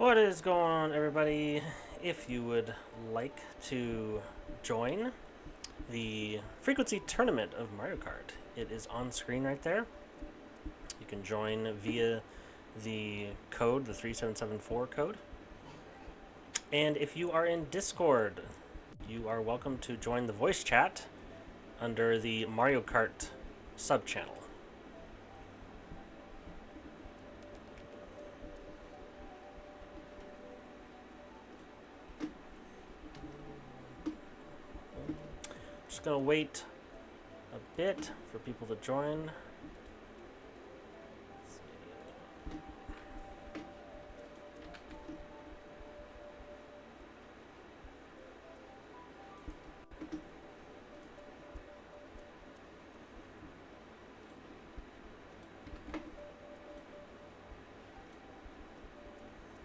What is going on, everybody? If you would like to join the Frequency Tournament of Mario Kart, it is on screen right there. You can join via the code, the 3774 code. And if you are in Discord, you are welcome to join the voice chat under the Mario Kart sub-channel. Just gonna wait a bit for people to join.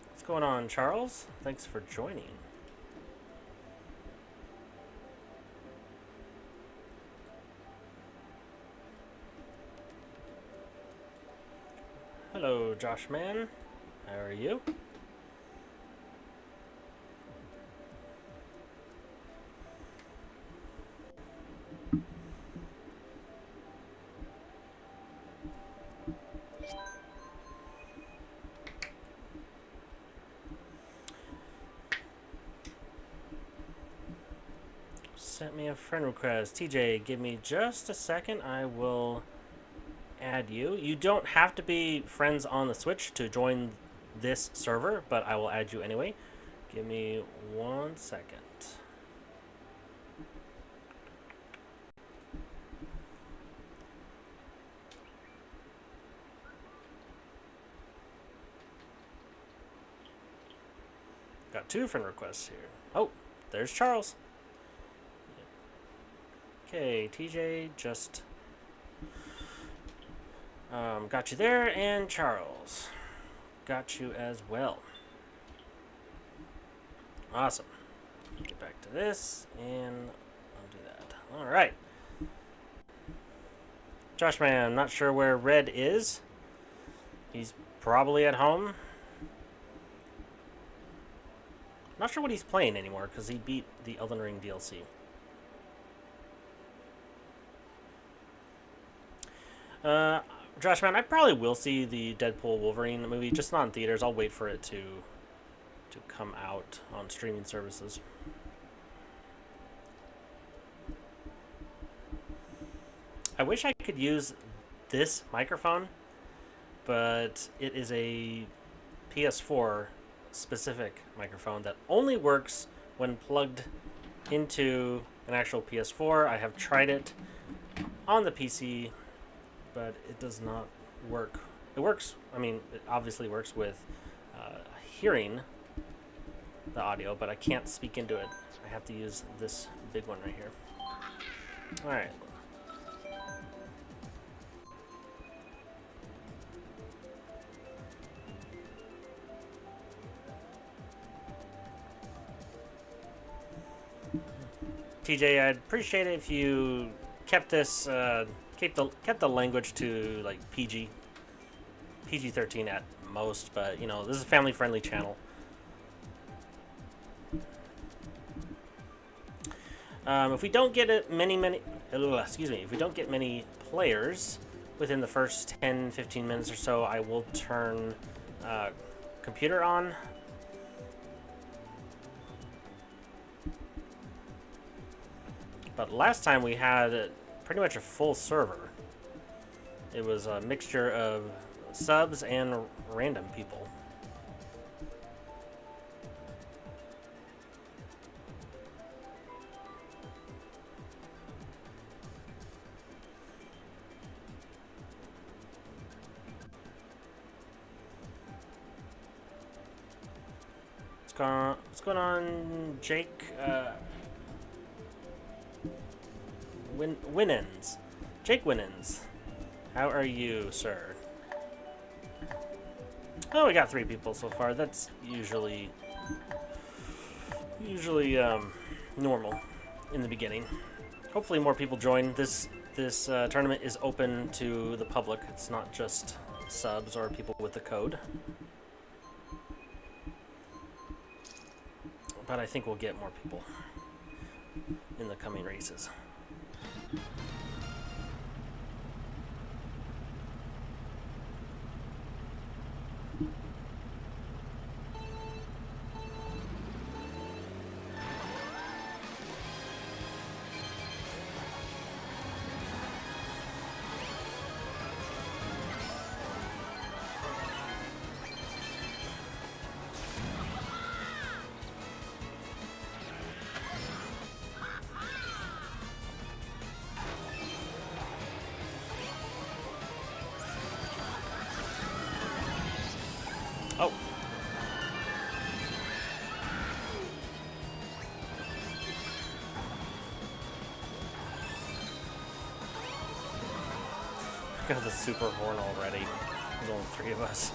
What's going on, Charles? Thanks for joining. Hello, Josh Man. How are you? Sent me a friend request. TJ, give me just a second. I will add you. You don't have to be friends on the Switch to join this server, but I will add you anyway. Give me 1 second. Got 2 friend requests here. Oh, there's Charles. Okay, TJ just got you there, and Charles got you as well. Awesome. Get back to this, and I'll do that. All right. Josh Man, I'm not sure where Red is. He's probably at home. Not sure what he's playing anymore, because he beat the Elden Ring DLC. Josh Man, I probably will see the Deadpool Wolverine movie, just not in theaters. I'll wait for it to come out on streaming services. I wish I could use this microphone, but it is a PS4 specific microphone that only works when plugged into an actual PS4. I have tried it on the PC, but it does not work. It works, I mean, it obviously works with hearing the audio, but I can't speak into it. I have to use this big one right here. Alright. TJ, I'd appreciate it if you kept this kept the language to like PG-13 at most, but you know, this is a family-friendly channel. If we don't get if we don't get many players within the first 10-15 minutes or so, I will turn computer on. But last time we had pretty much a full server. It was a mixture of subs and random people. What's going on, Jake? Winans. Jake Winans. How are you, sir? Oh, we got 3 people so far. That's usually normal in the beginning. Hopefully more people join. This tournament is open to the public. It's not just subs or people with the code. but I think we'll get more people in the coming races. Oh. Got the super horn already. There's only 3 of us.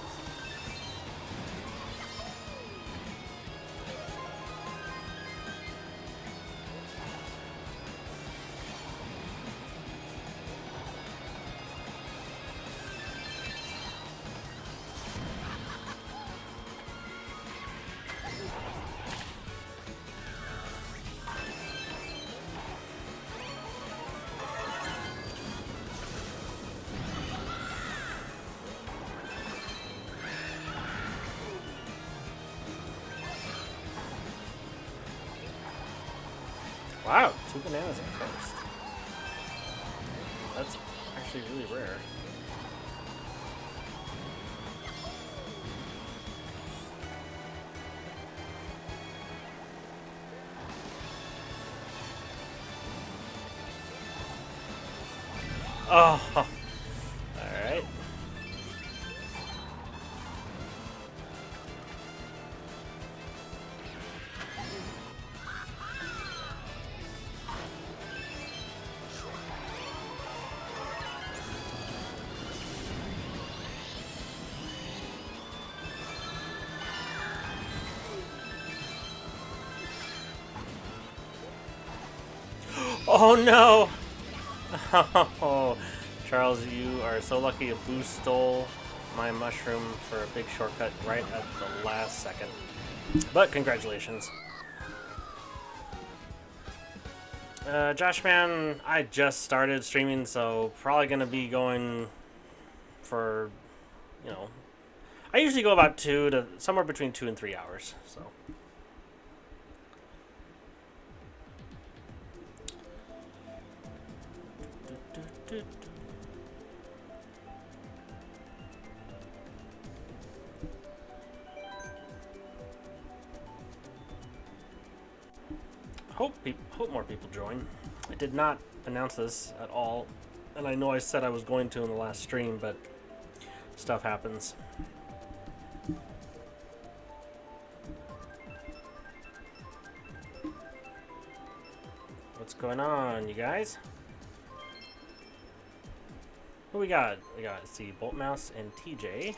Wow, 2 bananas at first. That's actually really rare. Oh, all right. Oh no! Oh, Charles, you are so lucky. A boost stole my mushroom for a big shortcut right at the last second. But congratulations. Josh, man, I just started streaming, so probably going to be going for, you know, I usually go about somewhere between 2 and 3 hours, so. Hope more people join. I did not announce this at all, and I know I said I was going to in the last stream, but stuff happens. What's going on, you guys? Who we got? We got, let's see, Bolt Mouse and TJ.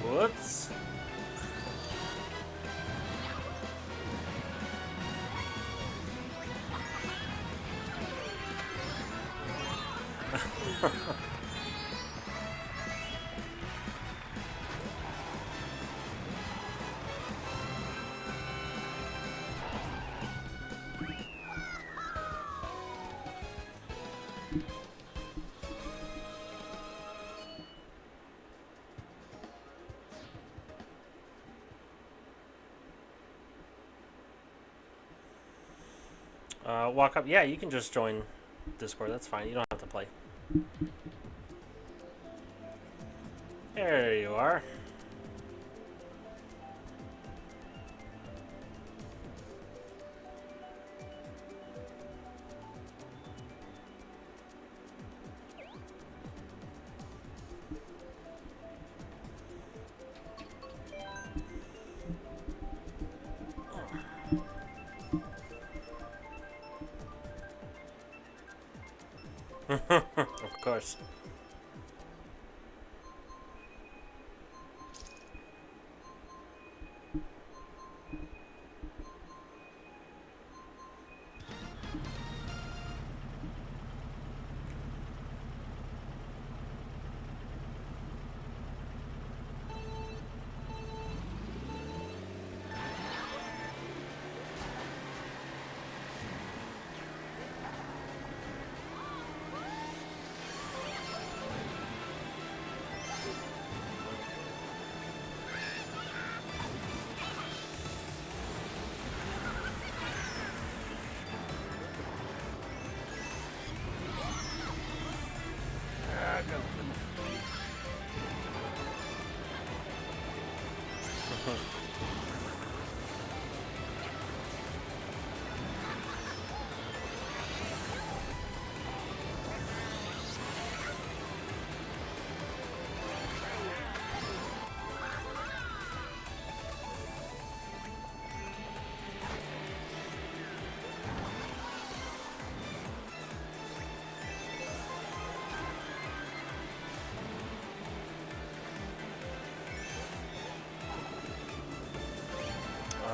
Whoops. Walk up. Yeah, you can just join Discord. That's fine. You don't have to play. There you are. Of course.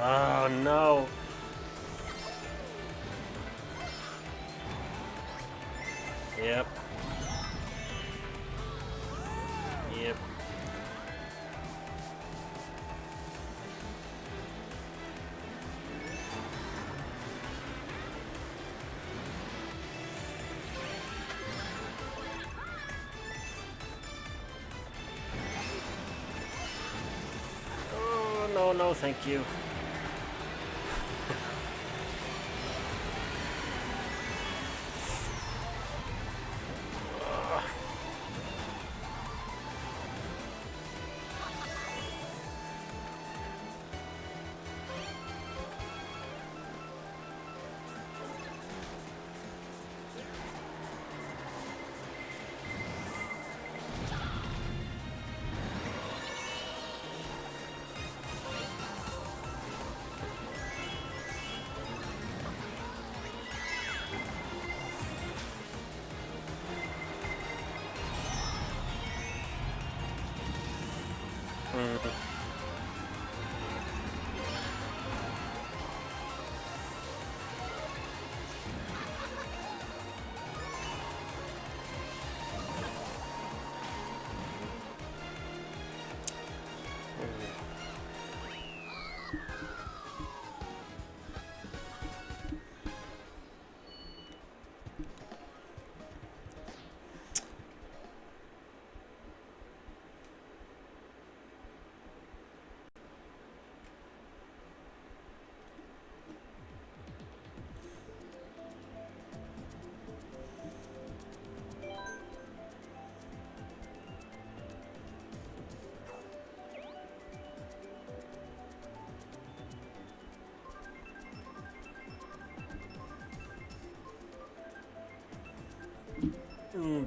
Oh no. Yep. Yep. Oh no, no, thank you.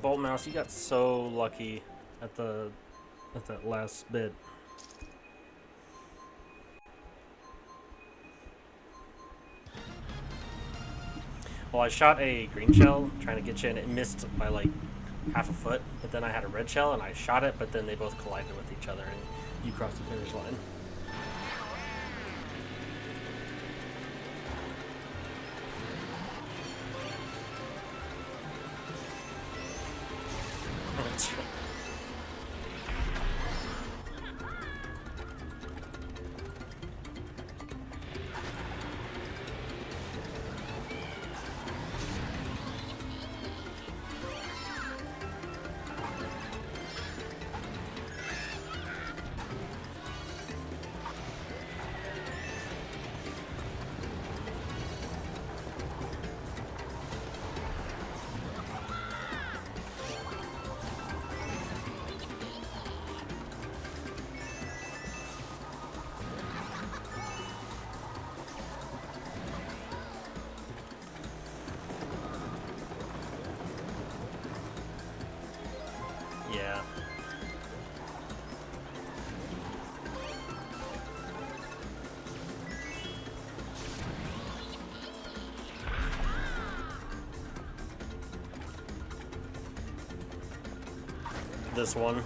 Bolt Mouse, you got so lucky at that last bit. Well, I shot a green shell trying to get you, and it missed by like half a foot, but then I had a red shell and I shot it, but then they both collided with each other and you crossed the finish line. Yeah. This one.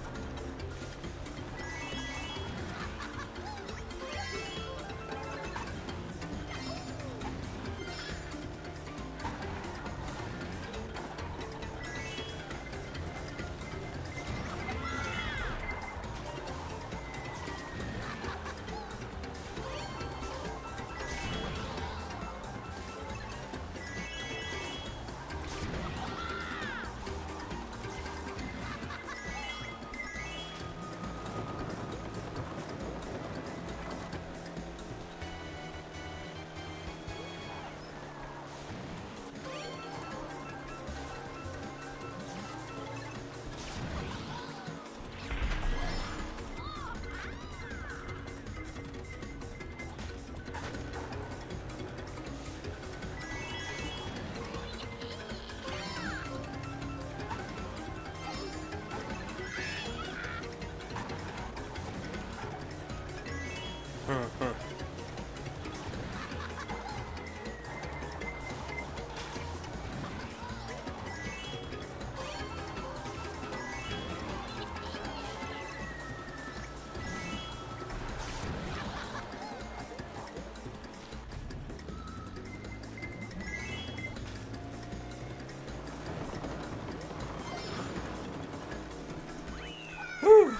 Whew.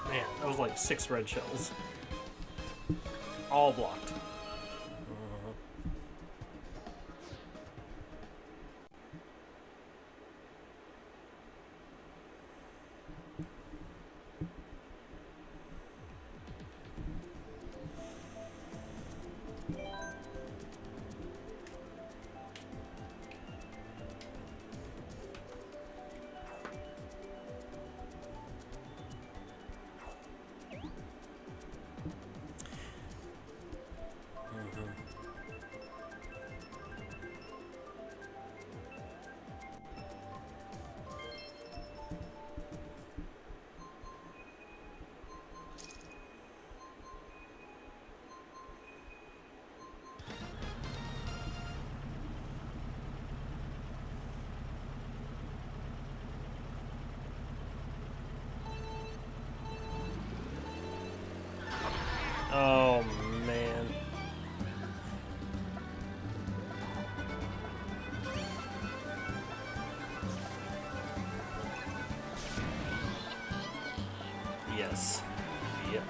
Man, that was like 6 red shells. All blocked. Oh, man. Yes. Yep.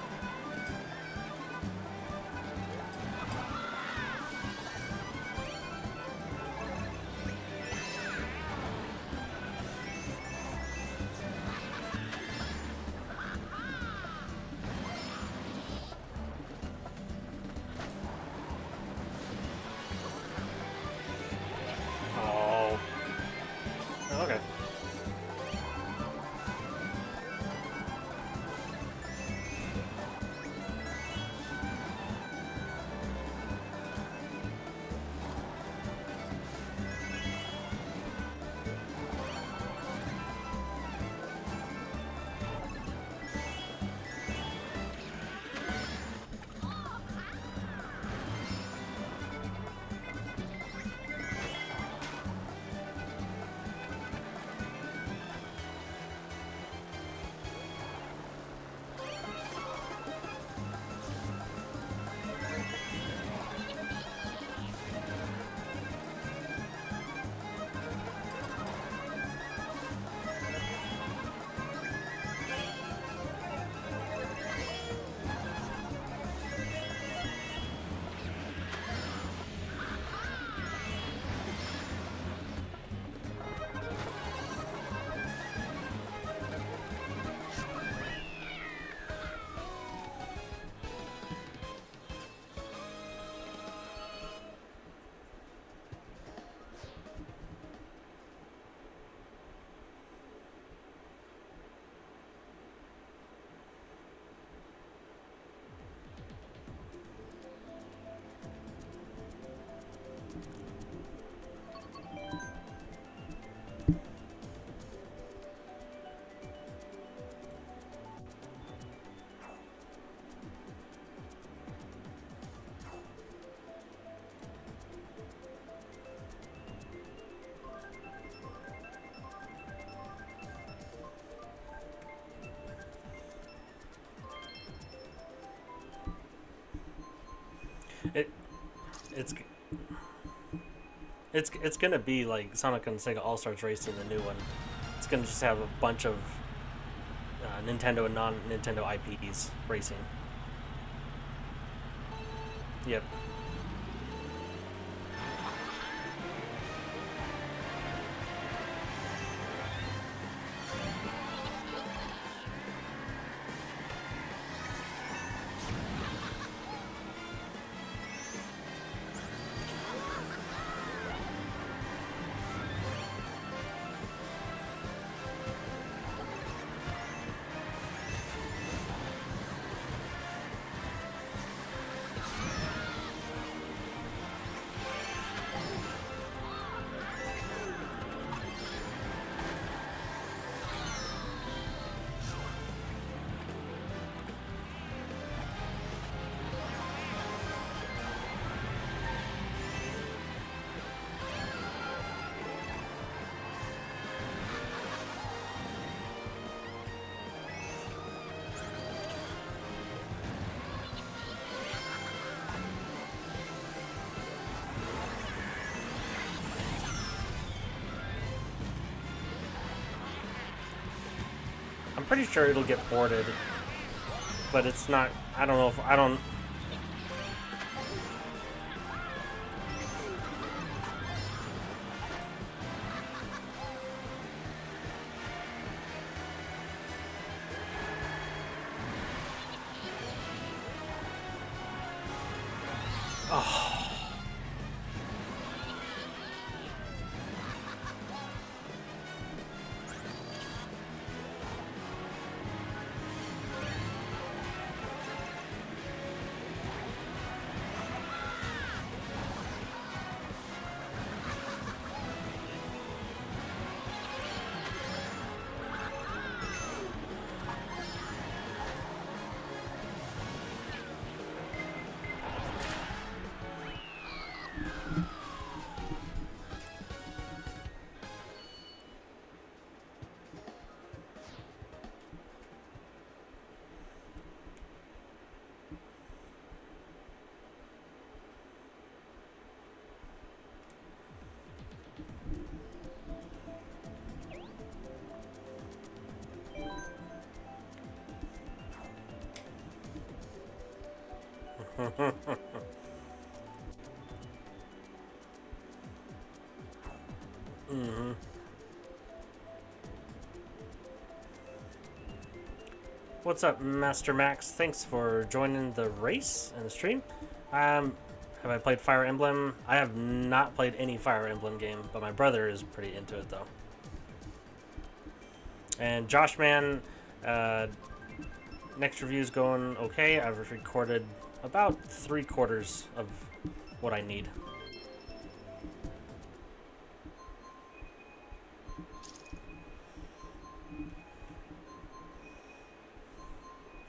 Oh. Okay. It it's it's gonna be like Sonic and Sega All Stars Racing, the new one. It's gonna just have a bunch of Nintendo and non-Nintendo IPs racing. Yep. I'm pretty sure it'll get ported, but it's not. I don't know if I don't. Oh. Mm-hmm. What's up, Master Max? Thanks for joining the race and the stream. Have I played Fire Emblem? I have not played any Fire Emblem game, but my brother is pretty into it though. And Josh Man, next review's going okay. I've recorded about 3/4 of what I need.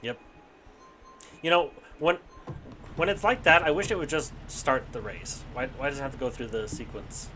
Yep. You know, when it's like that, I wish it would just start the race. Why does it have to go through the sequence?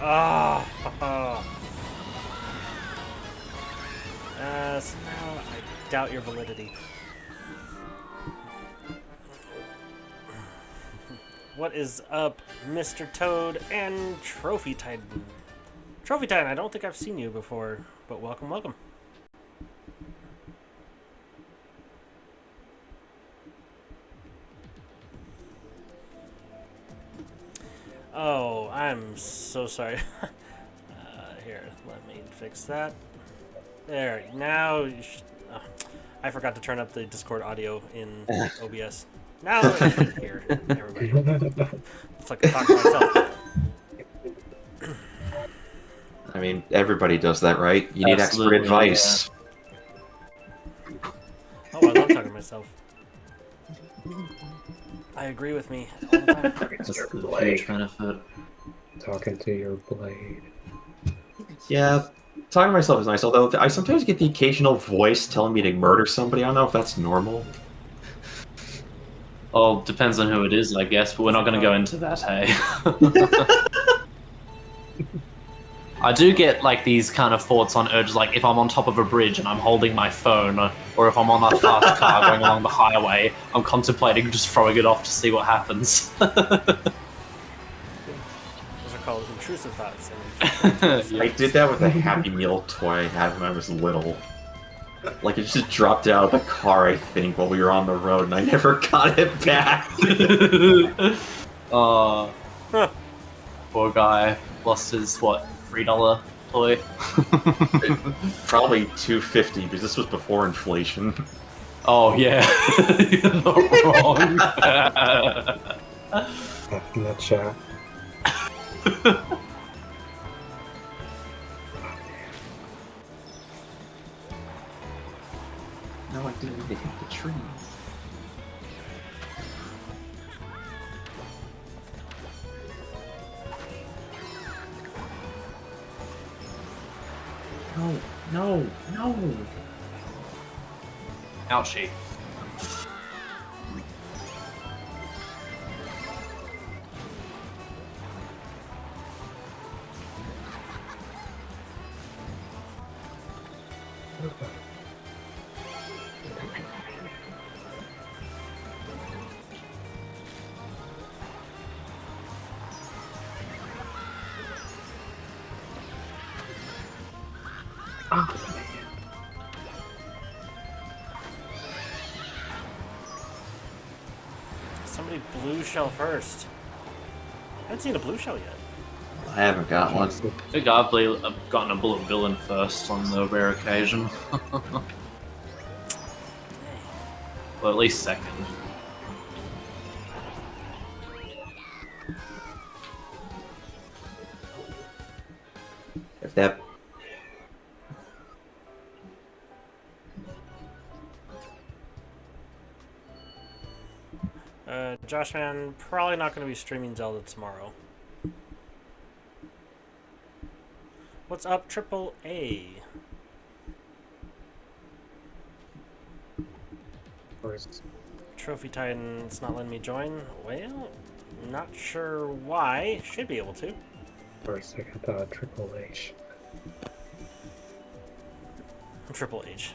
Oh. So now I doubt your validity. What is up, Mr. Toad and Trophy Titan? Trophy Titan, I don't think I've seen you before, but welcome, welcome. Oh, I'm so sorry. Here, let me fix that. There, now I forgot to turn up the Discord audio in OBS. Now it should hear everybody. It's like I'm talking to myself. I mean, everybody does that, right? You need expert advice. Yeah. Oh, I love talking to myself. I agree with me all the time. That's a huge benefit. Talking to your blade. Yeah, talking to myself is nice, although I sometimes get the occasional voice telling me to murder somebody. I don't know if that's normal. Oh, depends on who it is, I guess, but we're not going to go into that, hey? I do get, like, these kind of thoughts on urges, like, if I'm on top of a bridge and I'm holding my phone, or if I'm on a fast car going along the highway, I'm contemplating just throwing it off to see what happens. Those are called intrusive thoughts. I did that with a Happy Meal toy I had when I was little. Like, it just dropped out of the car, I think, while we were on the road, and I never got it back. Poor guy lost his, what, $3 toy? Probably $2.50, because this was before inflation. Oh, yeah. You're not wrong. Back in the chat. No, I didn't hit the tree. No, no, no! Ouchie. Somebody blue shell first. I haven't seen a blue shell yet. I haven't got one. I think I've gotten a bullet villain first on the rare occasion. Well, at least second. If that... Josh Man, probably not going to be streaming Zelda tomorrow. What's up, Triple A? Trophy Titan, it's not letting me join. Well, not sure why. Should be able to. First, I got Triple H. Triple H.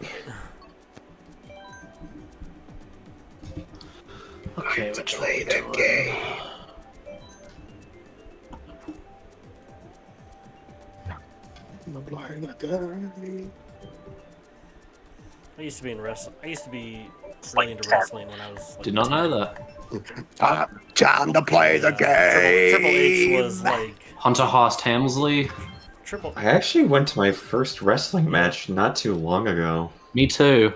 Okay, to play the game. I used to be in wrestling. I used to be really into wrestling when I was. Like, did not know that. Time to play the game. Triple H was like Hunter Hearst Hamsley. Triple. I actually went to my first wrestling match not too long ago. Me too.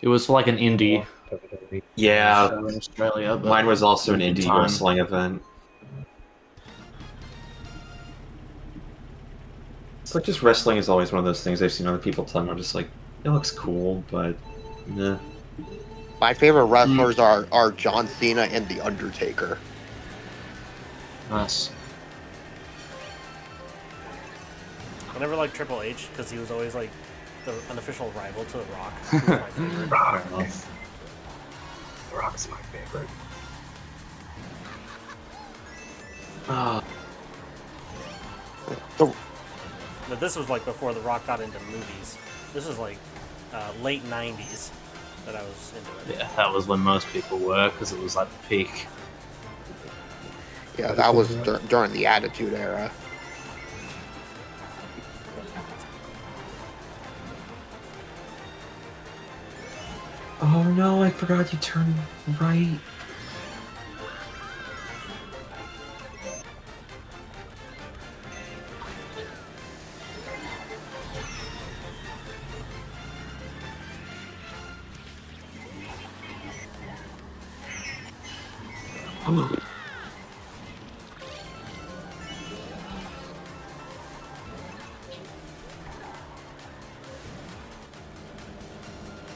It was like an indie Yeah, show in Australia. But mine was also an indie time. wrestling event. It's like just wrestling is always one of those things I've seen other people tell me. I'm just like, it looks cool, but nah. My favorite wrestlers are John Cena and The Undertaker. Nice. I never liked Triple H because he was always like the unofficial rival to The Rock. He was my favorite. Rock. Rock's my favorite. Ah, But this was like before The Rock got into movies. This was like late 90s that I was into it. Yeah, that was when most people were, because it was like the peak. Yeah, that was during the Attitude Era. oh no, I forgot you turn right.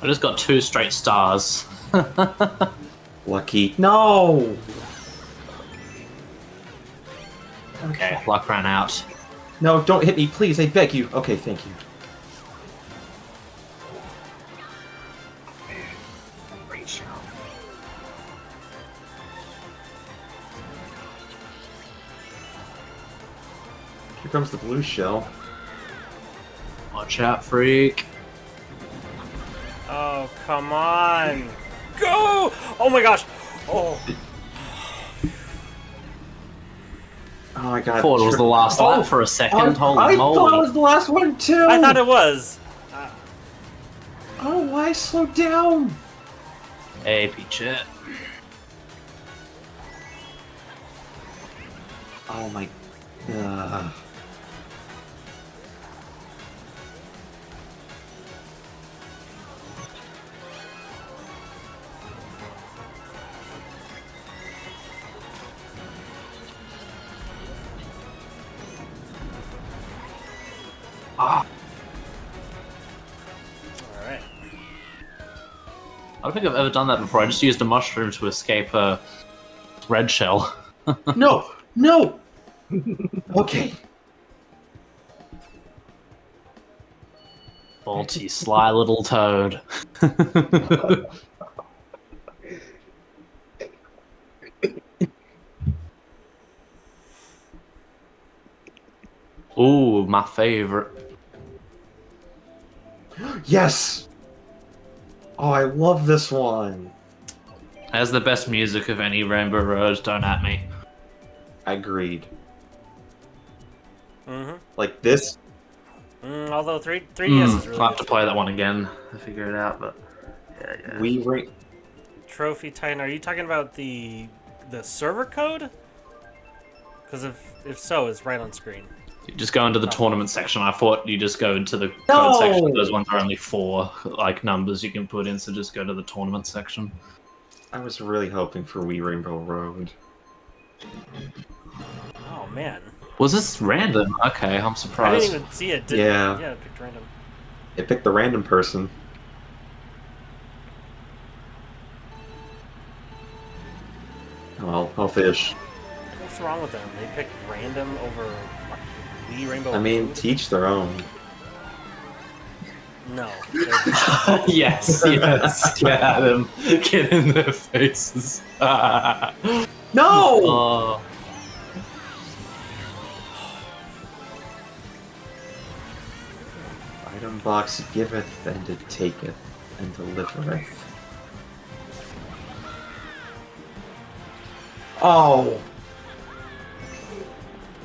I just got 2 straight stars. Lucky. No! Okay, luck ran out. No, don't hit me, please, I beg you. Okay, thank you. Here comes the blue shell. Watch out, freak. Oh, come on. Go! Oh my gosh. Oh. Oh my god. Thought it was the last lap for a second. Holy I moly. thought it was the last one too! I thought it was. Oh, why slow down? Hey, Peachette. Oh my... Ah, Alright. I don't think I've ever done that before. I just used a mushroom to escape a red shell. No! No! Okay. Faulty, sly little toad. Ooh, my favorite. Yes! Oh, I love this one. Has the best music of any Rainbow Road, don't at me. Agreed. Mm-hmm. Like this. Although 3DS is really I'll have to good. play that one again to figure it out, but yeah. We ring. Trophy Titan, are you talking about the server code? Because if so, it's right on screen. You just go into the tournament section. I thought you just go into the No! code section. Those ones are only 4 like numbers you can put in, so just go to the tournament section. I was really hoping for Wii Rainbow Road. Oh man. Was this random? Okay, I'm I surprised. didn't even see it. Yeah. Yeah, it picked random. It picked the random person. Well, fish. What's wrong with them? They picked random over Wii Rainbow I mean, Road? teach their own. No. yes. Get at them. Get in their faces. No! Oh. Item box giveth, and it taketh, and delivereth. Oh!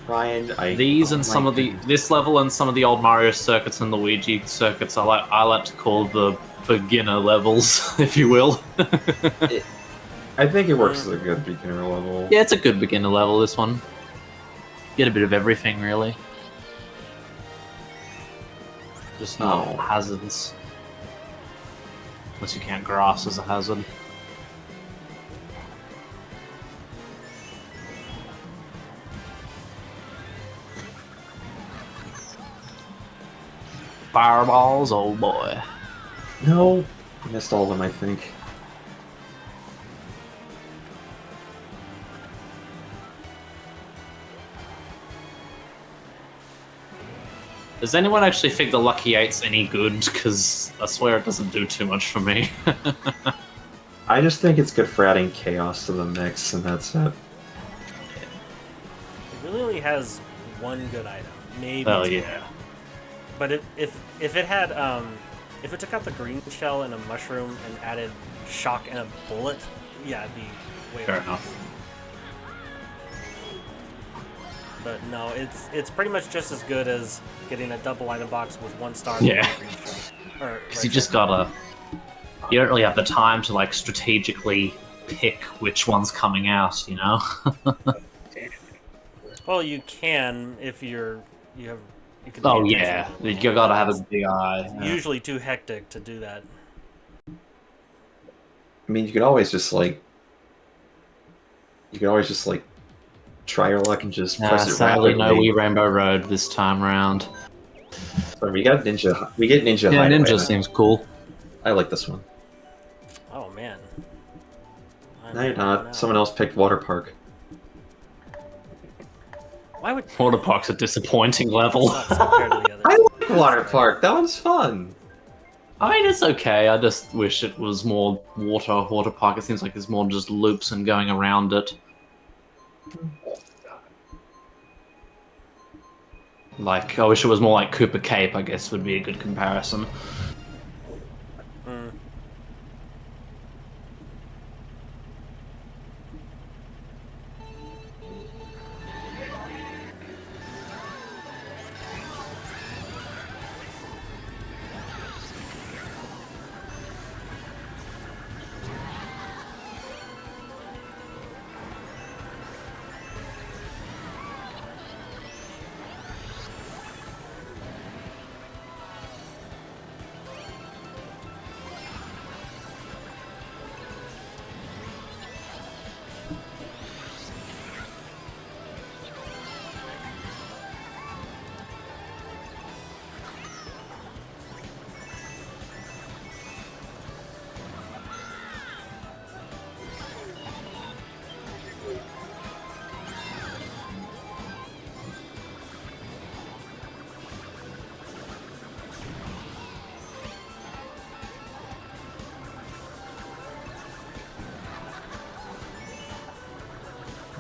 Ryan, These and my some of the goodness. this level and some of the old Mario circuits and Luigi circuits I like to call the beginner levels, if you will. I think it works as a good beginner level. Yeah, it's a good beginner level, this one. Get a bit of everything, really. Just not Oh. hazards. Unless you count grass as a hazard. Fireballs, oh boy. No! I missed all of them, I think. Does anyone actually think the Lucky 8's any good? Because I swear it doesn't do too much for me. I just think it's good for adding chaos to the mix, and that's it. maybe has one good item, maybe Oh two. yeah. But if it had if it took out the green shell and a mushroom and added shock and a bullet, yeah, it'd be way Fair better. enough. But no, it's pretty much just as good as getting a double item box with 1 star. And Yeah. one green shell. Because you just gotta. You don't really have the time to like strategically pick which one's coming out, you know? Well, you can if you can. Oh pay yeah, attention. you gotta have a big eye. It's usually too hectic to do that. I mean, you could always just like try your luck and just press it sadly, no rapidly. Wii Rainbow Road this time round. So we got ninja. We get ninja. Yeah, hideaway. Ninja seems cool. I like this one. Oh man. No, you're not. Someone else picked water park. Why would Water Park's a disappointing level. sucks compared to the others? I like water park. That one's fun. I mean, it's okay. I just wish it was more water park. It seems like there's more just loops and going around it. Like, I wish it was more like Cooper Cape, I guess would be a good comparison. Mm.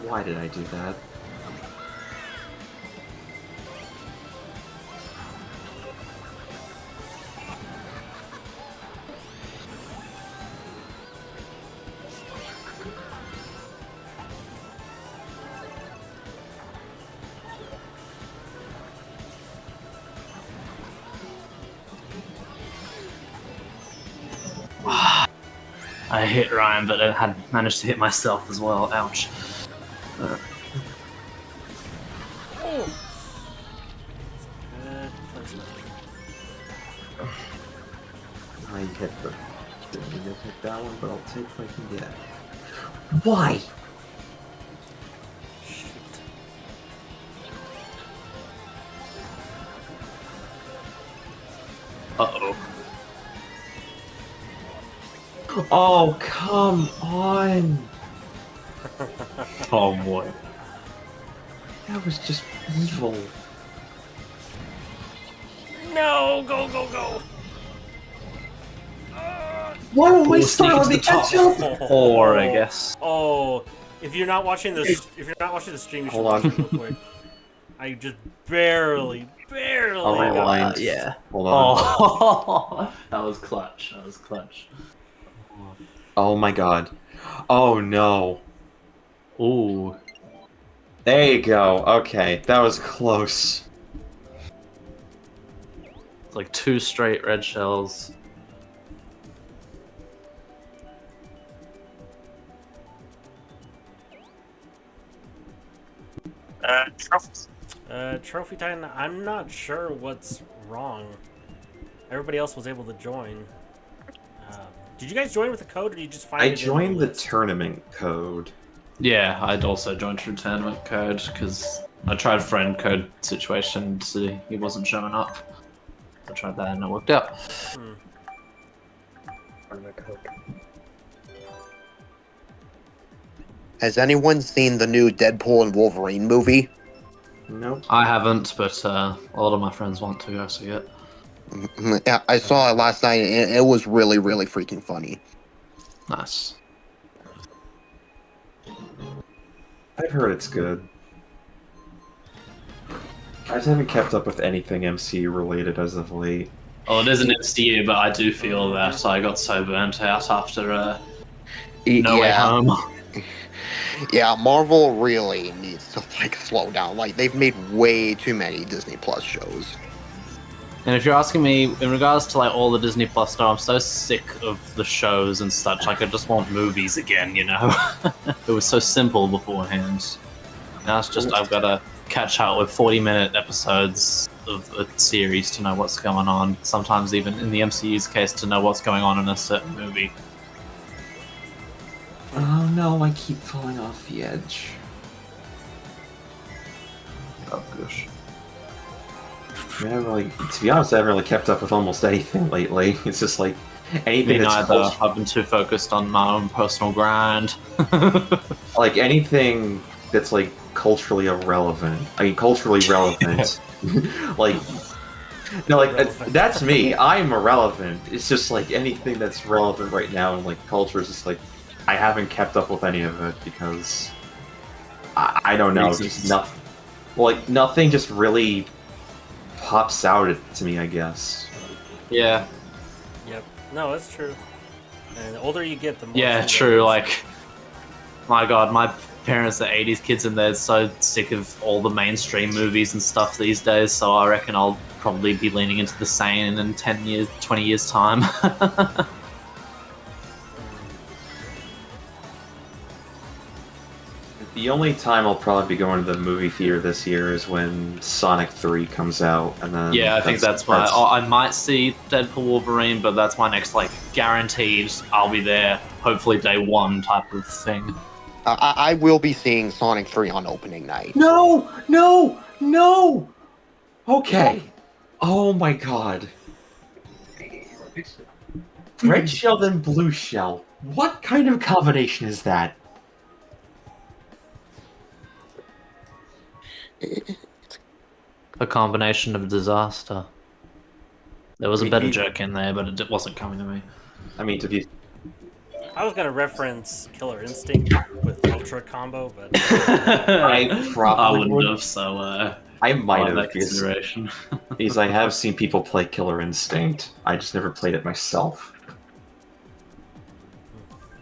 Why did I do that? I hit Ryan, but I had managed to hit myself as well. Ouch. Oh. Good placement. I hit the. Didn't mean to pick that one, but I'll take what I can get. Why? Shoot. Uh-oh. Oh, come on! Oh boy. That was just evil. No, go, go, go! Why don't we We'll sneak start into with the the top ketchup? four, I guess. Oh, if you're not watching the stream, you should Hold watch on. it real quick. I just barely I'll got rewind. it. Yeah. Hold on. Oh, that was clutch. That was clutch. Oh my god. Oh no. Ooh. There you go. Okay, that was close. It's like 2 straight red shells. Trophy Titan, I'm not sure what's wrong. Everybody else was able to join. Did you guys join with a code, or did you just find I it in joined the list? tournament code. Yeah, I'd also joined through tournament code because I tried friend code situation to see he wasn't showing up. I tried that and it worked out. Hmm. Has anyone seen the new Deadpool and Wolverine movie? Nope. I haven't, but a lot of my friends want to go see it. Yeah, I saw it last night, and it was really, really freaking funny. Nice. I've heard it's good. I just haven't kept up with anything MCU related as of late. Well, it is an MCU, but I do feel that I got so burnt out after No Way Home. Yeah, Marvel really needs to like slow down. Like they've made way too many Disney Plus shows. And if you're asking me, in regards to like all the Disney Plus stuff, I'm so sick of the shows and such. Like I just want movies again, you know? It was so simple beforehand. Now it's just I've got to catch up with 40-minute episodes of a series to know what's going on. Sometimes even in the MCU's case to know what's going on in a certain movie. Oh no, I keep falling off the edge. Oh gosh. I mean, to be honest, I haven't really kept up with almost anything lately. It's just like anything Me that's neither. I've been too focused on my own personal grind. like anything that's like culturally irrelevant. I mean, culturally relevant. Like, no, like that's me. I'm irrelevant. It's just like anything that's relevant right now in like culture is just like I haven't kept up with any of it because I don't know. Just nothing. Like nothing just really pops out to me, I guess. Yeah. Yep. No, it's true. And the older you get, the more. Yeah, true. Like, my god, my parents are 80s kids and they're so sick of all the mainstream movies and stuff these days, so I reckon I'll probably be leaning into the same in 10 years, 20 years' time. The only time I'll probably be going to the movie theater this year is when Sonic 3 comes out, and then yeah, I think that's my. I might see Deadpool Wolverine, but that's my next like guaranteed. I'll be there. Hopefully day one type of thing. I will be seeing Sonic 3 on opening night. No! Okay. Oh my god. Red shell and blue shell. What kind of combination is that? A combination of disaster. There was a better joke in there, but it wasn't coming to me. I mean, to be... I was gonna reference Killer Instinct with Ultra combo, but I probably wouldn't have, so I might have, that consideration. because I have seen people play Killer Instinct. I just never played it myself.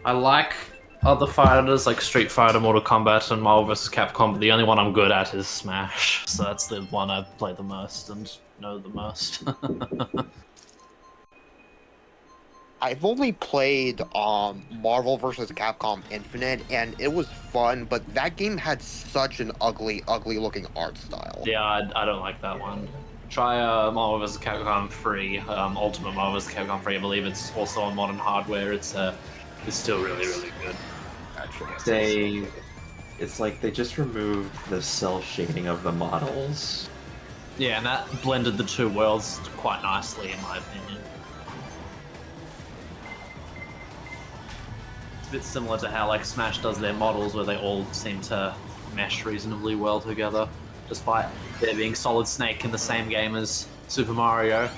I like other fighters like Street Fighter, Mortal Kombat, and Marvel vs. Capcom, but the only one I'm good at is Smash, so that's the one I play the most and know the most. I've only played Marvel vs. Capcom Infinite, and it was fun, but that game had such an ugly looking art style. Yeah, I don't like that one. Try Marvel vs. Capcom 3, Ultimate Marvel vs. Capcom 3. I believe it's also on modern hardware. It's still really good. It's like they just removed the cell shading of the models. Yeah, and that blended the two worlds quite nicely, in my opinion. It's a bit similar to how like Smash does their models, where they all seem to mesh reasonably well together, despite there being Solid Snake in the same game as Super Mario.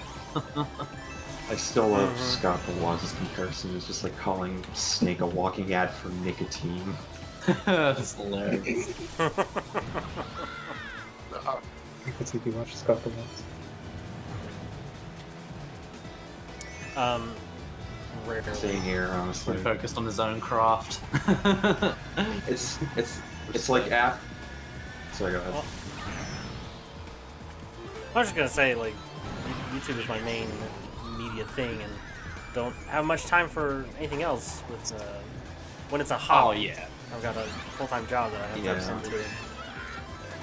I still love Scott the Waz's comparison. It's just like calling Snake a walking ad for nicotine. That's hilarious. Because if you watch Scott the Waz. rarely. Same here, honestly. Focused on his own craft. It's like after. Sorry, go ahead. Well, I was just gonna say, like, YouTube is my main media thing, and don't have much time for anything else. With when it's a hobby. Oh yeah. I've got a full-time job that I have to send to.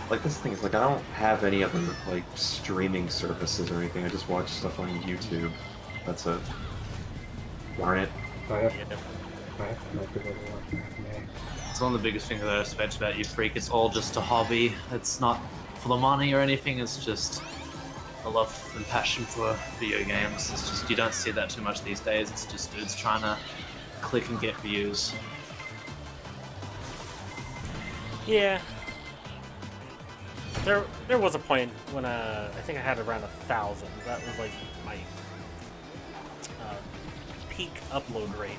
Like this thing is like I don't have any other like streaming services or anything. I just watch stuff on YouTube. That's it. Darn it. I have Yeah. no people to watch anime. It's one of the biggest things that I respect about you, Freak. It's all just a hobby. It's not for the money or anything. It's just a love and passion for video games. It's just, you don't see that too much these days. It's just dudes trying to click and get views. Yeah. There was a point when I think I had around 1,000. That was like my peak upload rate.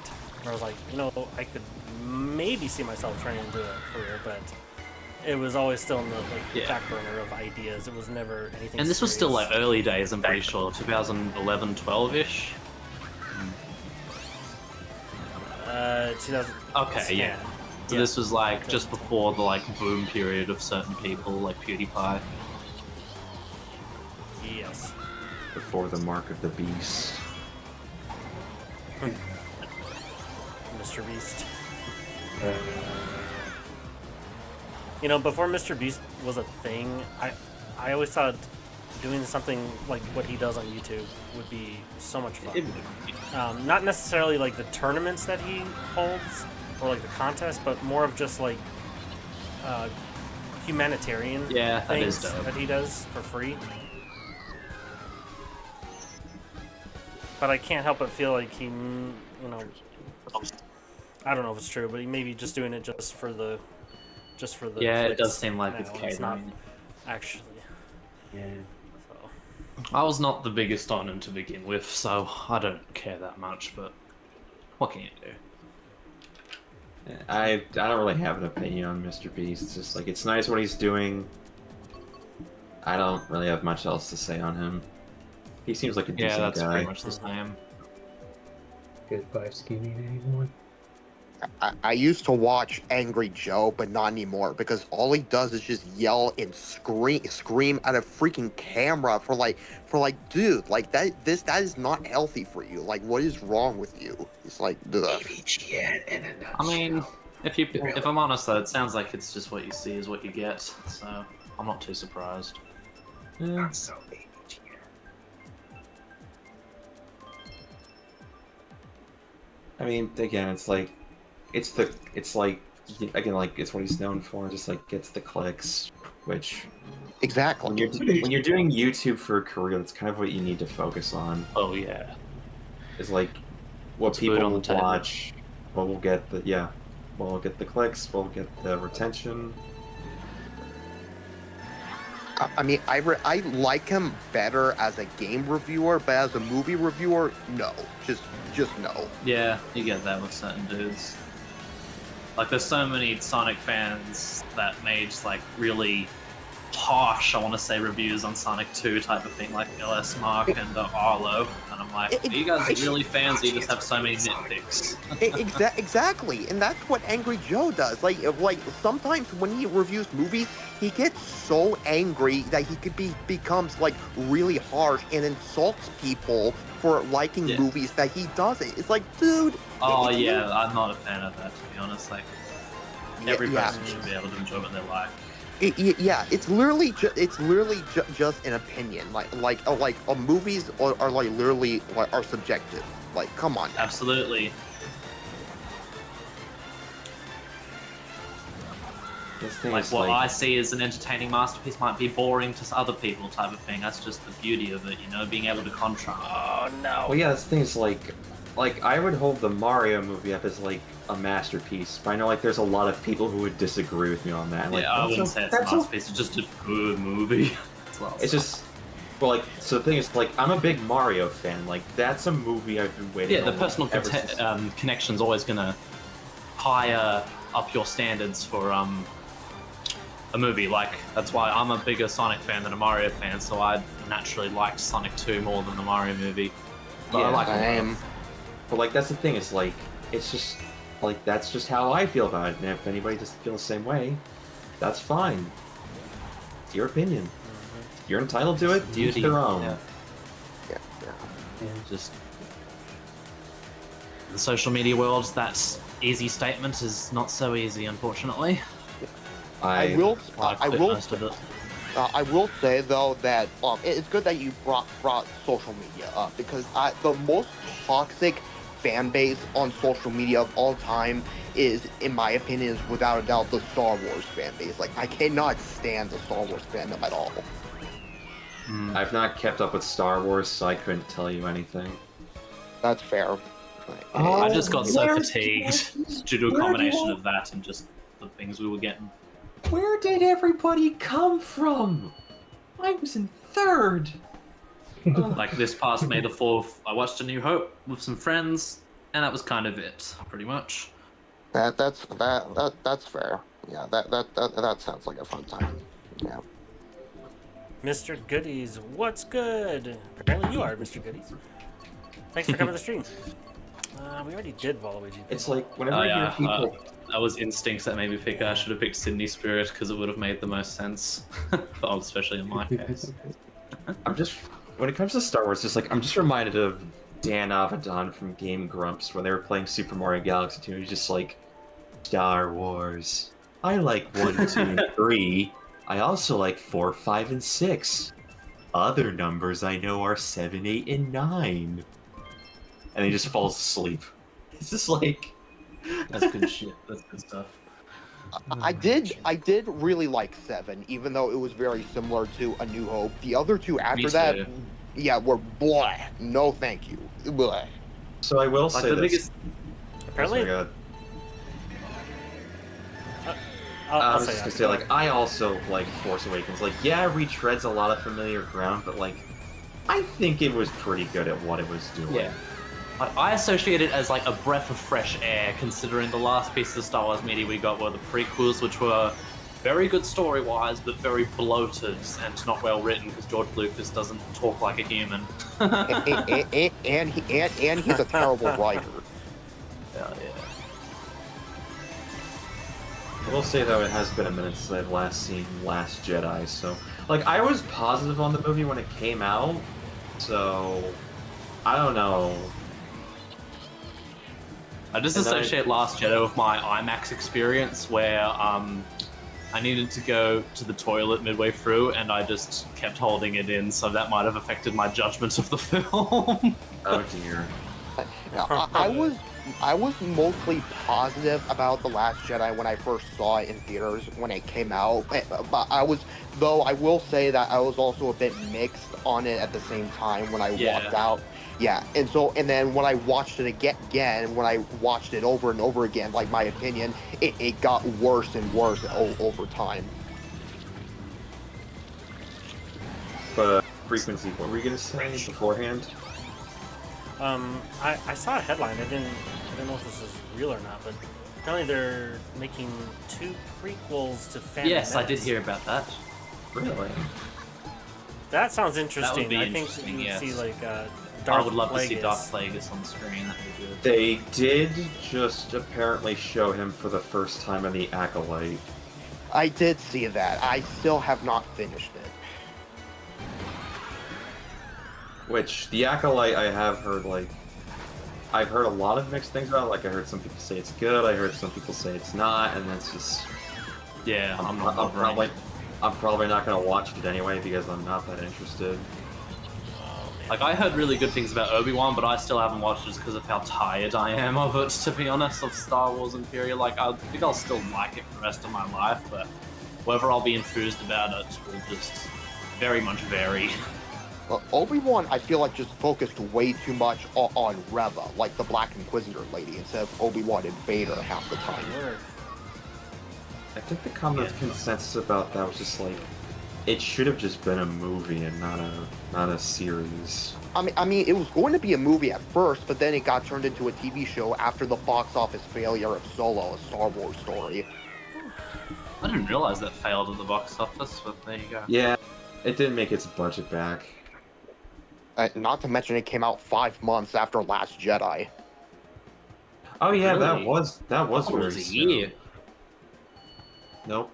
Where I was like, you know, I could maybe see myself turning into a career, but it was always still in the Yeah. back burner of ideas. It was never anything. And this was still serious. like early days, I'm pretty sure, 2011, 12-ish. 2000. Okay, yeah. So Yeah. this was like just before the like boom period of certain people, like PewDiePie. Yes. Before the mark of the beast. Mr. Beast. Uh, You know, before Mr. Beast was a thing, I always thought doing something like what he does on YouTube would be so much fun. Not necessarily like the tournaments that he holds or like the contests, but more of just like humanitarian Yeah, that is things dope. that he does for free. But I can't help but feel like he, you know, I don't know if it's true, but he may be just doing it just for the Yeah, it clicks does seem like now. it's It's not catering. actually. yeah. So. I was not the biggest on him to begin with, so I don't care that much, but what can you do? I don't really have an opinion on Mr. Beast. It's just like, it's nice what he's doing. I don't really have much else to say on him. He seems like a decent Yeah, that's guy. pretty much the same. Goodbye, skinny anyone. I used to watch Angry Joe, but not anymore because all he does is just yell and scream at a freaking camera for like, dude, like that is not healthy for you. Like, what is wrong with you? It's like, ugh. I mean, if I'm honest though, it sounds like it's just what you see is what you get, so I'm not too surprised. Not so ABGN. I mean, again, it's like it's like it's what he's known for. Just like gets the clicks, which Exactly. when you're doing YouTube for a career, that's kind of what you need to focus on. Oh yeah. Is like what It's food people on the will table. watch. What will get the we'll get the clicks. We'll get the retention. I mean, I like him better as a game reviewer, but as a movie reviewer, no, just no. Yeah, you get that with certain dudes. Like, there's so many Sonic fans that made like really harsh, I want to say, reviews on Sonic 2 type of thing, like LS Mark and Arlo, and I'm like, are you guys really fans? Or you just have so many nitpicks. Exactly, and that's what Angry Joe does. Like sometimes when he reviews movies, he gets so angry that he becomes like really harsh and insults people for liking Yeah. movies that he doesn't. It's like, dude. Oh it's yeah, I'm not a fan of that, to be honest. Like, every yeah. person should be able to enjoy what they like. Yeah, it's literally just an opinion. Like movies are like literally are subjective. Like, come on. Absolutely. This thing Like, is what like I see as an entertaining masterpiece might be boring to other people, type of thing. That's just the beauty of it, you know, being able to contrast. Oh no. well, yeah, this thing is like I would hold the Mario movie up as like a masterpiece, but I know like there's a lot of people who would disagree with me on that. Like, Yeah, I wouldn't say it's a that's masterpiece. It's just a good movie. It's just, well, like, so the thing is, like, I'm a big Mario fan. Like, that's a movie I've been waiting Yeah, the on personal ever since. connection's always gonna higher up your standards for a movie. Like, that's why I'm a bigger Sonic fan than a Mario fan, so I naturally liked Sonic 2 more than the Mario movie. But I Yeah, like them Same. both. But, like, that's the thing, is, like, it's just, like, that's just how I feel about it. And if anybody doesn't feel the same way, that's fine. It's your opinion. You're entitled to it. Each Beauty. their own. Yeah. Yeah. Just the social media world, that easy statement is not so easy, unfortunately. I will Most of it. I will say though that it's good that you brought social media up because the most toxic fan base on social media of all time is, in my opinion, is without a doubt the Star Wars fan base. Like, I cannot stand the Star Wars fandom at all. I've not kept up with Star Wars, so I couldn't tell you anything. That's fair. I just got so Where's- fatigued due to a combination of that and just the things we were getting. Where did everybody come from? I was in third. Like, this past May the 4th, I watched A New Hope with some friends, and that was kind of it, pretty much. That's fair. Yeah, that sounds like a fun time. Yeah. Mr. Goodies, what's good? Apparently you are Mr. Goodies. Thanks for coming to the stream. We already did Waluigi. It's like whenever Oh I hear yeah, people. that was instincts that made me pick. I should have picked Sydney Spirit because it would have made the most sense, well, especially in my case. I'm just when it comes to Star Wars, just like I'm just reminded of Dan Avedon from Game Grumps when they were playing Super Mario Galaxy 2. He's just like, Star Wars. I like 1, 2, 3. I also like 4, 5, and 6. Other numbers I know are 7, 8, and 9. And he just falls asleep. It's just like That's good shit. That's good stuff. I did really like 7, even though it was very similar to A New Hope. The other two after that, too. yeah, were blah. No, thank you. Blah. So I will Like say the this. biggest. Apparently, Oh my God. I'll I was say just that. gonna say, like, I also like Force Awakens. Like, yeah, it retreads a lot of familiar ground, but like, I think it was pretty good at what it was doing. Yeah. I associate it as like a breath of fresh air, considering the last piece of Star Wars media we got were the prequels, which were very good story-wise, but very bloated and not well written because George Lucas doesn't talk like a human. and he's a terrible writer. Yeah. I will say though, it has been a minute since I've last seen Last Jedi, so like I was positive on the movie when it came out, so I don't know. I just And then associate Last Jedi with my IMAX experience where I needed to go to the toilet midway through and I just kept holding it in, so that might have affected my judgment of the film. Oh dear. I was mostly positive about The Last Jedi when I first saw it in theaters when it came out. But I will say that I was also a bit mixed on it at the same time when I walked out. Yeah, and then when I watched it again, when I watched it over and over again, like my opinion, it got worse and worse over time. But Frequency, what were you gonna say beforehand? I saw a headline. I didn't know if this is real or not, but apparently they're making 2 prequels to Phantom Yes, I did Menace. hear about that. Really? That sounds interesting. be I think interesting, you yes. would see like I would love to see Plagueis. Darth Plagueis on screen. That would be good. They did just apparently show him for the first time in the Acolyte. I did see that. I still have not finished it. Which, the Acolyte, I have heard, like... I've heard a lot of mixed things about it. Like, I heard some people say it's good, I heard some people say it's not, and that's just... Yeah, I'm probably not gonna watch it anyway, because I'm not that interested. Like, I heard really good things about Obi-Wan, but I still haven't watched it because of how tired I am of it, to be honest, of Star Wars Imperial. Like, I think I'll still like it for the rest of my life, but whether I'll be enthused about it will just very much vary. Obi-Wan, I feel like, just focused way too much on Reva, like the Black Inquisitor lady, instead of Obi-Wan and Vader half the time. I think the common consensus about that was just like, it should have just been a movie and not a series. I mean, it was going to be a movie at first, but then it got turned into a TV show after the box office failure of Solo, a Star Wars story. I didn't realize that failed at the box office, but there you go. Yeah, it didn't make its budget back. Not to mention it came out 5 months after Last Jedi. Oh yeah, Really? that was Oh, it very was a soon. year. Nope.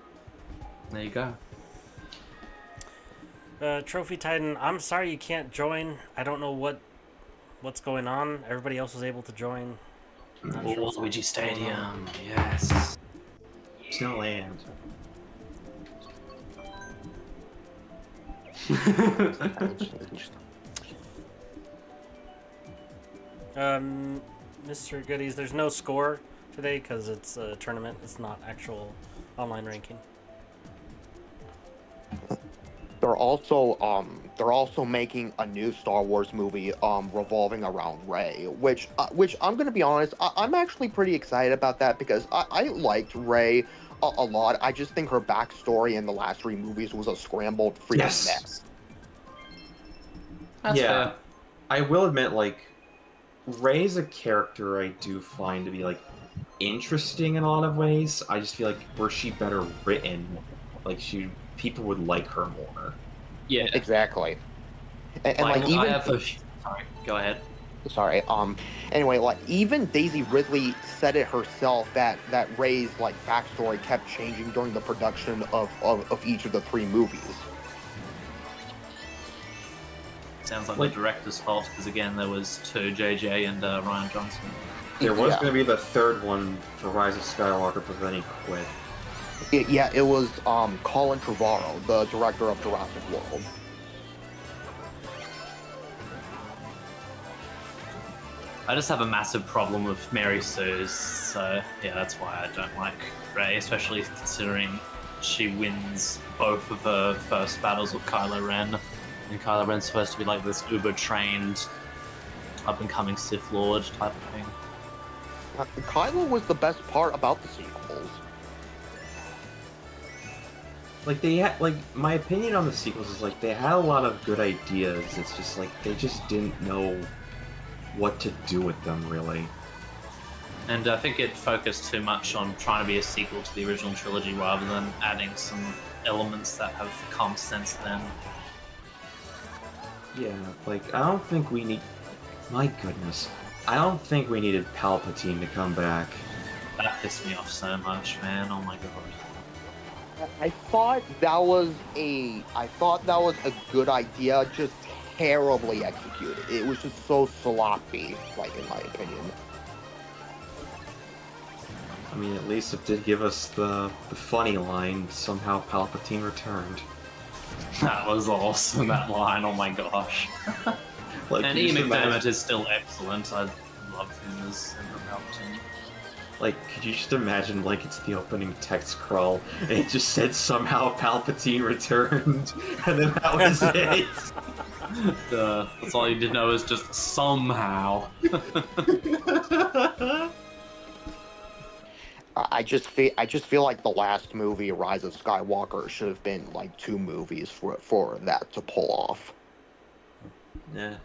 There you go. Trophy Titan, I'm sorry you can't join. I don't know what's going on. Everybody else was able to join. Not sure what's Luigi going on. Stadium, yes. Still land. Mr. Goodies, there's no score today because it's a tournament. It's not actual online ranking. They're also making a new Star Wars movie revolving around Rey, which I'm gonna be honest, I'm actually pretty excited about that because I liked Rey a lot. I just think her backstory in the last 3 movies was a scrambled freaking mess. That's fair. I will admit, like, Rey's a character I do find to be, like, interesting in a lot of ways. I just feel like were she better written, like people would like her more. Yeah. Exactly. And Like, like even I have a... Sorry, go ahead. sorry, anyway, like even Daisy Ridley said it herself that Rey's like backstory kept changing during the production of each of the 3 movies. Sounds like the director's fault, because again, there was 2, JJ and Ryan Johnson. There was Yeah. going to be the 3rd one for Rise of Skywalker, but then he quit. It was Colin Trevorrow, the director of Jurassic World. I just have a massive problem with Mary Sue's, so yeah, that's why I don't like Rey, especially considering she wins both of her first battles with Kylo Ren, and Kylo Ren's supposed to be like this uber-trained, up-and-coming Sith Lord type of thing. Kylo was the best part about the sequels. Like they had, like my opinion on the sequels is like they had a lot of good ideas. It's just like they just didn't know what to do with them really. And I think it focused too much on trying to be a sequel to the original trilogy rather than adding some elements that have come since then. Yeah, like I don't think we need. My goodness, I don't think we needed Palpatine to come back. That pissed me off so much, man. Oh my god. I thought that was a good idea, just terribly executed. It was just so sloppy, like in my opinion. I mean, at least it did give us the funny line. Somehow Palpatine returned. That was awesome, that line. Oh my gosh. Like, And you Ian just McDermott imagine- is still excellent. I love him as Emperor Palpatine. Like, could you just imagine, like, it's the opening text crawl, and it just said somehow Palpatine returned, and then that was it. That's all you did know is just somehow. I just feel like the last movie, Rise of Skywalker, should have been like 2 movies for that to pull off. Yeah.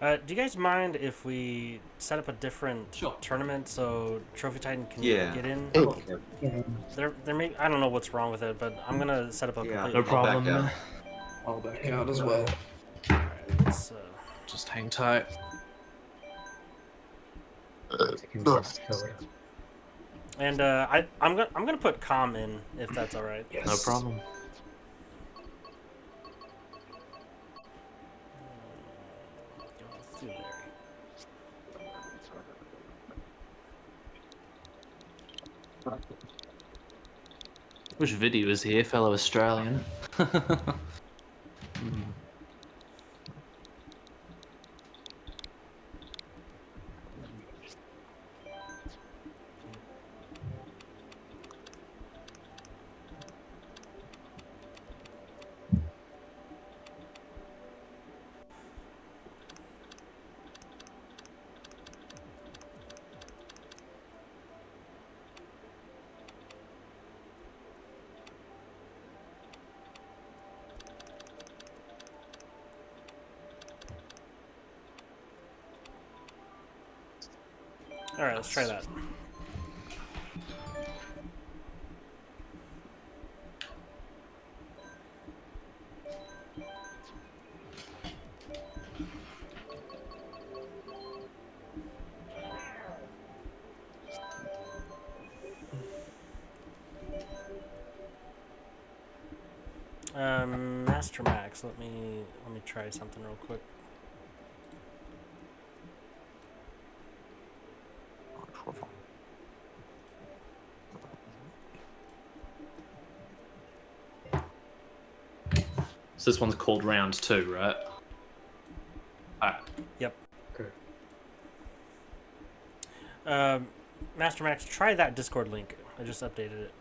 Do you guys mind if we set up a different Sure. tournament so Trophy Titan can Yeah. get in? Okay. There may I don't know what's wrong with it, but I'm gonna set up a Yeah, completely No problem. I'll back out. I'll back out as well. Alright, let's, Just hang tight. and I'm gonna put calm in if that's all right. No problem. Let's do Larry. Wish Viddy was here, fellow Australian. All right, let's try that. Master Max, let me try something real quick. So this one's called round 2, right? Alright. Yep. Okay. Master Max, try that Discord link. I just updated it.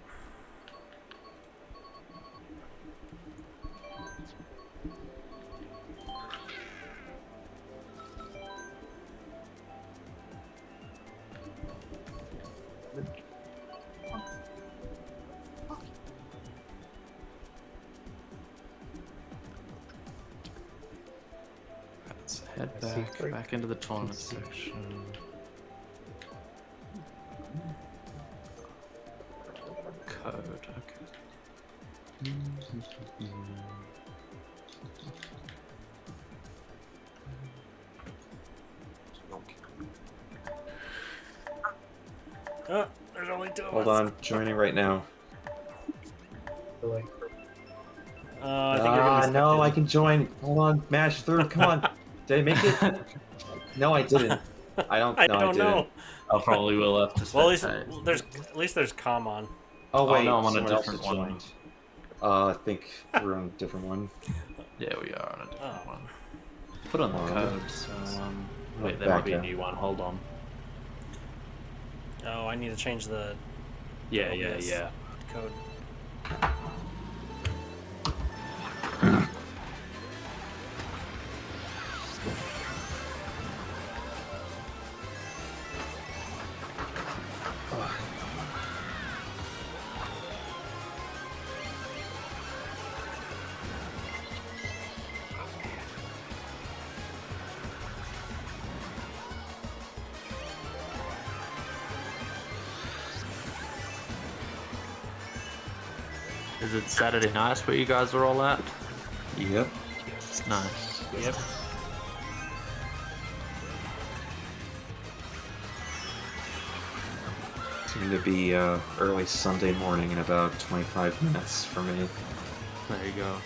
Let's head I see back into the tournament PC. section. Oh, there's only two of Hold us. on, joining right now. I think you're gonna be stuck, no, I dude. can join. Hold on, mash through. Come on. Did I make it? No, I didn't. I don't. I No, I don't didn't. know. I probably will have to Well, spectate. at least there's calm on. Oh wait, no, I'm on a someone else different has one. joined. I think we're on a different one. Yeah, we are on a different Oh. one. Put on the Oh. code, so wait, there might be a new one. Hold on. Oh, I need to change the Yeah, lobbies yeah. code. Is it Saturday night where you guys are all at? Yep. Nice. Yep. It's going to be early Sunday morning in about 25 minutes for me. There you go.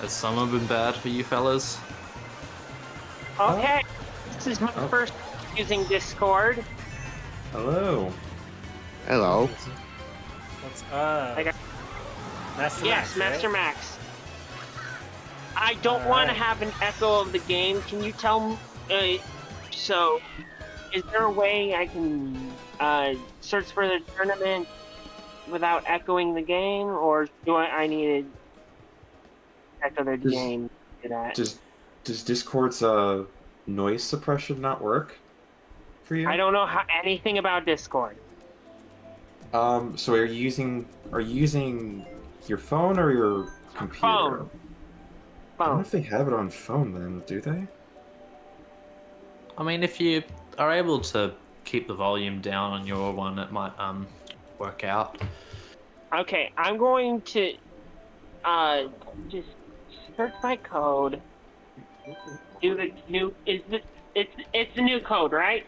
Has summer been bad for you fellas? Okay, this is my Oh. first using Discord. Hello. Hello. What's I got- Master Yes, Max, right? Master Max. I don't want to Alright. have an echo of the game. Can you tell me? So, is there a way I can search for the tournament without echoing the game, or do I need to echo the Does- game to do that? Does Discord's noise suppression not work for you? I don't know anything about Discord. So are you using your phone or your computer? Phone. I don't know Phone. if they have it on phone then, do they? I mean, if you are able to keep the volume down on your one, it might work out. Okay, I'm going to just search my code. Do the new it's the new code, right?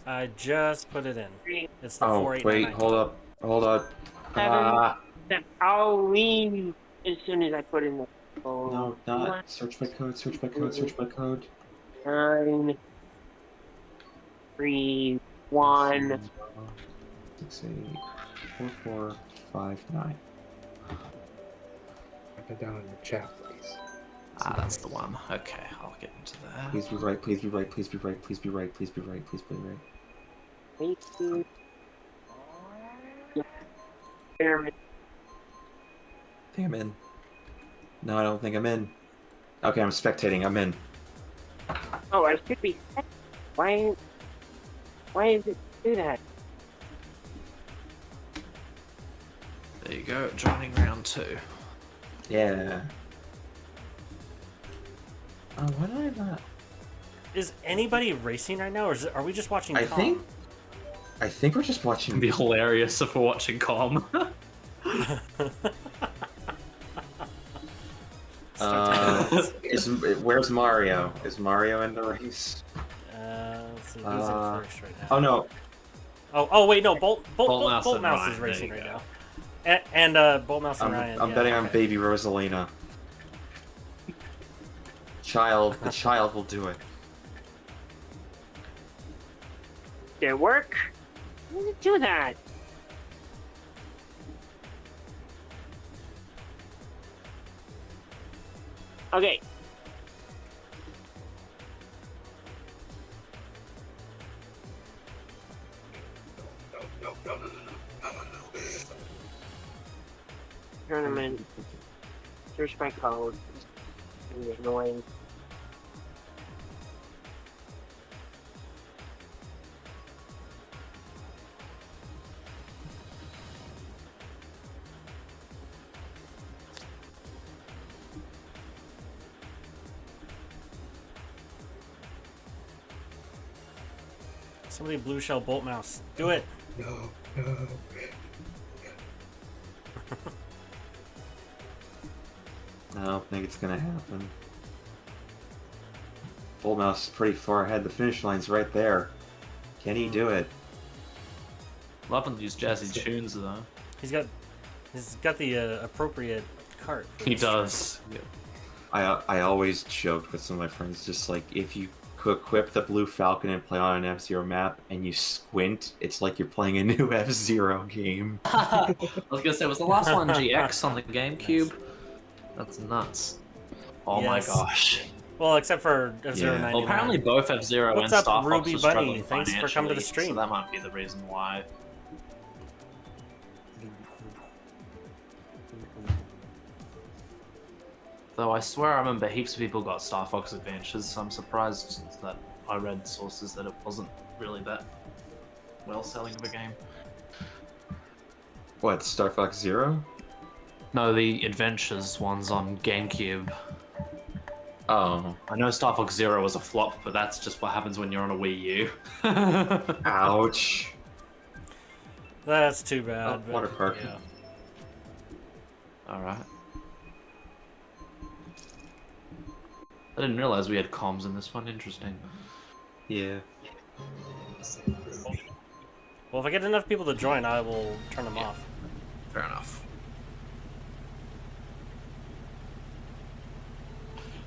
I just put it in. It's the Oh, 4899. wait, hold up. Then I'll leave as soon as I put in the code. No, not. Search by code, search by code, search by code. 9, 3, 1. 6, 8, 4, 4, 5, 9. Write that down in the chat, please. Ah, that's the one. Okay, I'll get into that. Please be right, please be right, please be right, please be right, please be right, please be right. Experiment. I think I'm in. No, I don't think I'm in. Okay, I'm spectating, I'm in. Oh, I should be. Why is it do that? There you go, joining round 2. Yeah. Why did I not? Is anybody racing right now, or are we just watching? I Tom? think we're just watching. It'd be hilarious if we're watching Com. Where's Mario? Is Mario in the race? Let's see, who's in first right now? Oh no. Oh wait, no, Bolt Mouse and Mouse Ryan, is there racing you right go. now. And Bolt Mouse and Ryan. I'm yeah, betting on okay. baby Rosalina. The child will do it. Did it work? How did it do that? Okay. Tournament. Search my code. It's gonna be annoying. Somebody blue shell bolt mouse. Do it. No, no. I don't think it's gonna happen. Bullmouse is pretty far ahead. The finish line's right there. Can he do it? Loving these jazzy tunes though. He's got the appropriate cart. for He this does. Yeah. I always joked with some of my friends, just like, if you equip the Blue Falcon and play on an F-Zero map and you squint, it's like you're playing a new F-Zero game. I was gonna say, was the last one GX on the GameCube? That's nuts. Oh Yes. my gosh. Well, except for F-Zero Yeah. 99. Well, apparently both F-Zero and What's up, Star Fox Ruby were Bunny? struggling Thanks for coming to the financially, stream. So that might be the reason why. Though I swear I remember heaps of people got Star Fox Adventures, so I'm surprised that I read sources that it wasn't really that well selling of a game. What, Star Fox Zero? No, the Adventures ones on GameCube. Oh. I know Star Fox Zero was a flop, but that's just what happens when you're on a Wii U. Ouch. That's too bad. Oh, but, water park. Yeah. Alright. I didn't realize we had comms in this one. Interesting. Yeah. Well, if I get enough people to join, I will turn them off. Fair enough.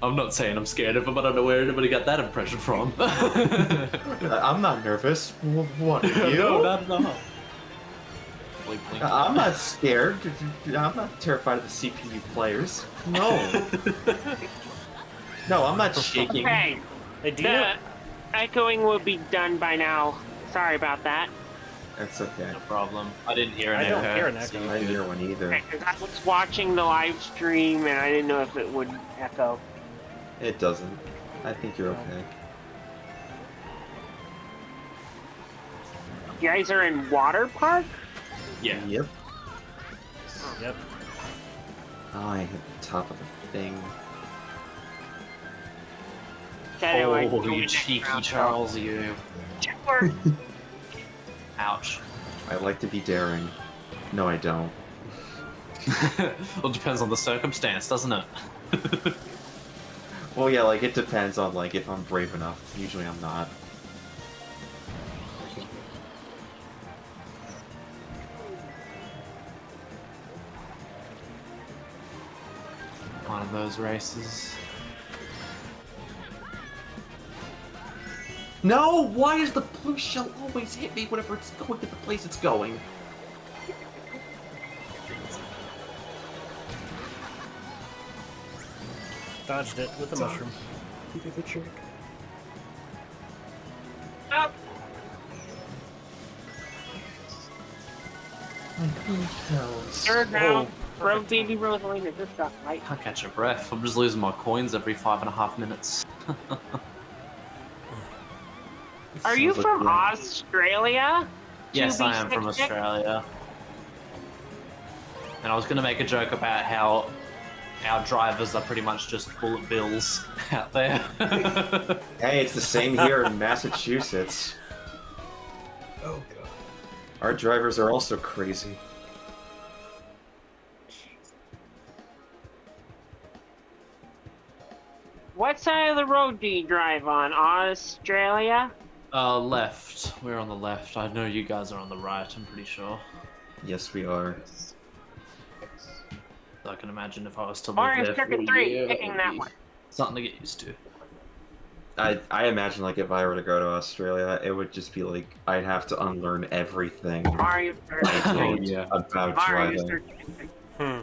I'm not saying I'm scared of him, but I don't know where anybody got that impression from. I'm not nervous. What are you? No, not at all. Blink, blink. I'm not scared. I'm not terrified of the CPU players. No. No, I'm not shaking. Okay, Hey, do you know? the echoing will be done by now. Sorry about that. That's okay. No problem. I didn't hear an I echo. don't hear an so echo. you're I didn't good. hear one either. Because I was watching the live stream and I didn't know if it would echo. It doesn't. I think you're okay. You guys are in Water Park? Yeah. Yep. Yep. Oh, I hit the top of the thing. Anyway, Oh, you cheeky Charles, you. Sure. Ouch. I like to be daring. No, I don't. Well, it depends on the circumstance, doesn't it? Well, yeah, like, it depends on, like, if I'm brave enough. Usually I'm not. One of those races. No! Why does the blue shell always hit me whenever it's going to the place it's going? Dodged it with the mushroom. You did the trick. Up. Third round. Road baby Rosalina just got right. Can't catch a breath. I'm just losing my coins every 5.5 minutes. Are you Sounds like from you're- Australia? Yes, I am from 2B66? Australia. And I was going to make a joke about how our drivers are pretty much just bullet bills out there. Hey, it's the same here in Massachusetts. Oh god. Our drivers are also crazy. What side of the road do you drive on? Australia? Left. We're on the left. I know you guys are on the right, I'm pretty sure. Yes, we are. Yes. I can imagine if I was to live Mario there for Circuit a 3, year, picking it would that be one. something to get used to. I imagine, like, if I were to go to Australia, it would just be like, I'd have to unlearn everything Mario Circuit I 3. know yeah. about Mario driving. Circuit 3. Hmm.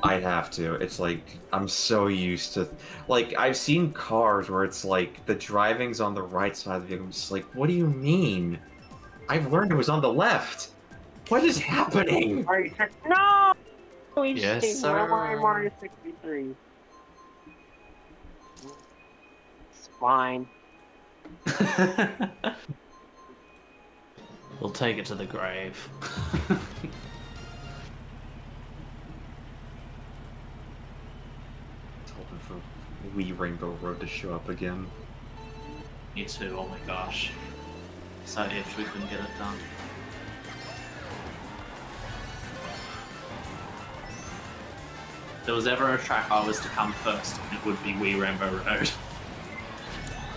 I'd have to. It's like, I'm so used to... Like, I've seen cars where it's like, the driving's on the right side of the vehicle. I'm just like, what do you mean? I've learned it was on the left. What is happening? Mario Circuit. No! We Yes, just sir. Mario 63. It's fine. We'll take it to the grave. Hoping for Wii Rainbow Road to show up again. Me too, oh my gosh. So if we couldn't get it done. If there was ever a track I was to come first, it would be Wee Rainbow Road.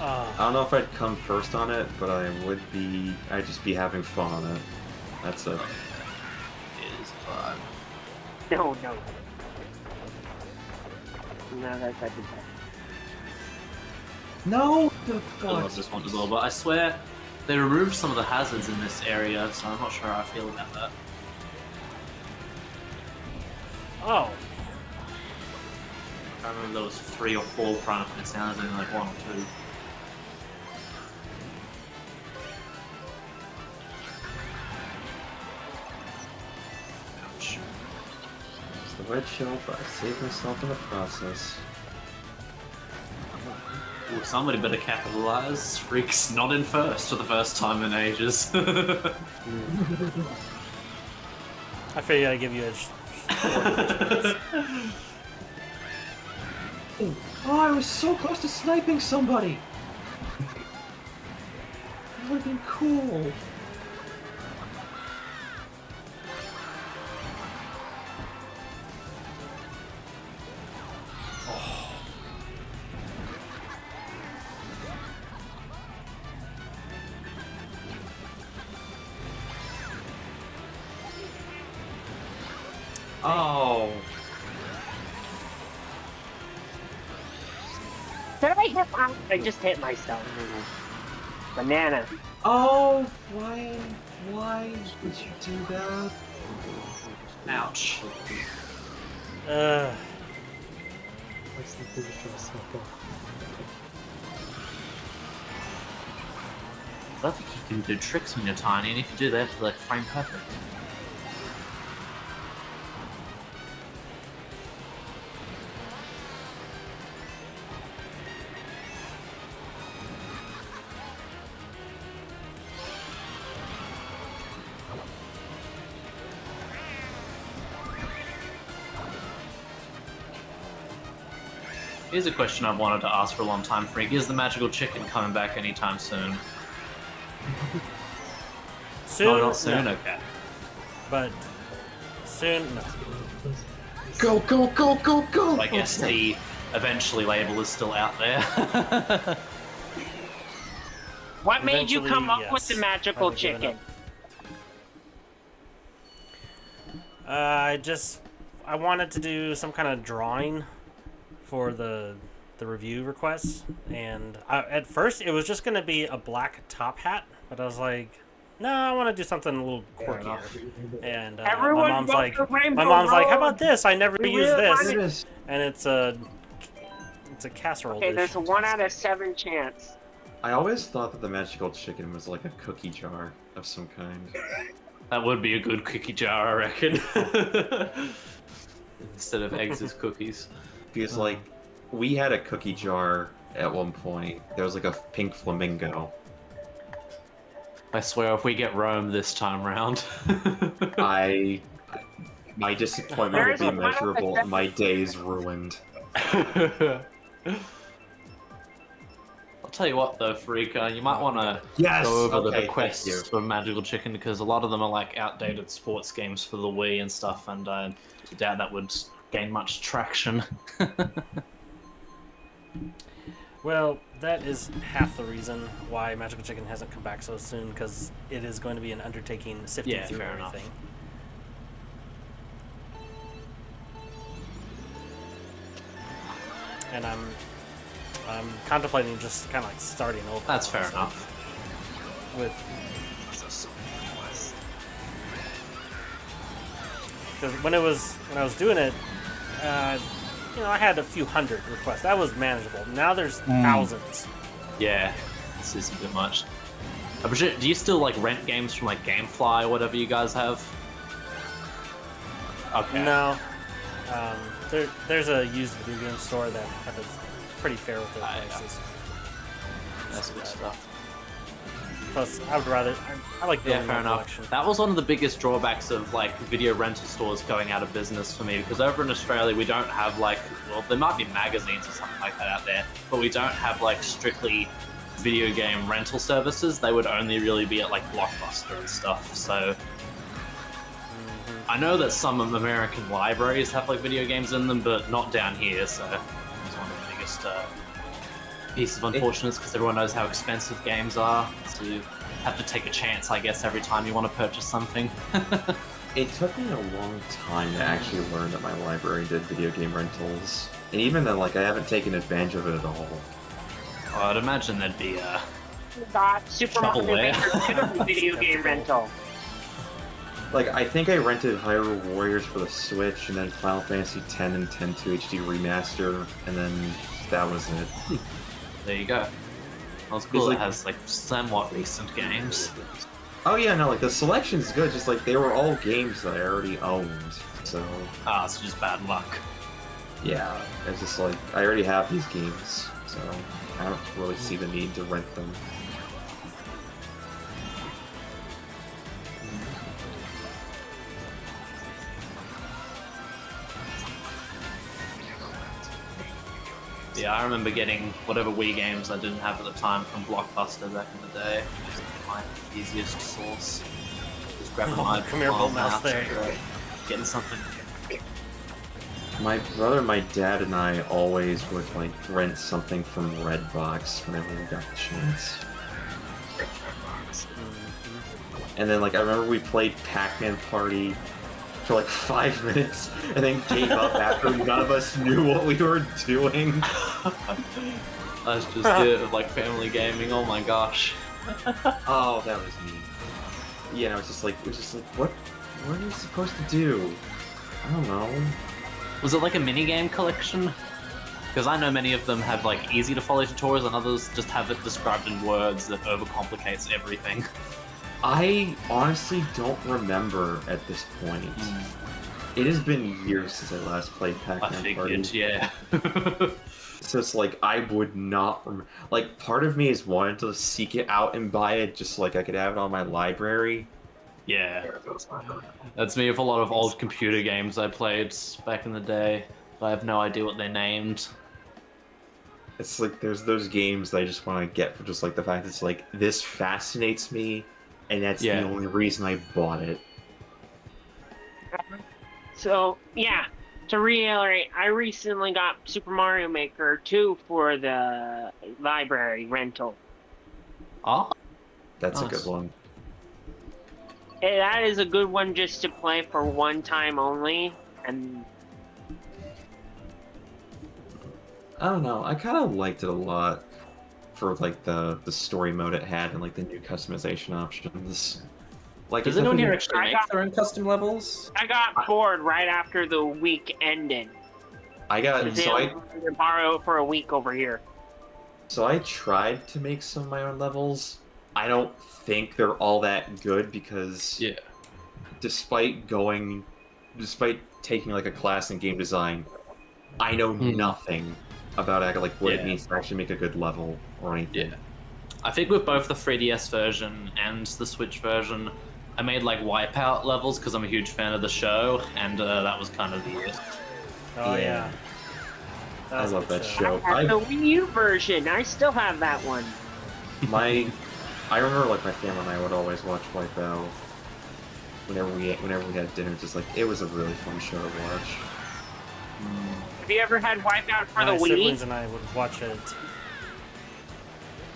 I don't know if I'd come first on it, but I'd just be having fun on it. That's it. It is fun. No. No, that's not good. No! I love this one as well, but I swear they removed some of the hazards in this area, so I'm not sure how I feel about that. Oh, I remember there was 3 or 4 front of this, now there's only like 1 or 2. Ouch. It's the red shell, but I saved myself in the process. Ooh, somebody better capitalize. Freak's not in first for the first time in ages. I figured I'd give you a. Oh, I was so close to sniping somebody! That would've been cool. Oh. Did I hit? I just hit myself. Banana. Oh, why did you do that? Ouch. What's the biggest trying to sneak off? I don't think you can do tricks when you're tiny, and if you do, they have to like frame perfect. Here's a question I've wanted to ask for a long time, Freak. Is the magical chicken coming back anytime soon? Soon, No, not soon, no. okay. But soon, no. Go, go, go, go, go! I guess the eventually label is still out there. What made you come Eventually, up with the yes. magical Finally given chicken? I wanted to do some kind of drawing for the review requests, and at first it was just going to be a black top hat, but I was like, no, I want to do something a little quirkier. And Everyone my mom's vote like, for Rainbow how Road. about this? I never We use really this, wanted- It is. and it's a casserole Okay, dish. there's a 1 out of 7 chance. I always thought that the magical chicken was like a cookie jar of some kind. That would be a good cookie jar, I reckon. Instead of eggs as cookies. Because like, we had a cookie jar at one point. There was like a pink flamingo. I swear, if we get Rome this time round. My disappointment There's will a be one out of immeasurable. seven. My day's ruined. I'll tell you what, though, Freak, you might want to Yes! go over the Okay, thank requests you. for Magical Chicken, because a lot of them are like outdated sports games for the Wii and stuff, and I doubt that would gain much traction. Well, that is half the reason why Magical Chicken hasn't come back so soon, because it is going to be an undertaking sifting Yeah, through fair enough. everything. And I'm contemplating just kind of like starting over. That's fair honestly, enough. With because when I was doing it, I had a few hundred requests. That was manageable. Now there's thousands. Yeah, this is a bit much. I presume, do you still like rent games from like GameFly or whatever you guys have? Okay. No. There's a used video game store that is pretty fair with their Yeah. prices. That's good stuff. Plus, I would rather. I like Yeah, building fair my enough. collection. That was one of the biggest drawbacks of like video rental stores going out of business for me, because over in Australia we don't have like, well, there might be magazines or something like that out there, but we don't have like strictly video game rental services, they would only really be at like Blockbuster and stuff. So I know that some American libraries have like video games in them, but not down here. So it's one of the biggest pieces of unfortunate because everyone knows how expensive games are. So you have to take a chance, I guess, every time you want to purchase something. It took me a long time to actually learn that my library did video game rentals. And even then, like, I haven't taken advantage of it at all. I'd imagine there'd be Got Super trouble Mario there. Maker 2 video game rental. Like, I think I rented Hyrule Warriors for the Switch, and then Final Fantasy X and X 2 HD Remaster, and then that was it. There you go. Well, it's cool. It's It has like somewhat recent games. Oh yeah, no, like, the selection's good, just like, they were all games that I already owned, so... Ah, it's just bad luck. Yeah, it's just like, I already have these games, so I don't really see the need to rent them. Yeah, I remember getting whatever Wii games I didn't have at the time from Blockbuster back in the day. Just my easiest source. Just grabbing my come here, wild mouse mouse there. and, getting something. My brother, my dad, and I always would, like, rent something from Redbox whenever we got the chance. And then, like, I remember we played Pac-Man Party for, like, 5 minutes, and then gave up after none of us knew what we were doing. That's just it, of like family gaming, oh my gosh. Oh, that was me. Yeah, no, it was just like, what are you supposed to do? I don't know. Was it like a minigame collection? Because I know many of them have like easy to follow tutorials and others just have it described in words that overcomplicates everything. I honestly don't remember at this point. It has been years since I last played I Pac-Man Party. figured, yeah. So it's like, I would not like, part of me is wanting to seek it out and buy it just so, like, I could have it on my library. Yeah. That's me with a lot of old computer games I played back in the day, but I have no idea what they're named. It's like, there's those games that I just want to get for just, like, the fact that it's like, this fascinates me, and that's Yeah. the only reason I bought it. So, yeah, to reiterate, I recently got Super Mario Maker 2 for the library rental. Oh? That's a Nice. good one. And that is a good one just to play for one time only, and I don't know, I kind of liked it a lot for, like, the story mode it had and, like, the new customization options. Like, Does it's anyone here nothing- actually I make got- their own custom levels? I got bored right after the week ended. I got, They so only wanted to borrow it for a week over here. I tried to make some of my own levels. I don't think they're all that good because Yeah. despite taking, like, a class in game design, I know nothing about, like, what it Yeah. means to actually make a good level or anything. Yeah. I think with both the 3DS version and the Switch version, I made like Wipeout levels because I'm a huge fan of the show, and that was kind of the it. Oh Yeah. yeah. I was a love good that I show. have the Wii U version. I still have that one. I remember, like, my family and I would always watch Wipeout whenever we had dinner. Just like, it was a really fun show to watch. Have you ever had Wipeout for My the siblings Wii? and I would watch it.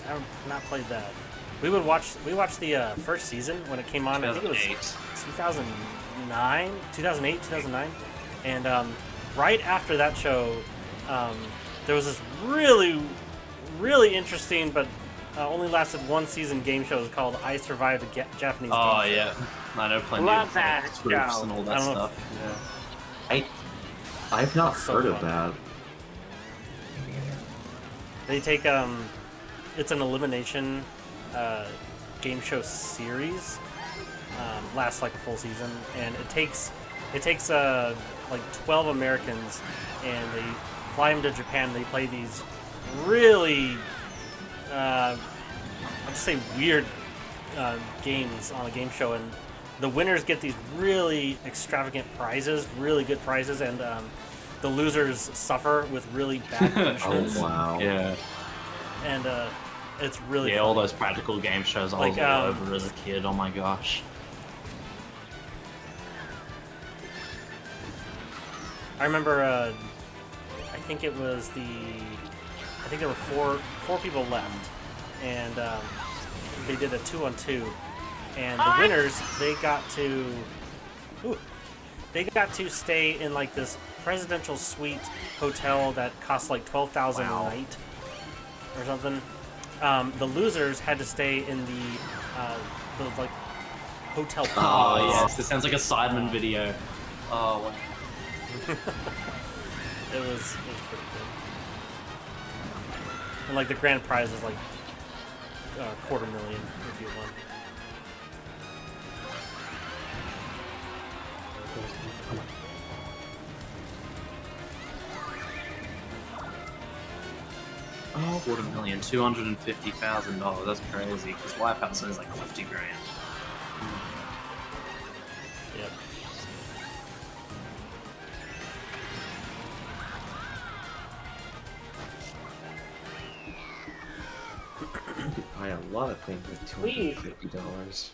I've not played that. We watched the first season when it came on. I think it was 2009, 2009, and right after that show, there was this really interesting, but only lasted one season game show. It was called "I Survived the Japanese." Oh Game Show. yeah, I know plenty Love of that like, groups show. and all I that don't know stuff. I've not So heard of fun. that. They take it's an elimination game show series. Lasts like a full season, and it takes like 12 Americans, and they fly them to Japan. They play these really I'll just say weird games on a game show, and the winners get these really extravagant prizes, really good prizes, and the losers suffer with really bad punishments. Oh wow. Yeah. And It's really Yeah, funny. all those practical game shows I Like, was all over as a kid. Oh my gosh. I remember, I think there were four people left, and they did a 2-on-2, and the winners, they got to stay in like this presidential suite hotel that cost like $12,000 a night or something. The losers had to stay in the like hotel pool. Oh yes, this sounds like a Sidemen video. Oh. Wow. It was pretty good. And like the grand prize was like $250,000 if you won. Oh, $250,000, $250,000. That's crazy. Because Wipeout says like 50 grand. Yep. Buy a lot of things with $250.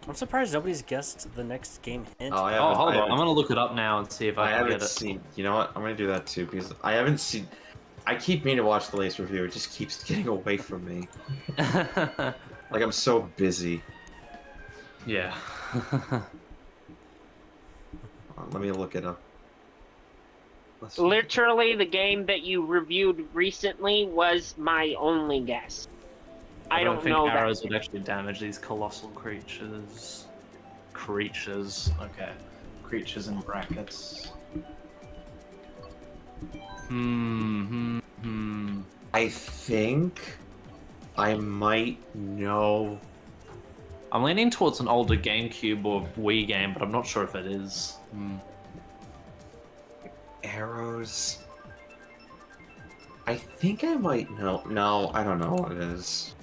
I'm surprised nobody's guessed the next game hint. Oh, Oh, hold on. I'm gonna look it up now and see if I can haven't get it. seen. You know what? I'm gonna do that too because I haven't seen. I keep meaning to watch the latest review. It just keeps getting away from me. Like I'm so busy. Yeah. Let me look it up. Literally, the game that you reviewed recently was my only guess. I don't think know arrows that. would actually damage these colossal creatures. Creatures. Okay. Creatures in brackets. I think I might know. I'm leaning towards an older GameCube or Wii game, but I'm not sure if it is. Arrows. I think I might know. No, I don't know what it is.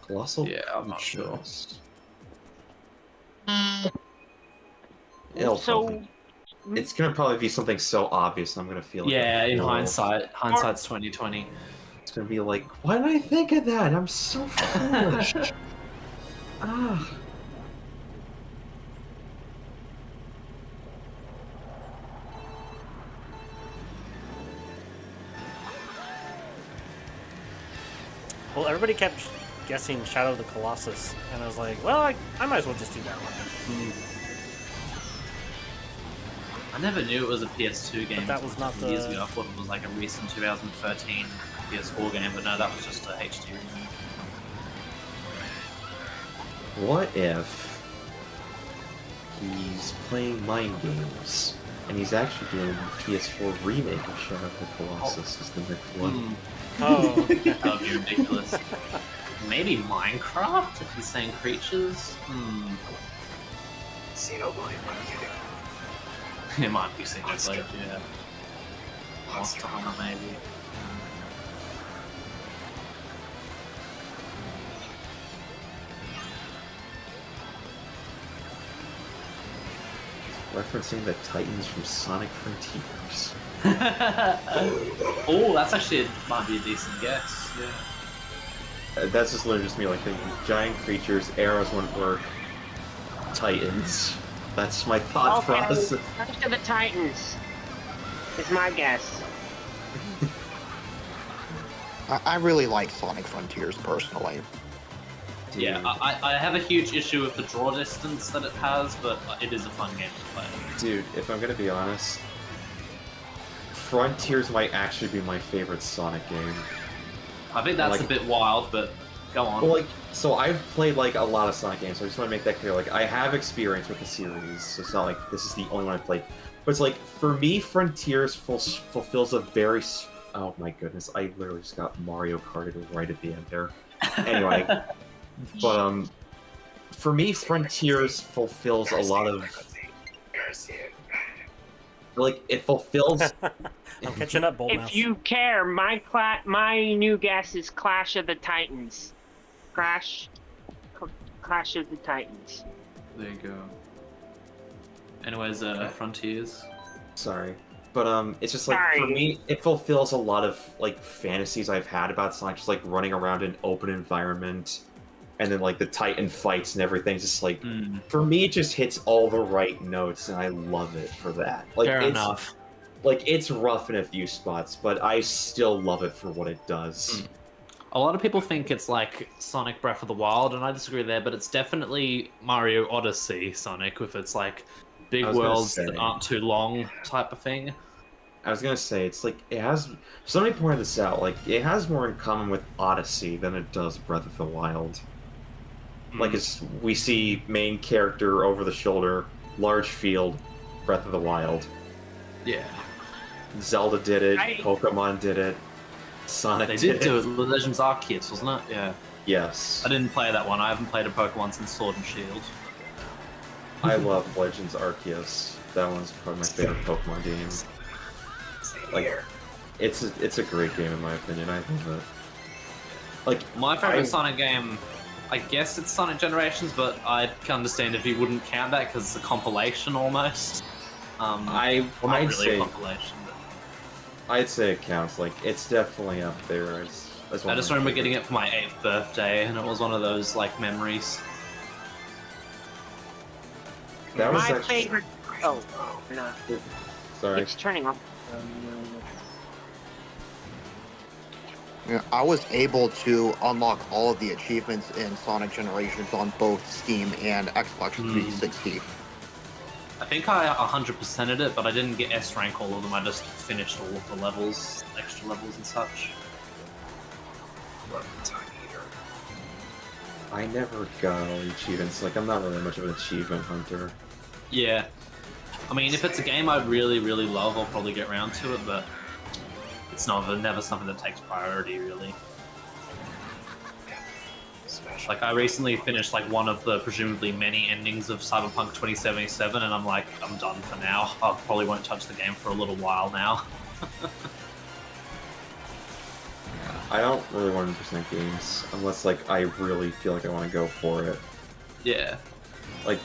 Colossal. Yeah, I'm not sure. It'll So, probably- it's gonna probably be something so obvious. I'm gonna feel like Yeah, in fool. hindsight's 2020. It's gonna be like, why did I think of that? I'm so foolish. Ah. Well, everybody kept guessing Shadow of the Colossus, and I was like, well, I might as well just do that one. I never knew it was a PS2 game. But that was not years the- ago. I thought it was like a recent 2013 PS4 game, but no, that was just a HD remake. What if he's playing mind games and he's actually doing a PS4 remake of Shadow of the Colossus as the next one? Oh, That would be ridiculous. Maybe Minecraft if he's saying creatures? It might be Xenoblade, yeah. Monster Hunter, maybe. Referencing the Titans from Sonic Frontiers. Oh, that's actually might be a decent guess. Yeah. That's just literally just me like thinking giant creatures, arrows wouldn't work, Titans. That's my thought process. Clash of the Titans is my guess. I really like Sonic Frontiers personally. Yeah, I have a huge issue with the draw distance that it has, but it is a fun game to play. Dude, if I'm gonna be honest, Frontiers might actually be my favorite Sonic game. I think that's Like- a bit wild, but go on. Well, like, so I've played like a lot of Sonic games, so I just want to make that clear. Like, I have experience with the series, so it's not like this is the only one I've played. But it's like, for me, Frontiers fulfills a very... Oh my goodness, I literally just got Mario Karted right at the end there. Anyway, but for me, Frontiers fulfills a lot of... Like, it fulfills... I'm catching up, Bolt If you care, my new guess is Clash of the Titans. Clash of the Titans. There you go. Anyways, Frontiers. Sorry. But it's just like for Sorry. me, it fulfills a lot of like fantasies I've had about Sonic, just like running around an open environment, and then like the Titan fights and everything. Just like for me, it just hits all the right notes, and I love it for that. Like Fair it's enough. like it's rough in a few spots, but I still love it for what it does. A lot of people think it's like Sonic Breath of the Wild, and I disagree there, but it's definitely Mario Odyssey Sonic with its like big I was gonna worlds say. that aren't too long type of thing. I was gonna say it's like it has. Somebody pointed this out. Like it has more in common with Odyssey than it does Breath of the Wild. Like it's we see main character over the shoulder, large field, Breath of the Wild. Yeah. Zelda did it. I- Pokemon did it. Sonic They did did do it with Legends Arceus, wasn't it? Yeah. Yes. I didn't play that one. I haven't played a Pokemon since Sword and Shield. I love Legends Arceus. That one's probably my favorite Pokemon game. Like, it's a great game in my opinion. I love it. Like My favorite I- Sonic game, I guess it's Sonic Generations, but I can understand if you wouldn't count that because it's a compilation almost. Well, not I'd really say a compilation. But I'd say it counts. Like it's definitely up there as one I of just my remember getting favorites. it for my 8th birthday, and it was one of those like memories. That was My actually favorite. Oh, no. sorry. It's turning off. Yeah, I was able to unlock all of the achievements in Sonic Generations on both Steam and Xbox 360. I think I 100%ed it, but I didn't get S rank all of them. I just finished all of the levels, extra levels and such. I never got all the achievements. Like I'm not really much of an achievement hunter. Yeah. I mean, if it's a game I really, really love, I'll probably get around to it, but it's never something that takes priority, really. Like, I recently finished, like, one of the presumably many endings of Cyberpunk 2077, and I'm like, I'm done for now. I probably won't touch the game for a little while now. I don't really 100% games unless like I really feel like I want to go for it. Yeah. Like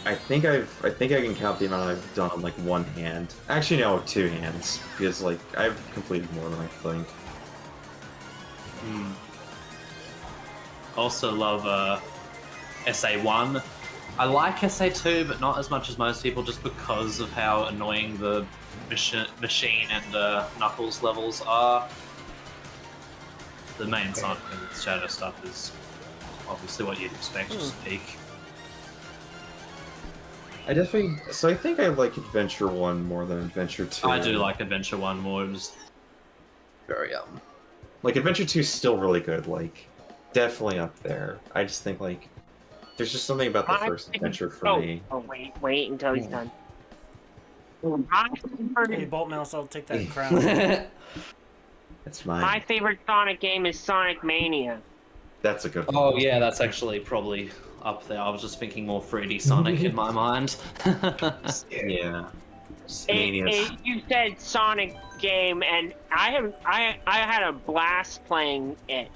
I think I can count the amount I've done on like one hand. Actually, no, two hands because like I've completed more than I think. Also love SA1. I like SA2, but not as much as most people, just because of how annoying the machine and Knuckles levels are. The main Sonic and Shadow stuff is obviously what you'd expect, just peak. I think I like Adventure 1 more than Adventure 2. I do like Adventure 1 more, just very Like Adventure 2 is still really good, like definitely up there. I just think like there's just something about the first adventure for me. Oh, wait until he's done. My Hey, favorite, Bolt Mouse, I'll take that crown. It's mine. my favorite Sonic game is Sonic Mania. That's a good one. Oh yeah, that's actually probably up there. I was just thinking more 3D Sonic in my mind. Yeah. Mania's- You said Sonic game, and I had a blast playing it.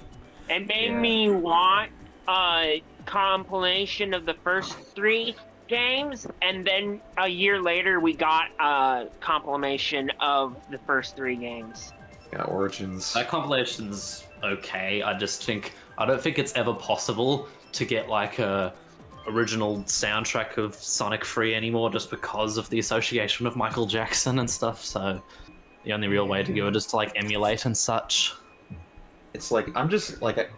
It made me want a compilation of the first 3 games, and then a year later we got a compilation of the first 3 games. Yeah, Origins. That compilation's okay. I don't think it's ever possible to get like a original soundtrack of Sonic Free anymore, just because of the association of Michael Jackson and stuff. So the only real way to do it is to like emulate and such. It's like I'm just like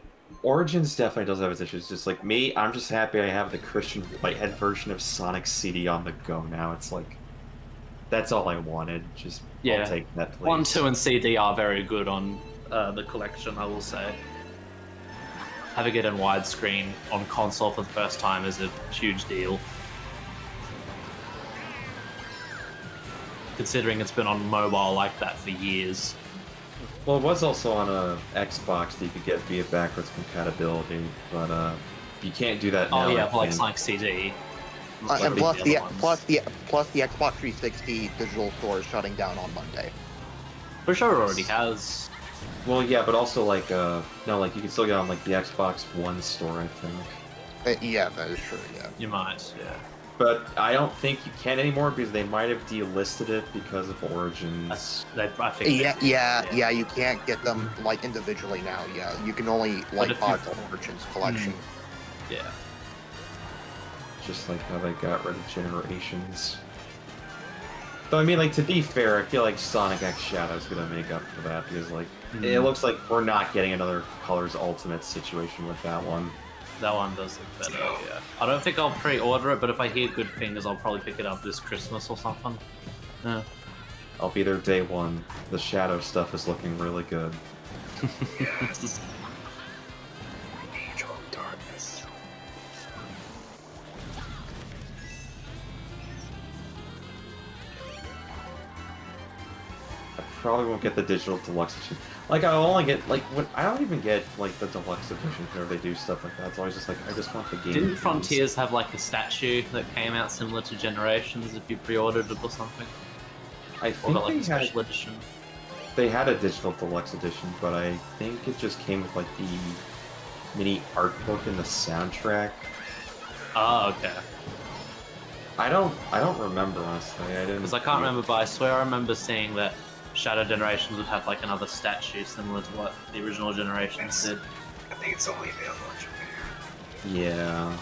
Origins definitely does have its issues. Just like me, I'm just happy I have the Christian Whitehead version of Sonic CD on the go now. It's like that's all I wanted. Just I'll take that, please. 1, 2, and CD are very good on the collection, I will say. Having it in widescreen on console for the first time is a huge deal. Considering it's been on mobile like that for years. Well, it was also on a Xbox that you could get via backwards compatibility, but you can't do that now. Oh yeah, I for like think. Sonic CD. And Like plus the other ones. Xbox 360 digital store is shutting down on Monday. For sure it already has. Well, yeah, but also like no, like you can still get on like the Xbox One store, I think. Yeah, that is true. Yeah. You might, yeah. But I don't think you can anymore because they might have delisted it because of Origins. I think Yeah, you can't get them like individually now. Yeah, you can only like if buy you- the Origins collection. Yeah. Just like how they got rid of Generations. Though, I mean, like, to be fair, I feel like Sonic X Shadow's gonna make up for that, because, like, it looks like we're not getting another Colors Ultimate situation with that one. That one does look better, yeah. I don't think I'll pre-order it, but if I hear good things, I'll probably pick it up this Christmas or something. Yeah. I'll be there day one. The Shadow stuff is looking really good. Angel of Darkness. I probably won't get the digital deluxe edition. Like, I'll only get, like, when I don't even get, like, the deluxe edition whenever they do stuff like that. It's always just like, I just want the game. Didn't Frontiers have like a statue that came out similar to Generations if you pre-ordered it or something? I Or think got like a they had, special edition? they had a digital deluxe edition, but I think it just came with, like, the mini art book and the soundtrack. Oh, okay. I don't remember, honestly. I didn't. Because I can't remember, but I swear I remember seeing that Shadow Generations would have like another statue similar to what the original Generations did. I think it's only available in Japan. Yeah.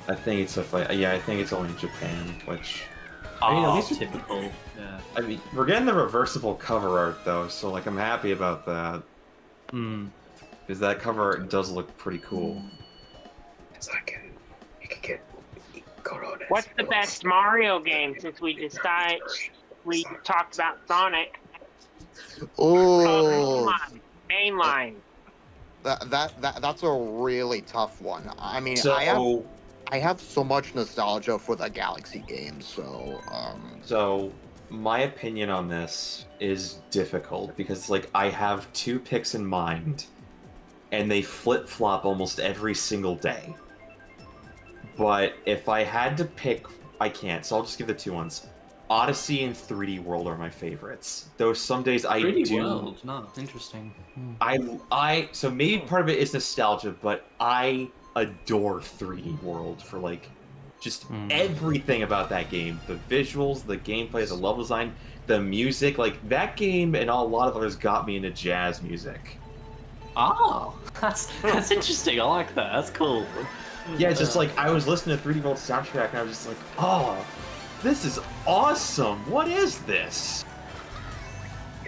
I think it's I think it's only in Japan, which I mean, at least typical. Yeah. I mean, we're getting the reversible cover art though, so like I'm happy about that Hmm. because that cover art does look pretty cool. It's like you can get Coronas. What's the best Mario game since we talked about Sonic? Oh, Mainline. that's a really tough one. I mean, So I have so much nostalgia for the Galaxy games, so So my opinion on this is difficult because like I have two picks in mind and they flip-flop almost every single day. But if I had to pick, I can't, so I'll just give the two ones. Odyssey and 3D World are my favorites. Though some days I 3D do World, no, interesting. Hmm. so maybe part of it is nostalgia, but I adore 3D World for like just everything about that game. The visuals, the gameplay, the level design, the music, like that game and a lot of others got me into jazz music. Oh, that's interesting. I like that. That's cool. Yeah, it's just like I was listening to 3D World soundtrack and I was just like, oh, this is awesome. What is this?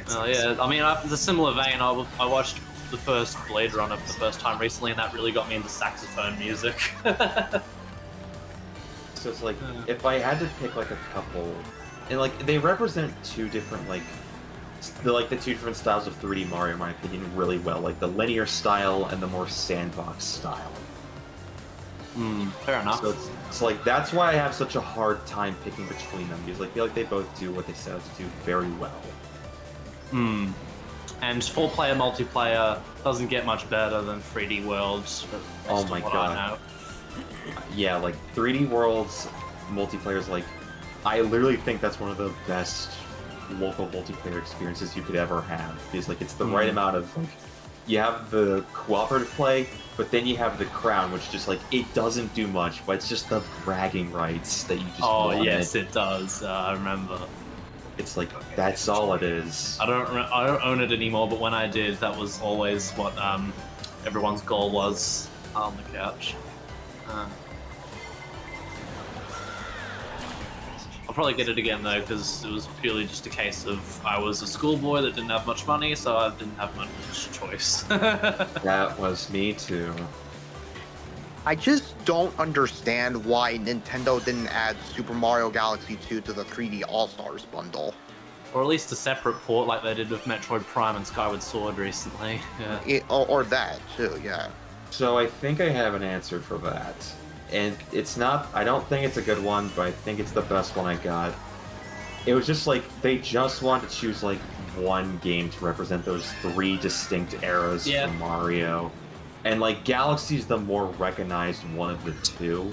Oh yeah, I mean, in a similar vein, I watched the first Blade Runner for the first time recently, and that really got me into saxophone music. So it's like, if I had to pick like a couple, and like they represent two different like the two different styles of 3D Mario, in my opinion, really well. Like the linear style and the more sandbox style. Fair enough. So it's like that's why I have such a hard time picking between them because I feel like they both do what they set out to do very well. And 4-player multiplayer doesn't get much better than 3D Worlds. Oh my god. Yeah, like 3D Worlds multiplayer is like, I literally think that's one of the best local multiplayer experiences you could ever have. Because like it's the right amount of like, you have the cooperative play, but then you have the crown, which just like it doesn't do much, but it's just the bragging rights that you just. Oh want. yes, it does. I remember. It's like that's all it is. I don't own it anymore, but when I did, that was always what everyone's goal was on the couch. I'll probably get it again though, because it was purely just a case of I was a schoolboy that didn't have much money, so I didn't have much choice. That was me too. I just don't understand why Nintendo didn't add Super Mario Galaxy 2 to the 3D All-Stars bundle. Or at least a separate port like they did with Metroid Prime and Skyward Sword recently. Yeah. Or that, too, yeah. So I think I have an answer for that. And it's not, I don't think it's a good one, but I think it's the best one I got. It was just like, they just wanted to choose like one game to represent those three distinct eras from Mario. And like Galaxy's the more recognized one of the two.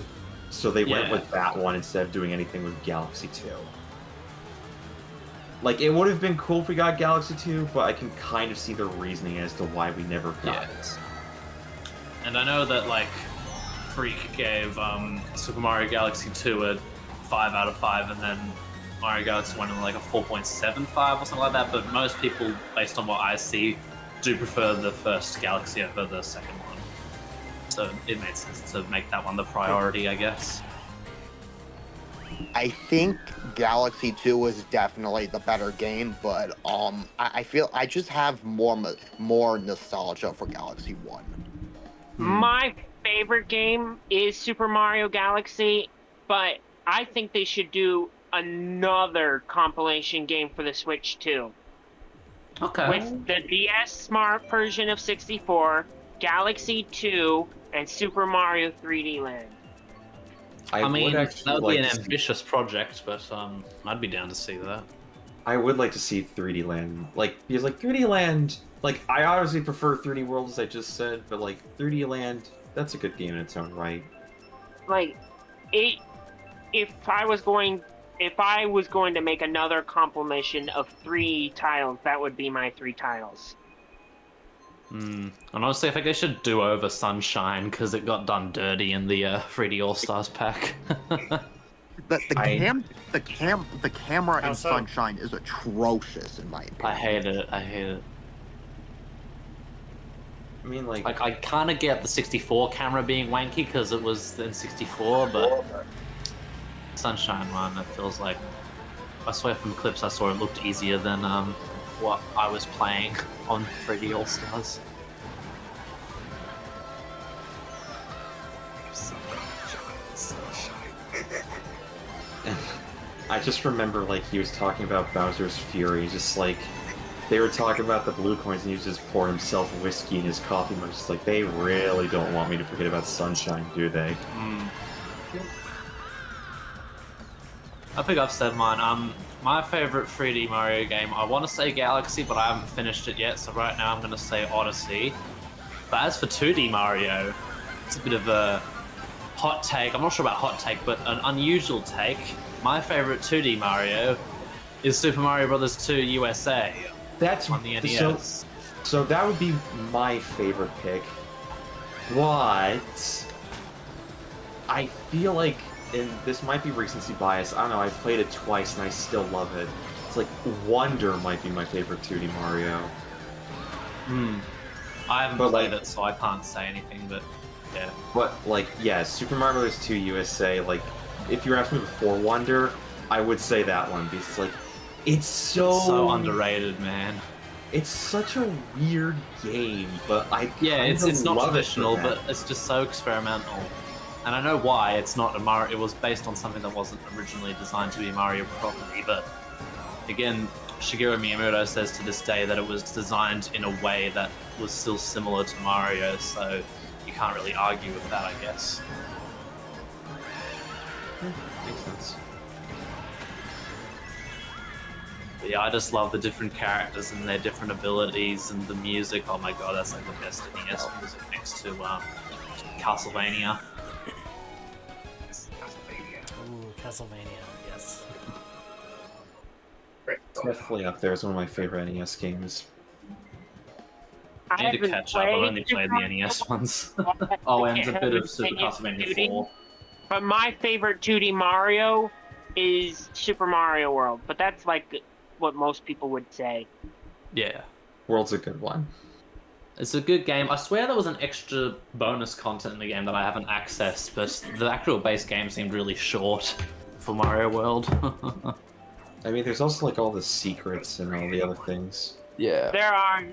So they went with that one instead of doing anything with Galaxy 2. Like, it would have been cool if we got Galaxy 2, but I can kind of see the reasoning as to why we never got it. And I know that, like, Freak gave Super Mario Galaxy 2 a 5 out of 5, and then Mario Galaxy 1 like a 4.75 or something like that. But most people, based on what I see, do prefer the first Galaxy over the second one. So it made sense to make that one the priority, I guess. I think Galaxy 2 is definitely the better game, but I feel I just have more nostalgia for Galaxy 1. My favorite game is Super Mario Galaxy, but I think they should do another compilation game for the Switch too. Okay. With the DS Smart version of 64, Galaxy 2, and Super Mario 3D Land. I mean, would that would be an like ambitious project, but I'd be down to see that. I would like to see 3D Land, because 3D Land, I obviously prefer 3D World as I just said, but 3D Land, that's a good game in its own right. If I was going to make another compilation of 3 titles, that would be my 3 titles. And honestly, I think they should do over Sunshine because it got done dirty in the 3D All Stars pack. The camera How in so? Sunshine is atrocious in my opinion. I hate it. I mean, I kind of get the 64 camera being wanky because it was in 64, but Sunshine one, it feels like, I swear from the clips I saw, it looked easier than what I was playing on 3D All Stars. I just remember, he was talking about Bowser's Fury, just they were talking about the blue coins, and he was just pouring himself whiskey in his coffee mug, just they really don't want me to forget about Sunshine, do they? I think I've said mine. My favorite 3D Mario game, I want to say Galaxy, but I haven't finished it yet, so right now I'm going to say Odyssey. But as for 2D Mario, it's a bit of a hot take. I'm not sure about hot take, but an unusual take. My favorite 2D Mario is Super Mario Bros. 2 USA. That's on the NES. So that would be my favorite pick, but I feel like, and this might be recency bias, I don't know, I've played it twice and I still love it. It's Wonder might be my favorite 2D Mario. I haven't played it, so I can't say anything, but yeah. But, yeah, Super Mario Bros. 2 USA, if you were asking me before Wonder, I would say that one, because, it's so underrated, man. It's such a weird game, but it's not love traditional, it for that. but it's just so experimental. And I know why it's not a Mario. It was based on something that wasn't originally designed to be a Mario property. But again, Shigeru Miyamoto says to this day that it was designed in a way that was still similar to Mario. So you can't really argue with that, I guess. Makes sense. But yeah, I just love the different characters and their different abilities and the music. Oh my god, that's the best NES music next to Castlevania. Ooh, Castlevania, yes. Definitely up there as one of my favorite NES games. I need to catch up. I've only played the NES ones. Oh, and a bit of Super Castlevania 4. But my favorite 2D Mario is Super Mario World. But that's what most people would say. Yeah. World's a good one. It's a good game. I swear there was an extra bonus content in the game that I haven't accessed, but the actual base game seemed really short for Mario World. I mean, there's also all the secrets and all the other things. Yeah. There are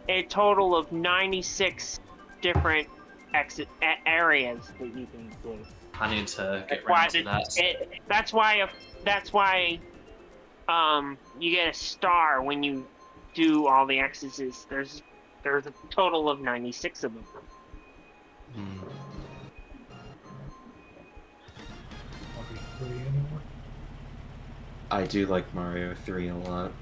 a total of 96 different exit areas that you can do. I need to get around to that. That's why you get a star when you do all the exits. There's a total of 96 of them. I do like Mario 3 a lot.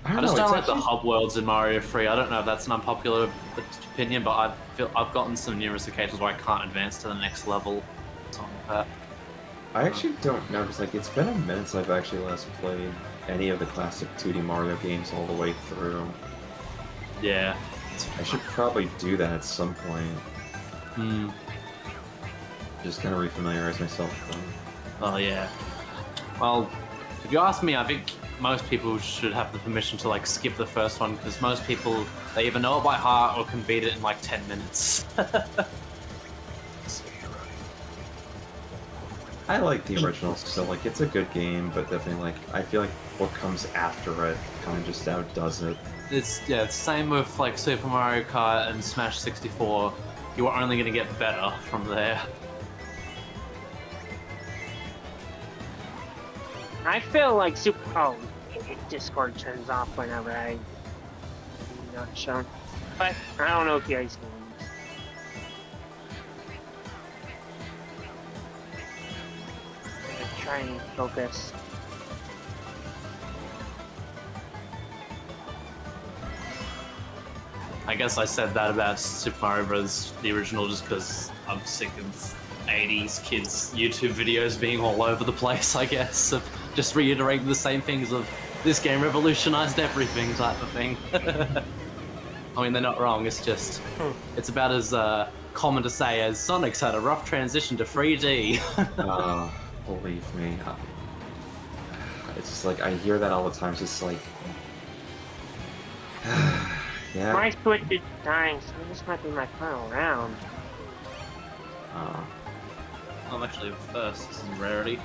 I just don't like the hub worlds in Mario 3. I don't know if that's an unpopular opinion, but I feel I've gotten some numerous occasions where I can't advance to the next level. Something like that. I actually don't know, because it's been a minute since I've actually last played any of the classic 2D Mario games all the way through. Yeah. I should probably do that at some point. Hmm. Just kind of refamiliarize myself with them. Oh yeah. Well, if you ask me, I think most people should have the permission to like skip the first one because most people they either know it by heart or can beat it in like 10 minutes. I like the original, so like it's a good game, but definitely like I feel like what comes after it kind of just outdoes it. It's same with like Super Mario Kart and Smash 64. You are only going to get better from there. I feel like Discord turns off whenever I'm not shown. But I don't know if you guys can. Try and focus. I guess I said that about Super Mario Bros. The original just because I'm sick of 80s kids YouTube videos being all over the place, I guess, of just reiterating the same things of this game revolutionized everything type of thing. I mean, they're not wrong, it's just, it's about as common to say as Sonic's had a rough transition to 3D. Believe me. It's just like, I hear that all the time, it's just like... yeah. My Switch is dying, so this might be my final round. I'm actually first, this is a rarity.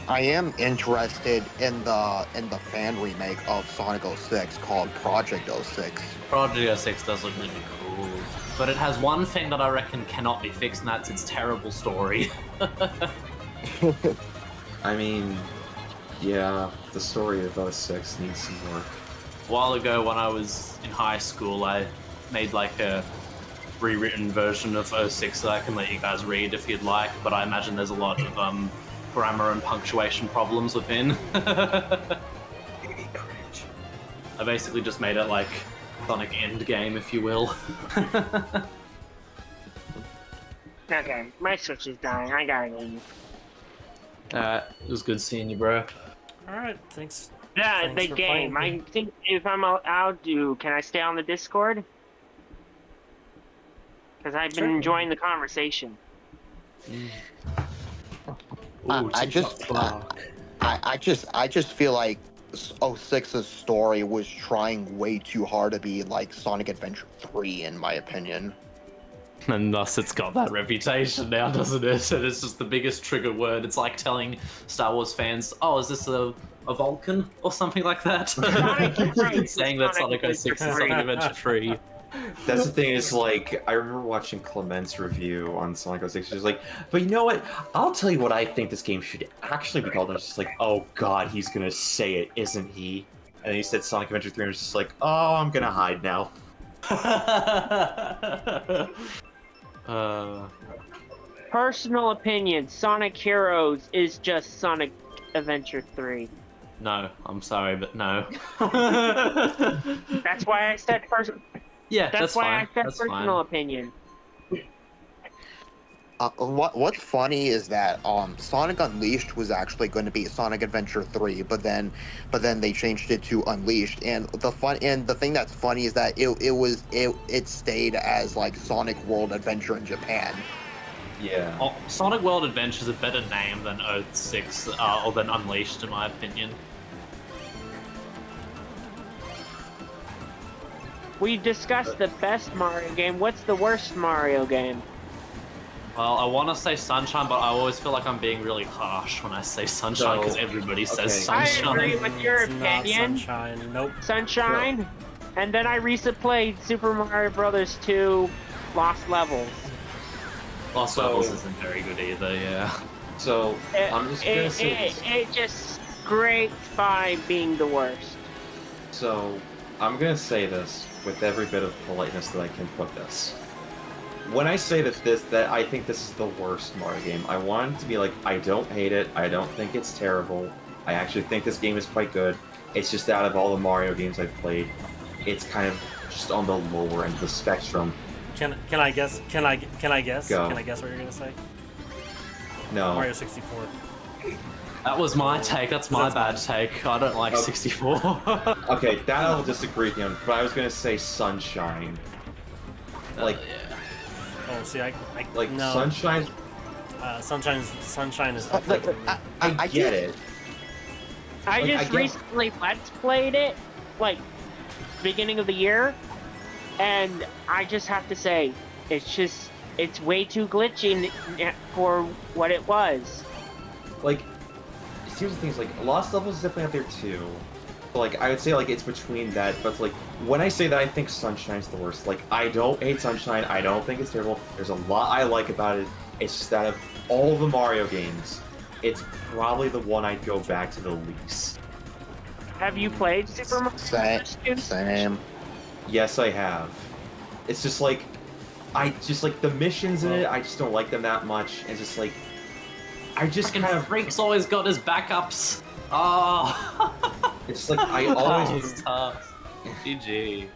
I am interested in the fan remake of Sonic 06 called Project 06. Project 06 does look really cool, but it has one thing that I reckon cannot be fixed, and that's its terrible story. I mean, yeah, the story of 06 needs some work. A while ago when I was in high school, I made like a rewritten version of 06 that I can let you guys read if you'd like, but I imagine there's a lot of grammar and punctuation problems within. I basically just made it like Sonic Endgame, if you will. Okay, my Switch is dying. I gotta leave. It was good seeing you, bro. Alright, thanks. Yeah, Thanks the for game. playing. I think if I'm allowed to, can I stay on the Discord? Because I've been Sure. enjoying the conversation. I just feel like 06's story was trying way too hard to be like Sonic Adventure 3, in my opinion. And thus it's got that reputation now, doesn't it? And it's just the biggest trigger word. It's like telling Star Wars fans, oh, is this a Vulcan? Or something like that? Saying that Sonic 06 is Sonic Adventure 3. That's the thing, is like, I remember watching Clement's review on Sonic 06, she was like, but you know what, I'll tell you what I think this game should actually be called, and I was just like, oh god, he's gonna say it, isn't he? And then he said Sonic Adventure 3, and I was just like, oh, I'm gonna hide now. Personal opinion, Sonic Heroes is just Sonic Adventure 3. No, I'm sorry, but no. That's why I said personal. Yeah, That's that's why fine. I said That's personal fine. opinion. What's funny is that Sonic Unleashed was actually going to be Sonic Adventure 3, but then they changed it to Unleashed. And the thing that's funny is that it stayed as like Sonic World Adventure in Japan. Yeah. Oh, Sonic World Adventure is a better name than 06, or than Unleashed, in my opinion. We discussed the best Mario game. What's the worst Mario game? Well, I want to say Sunshine, but I always feel like I'm being really harsh when I say Sunshine, because So, everybody says okay. I Sunshine. agree with your It's not opinion. Sunshine. Nope. Sunshine. And then I recently played Super Mario Brothers 2 Lost Levels. Lost So- Levels isn't very good either, yeah. So, I'm just gonna say this. It just scraped by being the worst. So, I'm gonna say this with every bit of politeness that I can put this. When I say that I think this is the worst Mario game, I want it to be like, I don't hate it, I don't think it's terrible, I actually think this game is quite good. It's just out of all the Mario games I've played, it's kind of just on the lower end of the spectrum. Can I guess? Can I guess? Go. Can I guess what you're gonna say? No. Mario 64. That was my take. That's my bad take. I don't like 64. Okay, that I'll disagree with you on, but I was gonna say Sunshine. Like, yeah. Oh, see, I like no. Sunshine. Sunshine is. I get it. I Like, just I get- recently Let's Played it, like, beginning of the year, and I just have to say, it's way too glitchy for what it was. Like, here's the thing: is like Lost Levels is definitely up there too. But, like, I would say like it's between that. But like when I say that, I think Sunshine's the worst. Like, I don't hate Sunshine. I don't think it's terrible. There's a lot I like about it. It's just that of all the Mario games, it's probably the one I'd go back to the least. Have you played Super Mario? Same. Yes, I have. It's just like, I just like the missions in it. I just don't like them that much. And just like, I just Fucking kind of. Freak's always got his backups. Oh. It's like I That always. was tough. GG.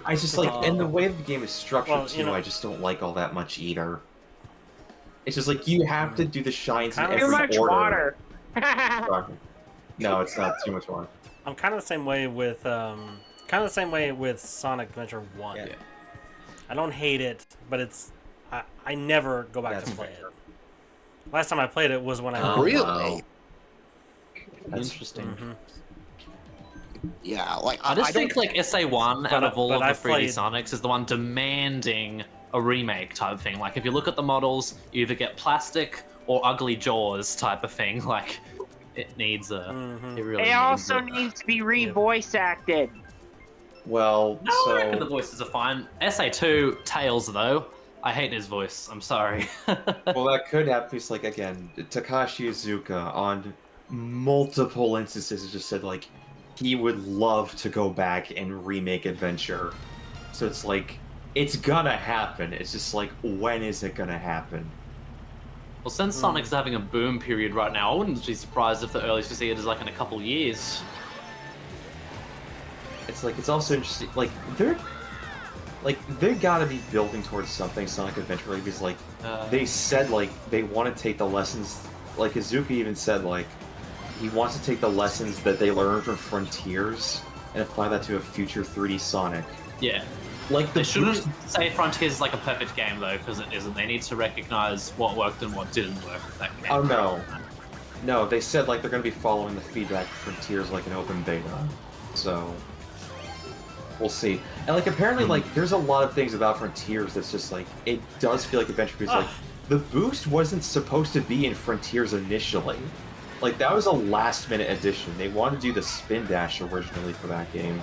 I just like, and the way the game is structured Well, too, you know- I just don't like all that much either. It's just like you have to do the shines in Too every Too much order. water. No, it's not too much water. I'm kind of the same way with Sonic Adventure 1. Yeah. I don't hate it, but I never go back That's to play fair. it. Last time I played it was when I Oh, Really? wow. That's Interesting. Mhm. Yeah, like I just don't- think like SA1 But out of all but of the I've 3D played- Sonics is the one demanding a remake type thing. Like if you look at the models, you either get plastic or ugly jaws type of thing. Like it needs a. Mhm. It really It needs also it. needs to be re-voice acted. Well, No, I reckon the so voices are fine. SA2 Tails though, I hate his voice. I'm sorry. well that could happen. Because like again, Takashi Iizuka on multiple instances has just said like he would love to go back and remake Adventure. So it's like it's gonna happen. It's just like when is it gonna happen? Well, since Sonic's having a boom period right now, I wouldn't be surprised if the earliest we see it is like in a couple years. It's like it's also interesting. Like they're gotta be building towards something Sonic Adventure because like they said like they want to take the lessons. Like Izuka even said like he wants to take the lessons that they learned from Frontiers and apply that to a future 3D Sonic. Yeah. Like They shouldn't say Frontiers is like a perfect game though, because it isn't. They need to recognize what worked and what didn't work with that game. Oh no, no. They said like they're gonna be following the feedback of Frontiers like an open beta. So we'll see. And like apparently like there's a lot of things about Frontiers that's just like it does feel like Adventure because like the boost wasn't supposed to be in Frontiers initially. Like that was a last minute addition. They wanted to do the spin dash originally for that game.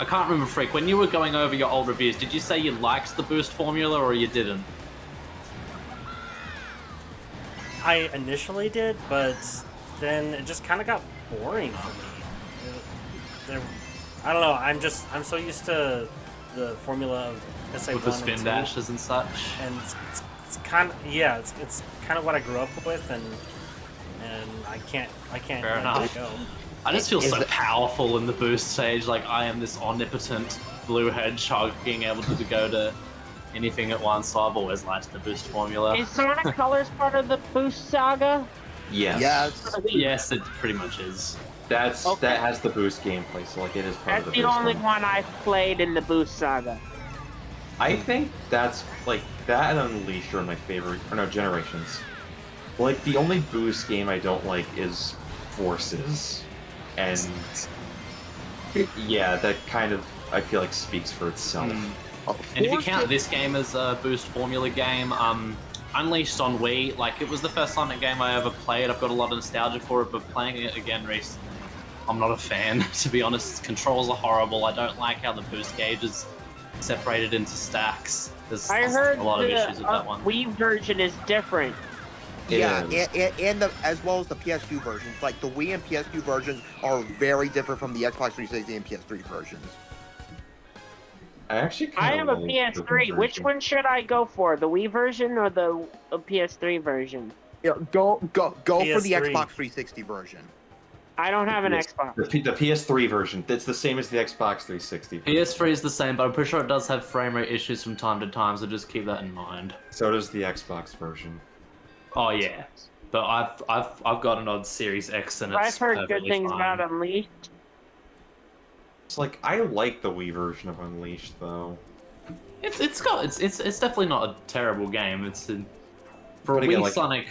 I can't remember, Freak, when you were going over your old reviews, did you say you liked the boost formula or you didn't? I initially did, but then it just kind of got boring for me. I don't know. I'm so used to the formula of SA1 With the and spin 2, dashes and such? and it's kind of it's kind of what I grew up with, and I can't Fair let enough. it go. I just feel Is so it- powerful in the boost stage, like I am this omnipotent blue hedgehog being able to go to anything at once, so I've always liked the boost formula. Is Sonic Colors part of the Boost Saga? Yes. Yes. Yes, it pretty much is. That's Okay. that has the boost gameplay, so like it is part That's of the the boost only one. one I've played in the Boost Saga. I think that's like that and Unleashed are my favorite. Or no, Generations. Like the only boost game I don't like is Forces, and yeah, that kind of I feel like speaks for itself. And if you count this game as a boost formula game, Unleashed on Wii, like it was the first Sonic game I ever played. I've got a lot of nostalgia for it, but playing it again recently, I'm not a fan, to be honest. Its controls are horrible. I don't like how the boost gauge is separated into stacks. There's I heard a lot of the issues with that one. Wii version is different. Yeah, is. and as well as the PS2 versions. Like the Wii and PS2 versions are very different from the Xbox 360 and PS3 versions. I actually I kinda have a like the PS3. Which version. one should I go for? The Wii version or the PS3 version? You know, go for the PS3. Xbox 360 version. I don't have an Yes. Xbox. The PS3 version. It's the same as the Xbox 360. PS3 is the same, but I'm pretty sure it does have frame rate issues from time to time, so just keep that in mind. So does the Xbox version. Oh yeah. But I've got an odd Series X and it's I've heard good perfectly things fine. about Unleashed. It's like I like the Wii version of Unleashed though. It's definitely not a terrible game. It's for a But again, Wii like- Sonic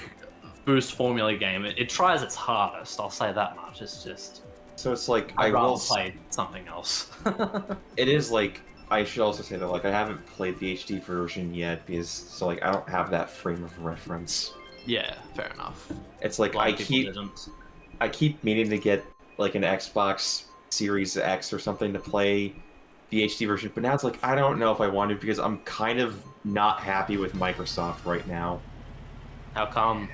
Boost Formula game. It tries its hardest. I'll say that much. It's just So it's like I I'd rather will. play something else. It is like I should also say that like I haven't played the HD version yet because so like I don't have that frame of reference. Yeah, fair enough. It's like A lot I of people keep didn't. meaning to get like an Xbox Series X or something to play the HD version, but now it's like I don't know if I want to because I'm kind of not happy with Microsoft right now. How come?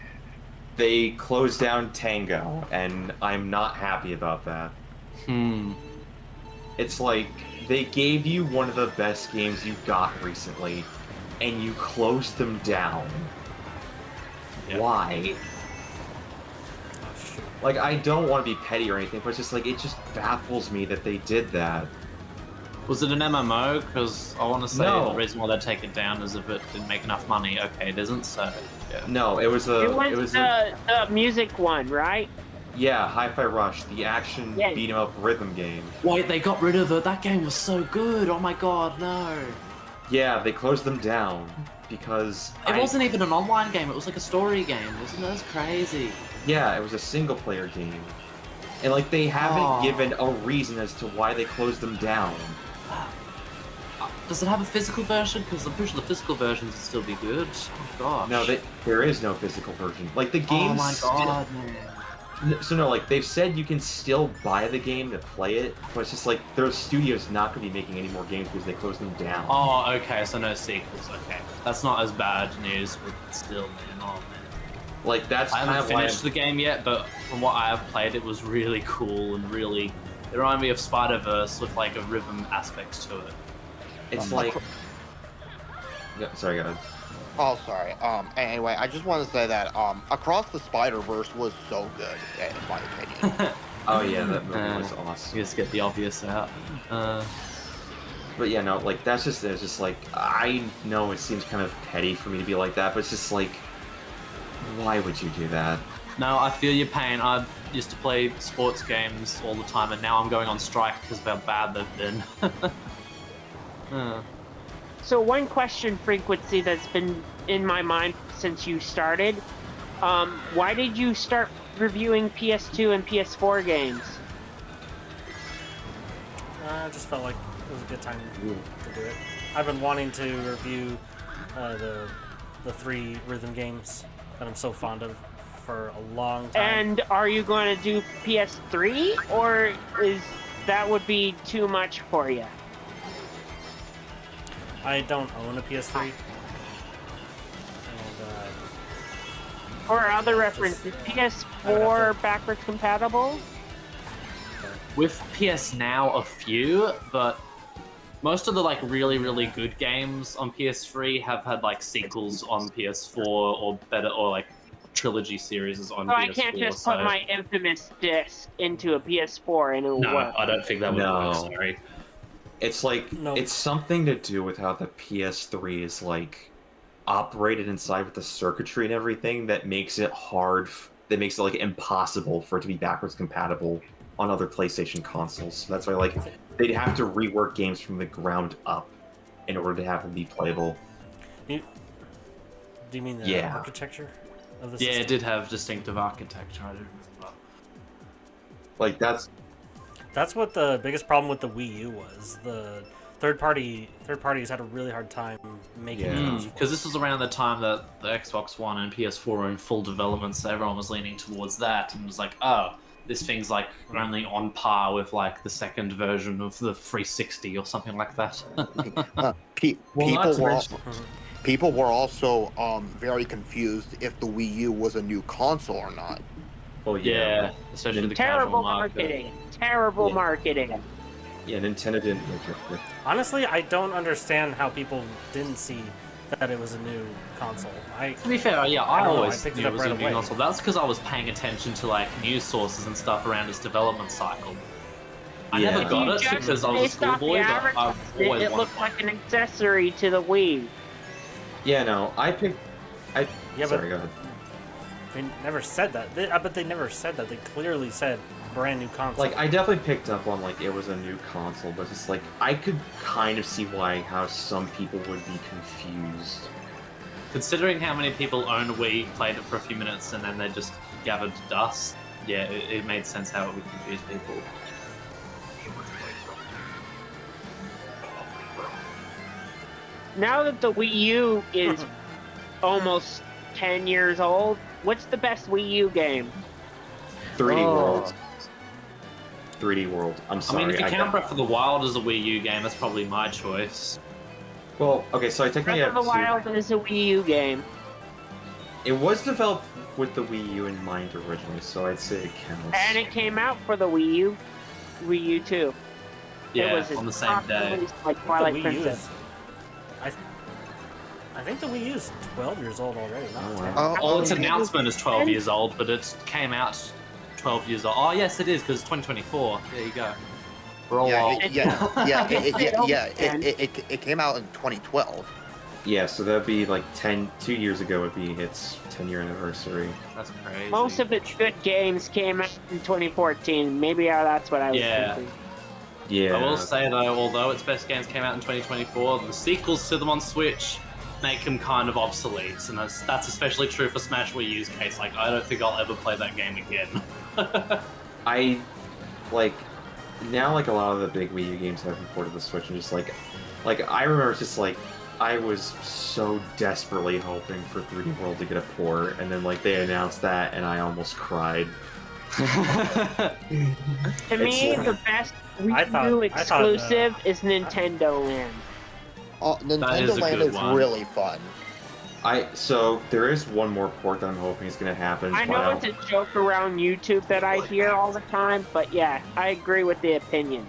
They closed down Tango, and I'm not happy about that. It's like they gave you one of the best games you got recently, and you closed them down. Yeah. Why? Oh, shoot. Like, I don't want to be petty or anything, but it's just like it just baffles me that they did that. Was it an MMO? Because I want to say No. the reason why they take it down is if it didn't make enough money. Okay, it isn't. So yeah. No, it was a. It was the music one, right? Yeah, Hi-Fi Rush, the action Yeah. beat 'em up rhythm game. Wait, they got rid of it. That game was so good. Oh my god, no. Yeah, they closed them down because It wasn't even an online game. It was like a story game, wasn't it? That's crazy. Yeah, it was a single-player game, and like they haven't Aw. given a reason as to why they closed them down. Does it have a physical version? Because I'm pretty sure the physical versions would still be good. Oh gosh. No, there is no physical version. Like the game. Oh my god, man. So no, like they've said you can still buy the game to play it, but it's just like their studio's not going to be making any more games because they closed them down. Oh, okay, so no sequels. Okay, that's not as bad news, but still, man. Oh man. Like that's I kind haven't of why. finished the game yet, but from what I have played, it was really cool and really. It reminded me of Spider-Verse with like a rhythm aspect to it. It's like. Yeah, sorry, go ahead. Oh, sorry. Anyway, I just want to say that Across the Spider-Verse was so good, in my opinion. Oh yeah, that movie was awesome. You just get the obvious out. But yeah, no, like that's just it's just like I know it seems kind of petty for me to be like that, but it's just like, why would you do that? No, I feel your pain. I used to play sports games all the time, and now I'm going on strike because of how bad they've been. So one question, Frequency, that's been in my mind since you started. Why did you start reviewing PS2 and PS4 games? I just felt like it was a good time to do it. I've been wanting to review the 3 rhythm games that I'm so fond of for a long time. And are you going to do PS3, or is that would be too much for you? I don't own a PS3. And, For other references, PS4 backwards compatible? With PS Now, a few, but most of the like really good games on PS3 have had like sequels on PS4 or better, or like trilogy series on So PS4. I can't just put my Infamous disc into a PS4 and it'll No, work. I don't think that would No. work. Sorry. It's like No. it's something to do with how the PS3 is like operated inside with the circuitry and everything that makes it hard. That makes it like impossible for it to be backwards compatible on other PlayStation consoles. So that's why like they'd have to rework games from the ground up in order to have them be playable. do you mean the Yeah. architecture of the Yeah, system? it did have distinctive architecture. I do remember. Like that's That's what the biggest problem with the Wii U was. The third parties had a really hard time making Yeah. games. Because this was around the time that the Xbox One and PS4 were in full development, so everyone was leaning towards that and was like, oh, this thing's like only on par with like the second version of the 360 or something like that. People were also very confused if the Wii U was a new console or not. well, Yeah, especially the Terrible casual market. marketing. Terrible Yeah. marketing. Yeah, Nintendo didn't. Honestly, I don't understand how people didn't see that it was a new console. To be fair, yeah, I I don't know, always I picked knew it it up was right a new away. console. That's because I was paying attention to like news sources and stuff around its development cycle. I Yeah. never got it Just because I was a based off the schoolboy, but I've advertisement, always it wanted looked one. like an accessory to the Wii. Yeah, no, I picked. Yeah, Sorry, but go ahead. They never said that. But they never said that. They clearly said brand new console. Like, I definitely picked up on, like, it was a new console, but it's like, I could kind of see how some people would be confused. Considering how many people own a Wii, played it for a few minutes, and then they just gathered dust, yeah, it made sense how it would confuse people. Now that the Wii U is almost 10 years old, what's the best Wii U game? 3D Oh. World. 3D World. I'm I sorry. mean, if you count Breath of the Wild as a Wii U game, that's probably my choice. Well, okay, so I technically Breath of have the Wild is a Wii U game. It was developed with the Wii U in mind originally, so I'd say it counts. And it came out for the Wii U too. Yeah, it was on the same day. released like The Twilight Wii U Princess. is- I think the Wii U is 12 years old already. Not Oh, 10. wow. Well, its announcement is 12 years old, but it came out 12 years old. Oh, yes, it is, because it's 2024. There you go. We're all old. It came out in 2012. Yeah, so that'd be like 2 years ago would be its 10-year anniversary. That's crazy. Most of its good games came out in 2014. Maybe that's what I was Yeah. thinking. Yeah. I will say, though, although its best games came out in 2024, the sequels to them on Switch make them kind of obsolete, and that's especially true for Smash Wii U's case. Like, I don't think I'll ever play that game again. I, like, now, like, a lot of the big Wii U games have been ported to the Switch, and just, like, I remember just, like, I was so desperately hoping for 3D World to get a port, and then, like, they announced that, and I almost cried. To me, It's, the best I Wii thought- U I thought, exclusive is Nintendo Land. Nintendo a Land good is one. really fun. So, there is one more port that I'm hoping is going to happen. I but know don't- it's a joke around YouTube that I hear all the time, but yeah, I agree with the opinion.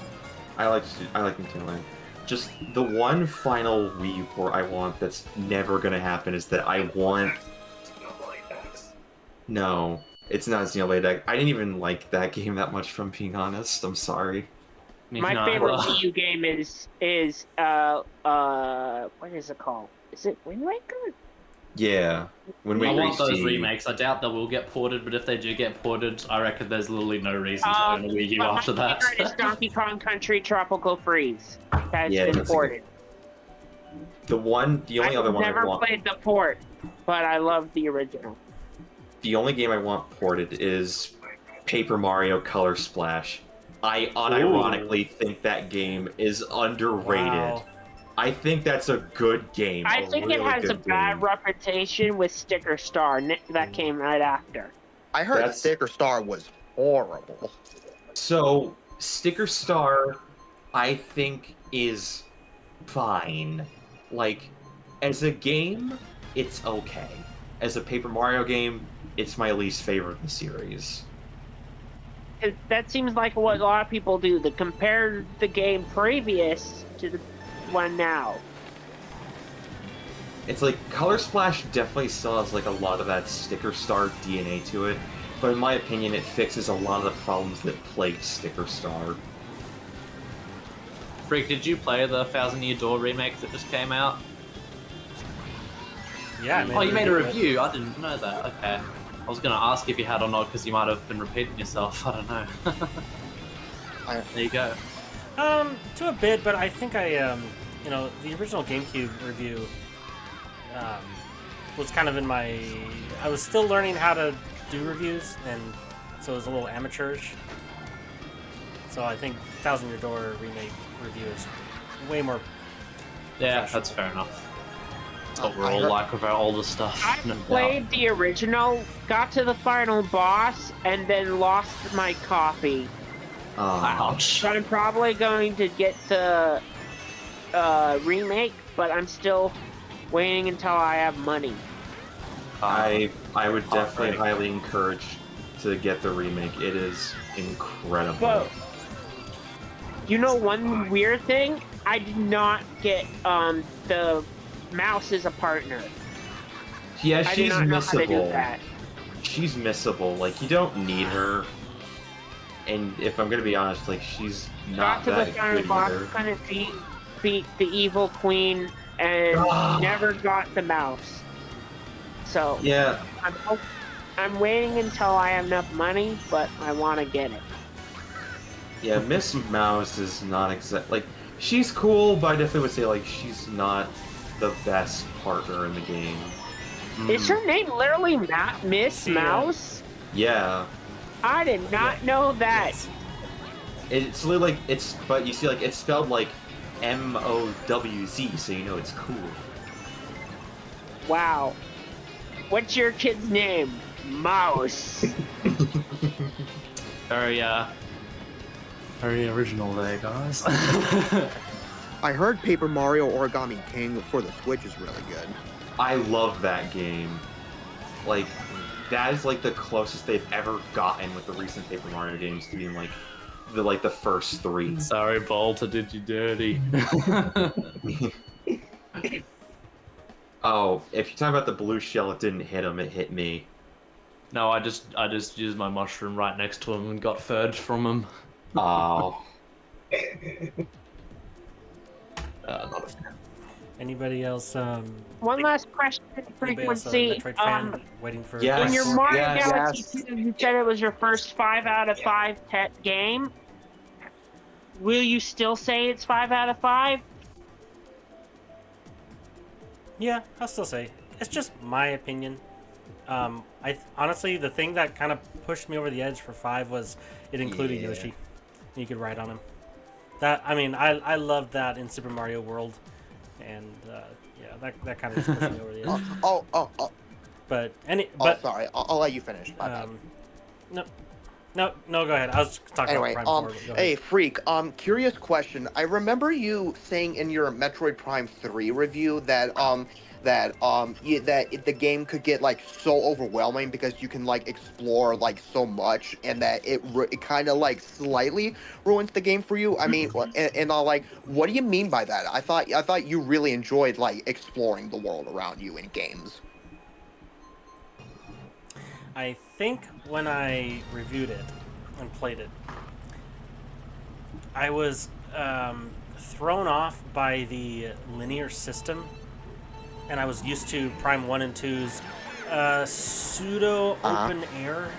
I like Nintendo Land. Just the one final Wii U port I want that's never gonna happen is that I want. No, it's not Xenoblade X. I didn't even like that game that much, from being honest. I'm sorry. My favorite Wii U game is what is it called? Is it Wind Waker? Yeah, when we I want reach those the- remakes. I doubt they will get ported, but if they do get ported, I reckon there's literally no reason to own a Wii U but after my that. favorite is Donkey Kong Country Tropical Freeze. That's Yeah, been that's a ported. the only other one I never want. played the port, but I love the original. The only game I want ported is Paper Mario Color Splash. I unironically think that game is underrated. Wow. I think that's a good game. I think it really has a good bad game. reputation with Sticker Star that came right after. I heard That's- Sticker Star was horrible. So, Sticker Star, I think, is fine. Like, as a game, it's okay. As a Paper Mario game, it's my least favorite in the series. That seems like what a lot of people do. They compare the game previous to the one now. It's like, Color Splash definitely still has, like, a lot of that Sticker Star DNA to it, but in my opinion, it fixes a lot of the problems that plagued Sticker Star. Freak, did you play the Thousand Year Door remake that just came out? Yeah. Oh, you made a review of it. review? I didn't know that. Okay. I was going to ask if you had or not, because you might have been repeating yourself. I don't know. There you go. To a bit, but I think the original GameCube review was kind of in my. I was still learning how to do reviews, and so it was a little amateurish. So I think Thousand Year Door remake review is way more. Yeah, that's fair enough. That's what we're I all heard- like with our older stuff. I no doubt. played the original, got to the final boss, and then lost my copy. Ouch. So I'm probably going to get the remake, but I'm still waiting until I have money. I would definitely Heartbreak. highly encourage to get the remake. It is incredible. But you know one weird thing? I did not get the mouse as a partner. Yeah, I did she's not know how to do missable. that. She's missable. Like, you don't need her. And if I'm gonna be honest, like, she's not Got to the that final good boss, either. kind of beat the evil queen, and Ah. never got the mouse. So Yeah, I'm waiting until I have enough money, but I want to get it. Yeah, Miss Mouse is not exact. Like, she's cool, but I definitely would say like she's not the best partner in the game. Is her name literally Miss Yeah. Mouse? Yeah, I did not know that. Yes. it's literally like but you see, like it's spelled like MOWZ, so you know it's cool. Wow. What's your kid's name? Mouse. Very very original there, guys. I heard Paper Mario Origami King for the Switch is really good. I love that game. Like, that is like the closest they've ever gotten with the recent Paper Mario games to being like the first 3. Sorry, Bolter, did you dirty? Oh, if you're talking about the blue shell, it didn't hit him, it hit me. No, I just used my mushroom right next to him and got furred from him. Oh. Not a fan. Anybody else? One last question, Anybody else a Frequency. Metroid fan waiting for? Yes. In your Mario Yes. Galaxy 2, you said it was your first 5 out of 5 pet game. Will you still say it's 5 out of 5? Yeah, I'll still say it's just my opinion. Honestly, the thing that kind of pushed me over the edge for 5 was it included Yeah. Yoshi. You could ride on him. I loved that in Super Mario World, and yeah, that kind of just pushed me over the edge. Oh, But sorry. I'll let you finish. My bad. no, go ahead. I was talking Anyway, about Prime 4. But go ahead. hey, Freak, curious question. I remember you saying in your Metroid Prime 3 review that the game could get like so overwhelming because you can like explore like so much, and that it kind of like slightly ruins the game for you. I mean, and like, what do you mean by that? I thought you really enjoyed like exploring the world around you in games. I think when I reviewed it and played it, I was thrown off by the linear system, and I was used to Prime 1 and 2's pseudo open air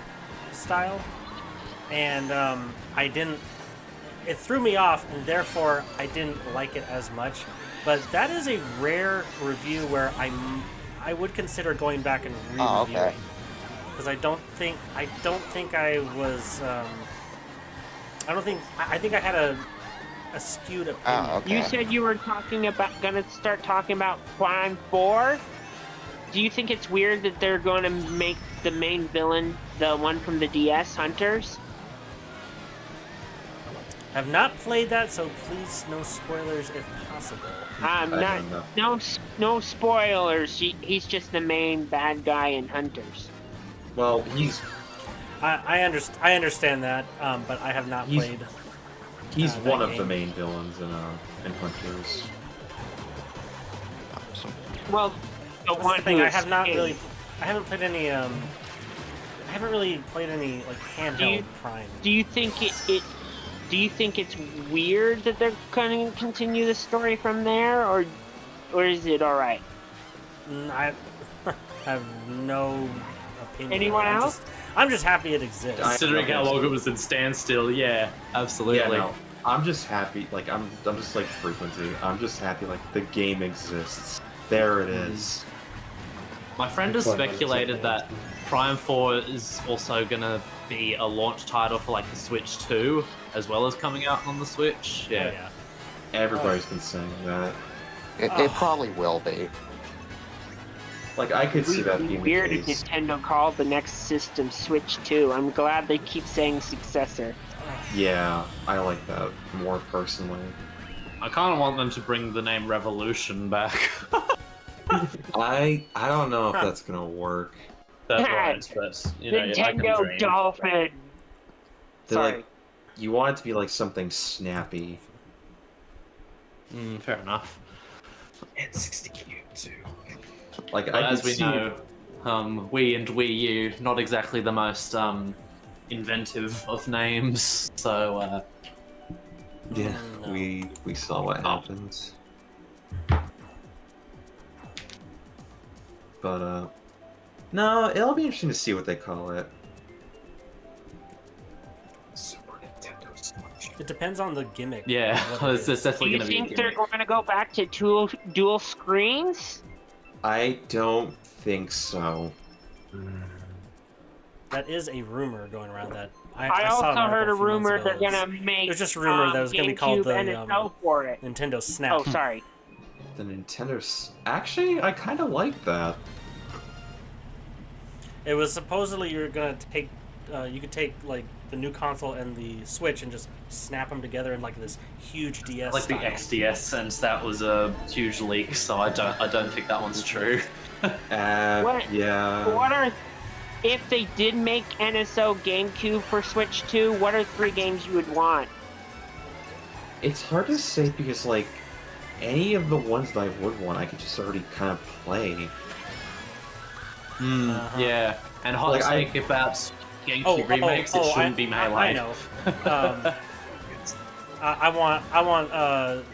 style, and I didn't. It threw me off, and therefore I didn't like it as much. But that is a rare review where I would consider going back and re-reviewing. okay. Because I think I had a skewed opinion. Okay. You said you were gonna start talking about Prime 4. Do you think it's weird that they're going to make the main villain the one from the DS, Hunters? Have not played that, so please no spoilers if possible. I don't know. No spoilers. He's just the main bad guy in Hunters. Well, I understand that, but I have not played. he's that one of game. the main villains in Hunters. Well, the That's one the thing. who I have not escaped. really. I haven't played any. I haven't really played any like handheld Prime. Do you think Do you think it's weird that they're going to continue the story from there, or is it all right? I have no opinion. Anyone else? I'm just happy it exists. Considering how long it was in standstill, yeah, absolutely. Yeah, no. I'm just happy. Like I'm just like Frequency. I'm just happy. Like the game exists. There it is. My friend has speculated that Prime 4 is also gonna be a launch title for like the Switch 2, as well as coming out on the Switch. Oh, Yeah. yeah. Everybody's been saying that. It probably will be. Like I could see that being Weird the if case. Nintendo called the next system Switch 2. I'm glad they keep saying successor. Yeah, I like that more personally. I kind of want them to bring the name Revolution back. I don't know if that's gonna work. That rhymes, but you know, I can Nintendo dream. Dolphin. They're Sorry. like, you want it to be like something snappy. Fair enough. And 60 cube too. Like But I as could we see, know, Wii and Wii U not exactly the most inventive of names. So yeah, No. we saw what No, it'll be interesting to see what they call it. Super Nintendo Switch. It depends on the gimmick. Yeah, of what it it's is. Do definitely you going to be a think they're gimmick. going to go back to dual screens? I don't think so. That is a rumor going around that. I saw also an heard a article few months rumor ago. they're It was- gonna make. It was just a rumor that it was going to be called GameCube the NSO for it. Nintendo Snap. Oh, sorry. The Actually, I kind of like that. It was supposedly you're going to take. You could take like the new console and the Switch and just snap them together in like this huge DS. Like the style. XDS, and that was a huge leak, so I don't think that one's true. Yeah. What are, if they did make NSO GameCube for Switch 2? What are 3 games you would want? It's hard to say because, like, any of the ones that I would want, I could just already kind of play. Yeah, and hot Like, take about GameCube remakes, it shouldn't be Melee. I know. I want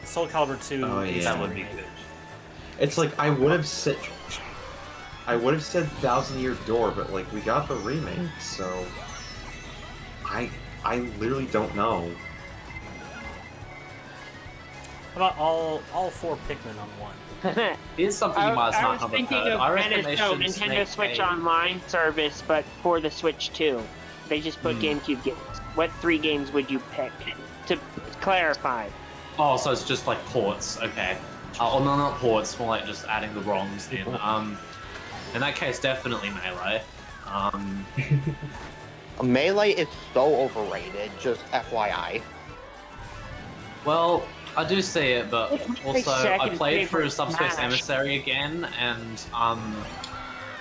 Soul Calibur 2. Oh, yeah. That would be good. It's like I would have said Thousand Year Door, but like we got the remake, so I literally don't know. How about all 4 Pikmin on one? Here's something you might I not was have thinking heard. of I reckon they NSO, should Nintendo make Switch a- Online service, but for the Switch 2. They just put GameCube games. What 3 games would you pick? To clarify. Oh, so it's just like ports, okay. Oh, no, not ports, more like just adding the ROMs in. In that case, definitely Melee. Melee is so overrated, just FYI. Well, I do see it, but It's my also I second played through favorite Subspace Smash. Emissary again, and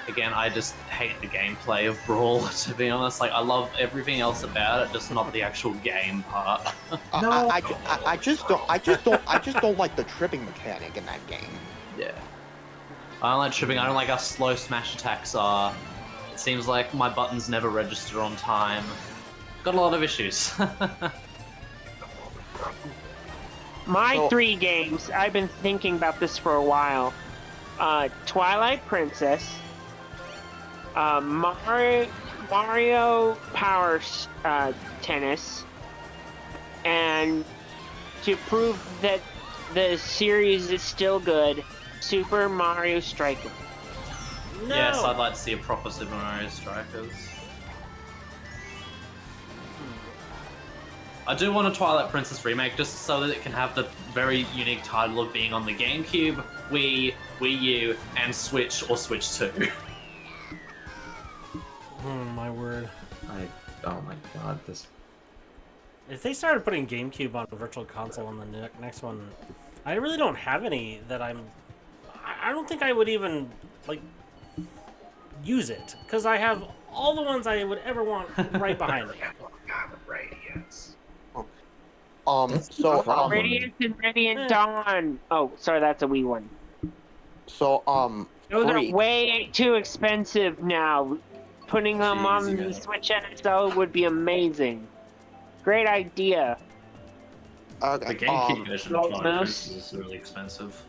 again, I just hate the gameplay of Brawl. To be honest, like I love everything else about it, just not the actual game part. I just don't like the tripping mechanic in that game. Yeah. I don't like tripping. I don't like how slow smash attacks are. It seems like my buttons never register on time. Got a lot of issues. My So- 3 games, I've been thinking about this for a while. Twilight Princess, Mario Power Tennis, and to prove that the series is still good, Super Mario Strikers. No. Yes, I'd like to see a proper Super Mario Strikers. I do want a Twilight Princess remake just so that it can have the very unique title of being on the GameCube, Wii, Wii U, and Switch or Switch 2. Oh my word! Oh my god, this. If they started putting GameCube on Virtual Console on the next one, I really don't have any that I don't think I would even like use it because I have all the ones I would ever want right behind me. Radiance. So Radiant and Radiant Dawn. Oh, sorry, that's a Wii one. So Those Freak. are way too expensive now. Putting them Jeez, on you the guys. Switch NSO would be amazing. Great idea. The Okay. GameCube version of Twilight Mouse. Princess is really expensive.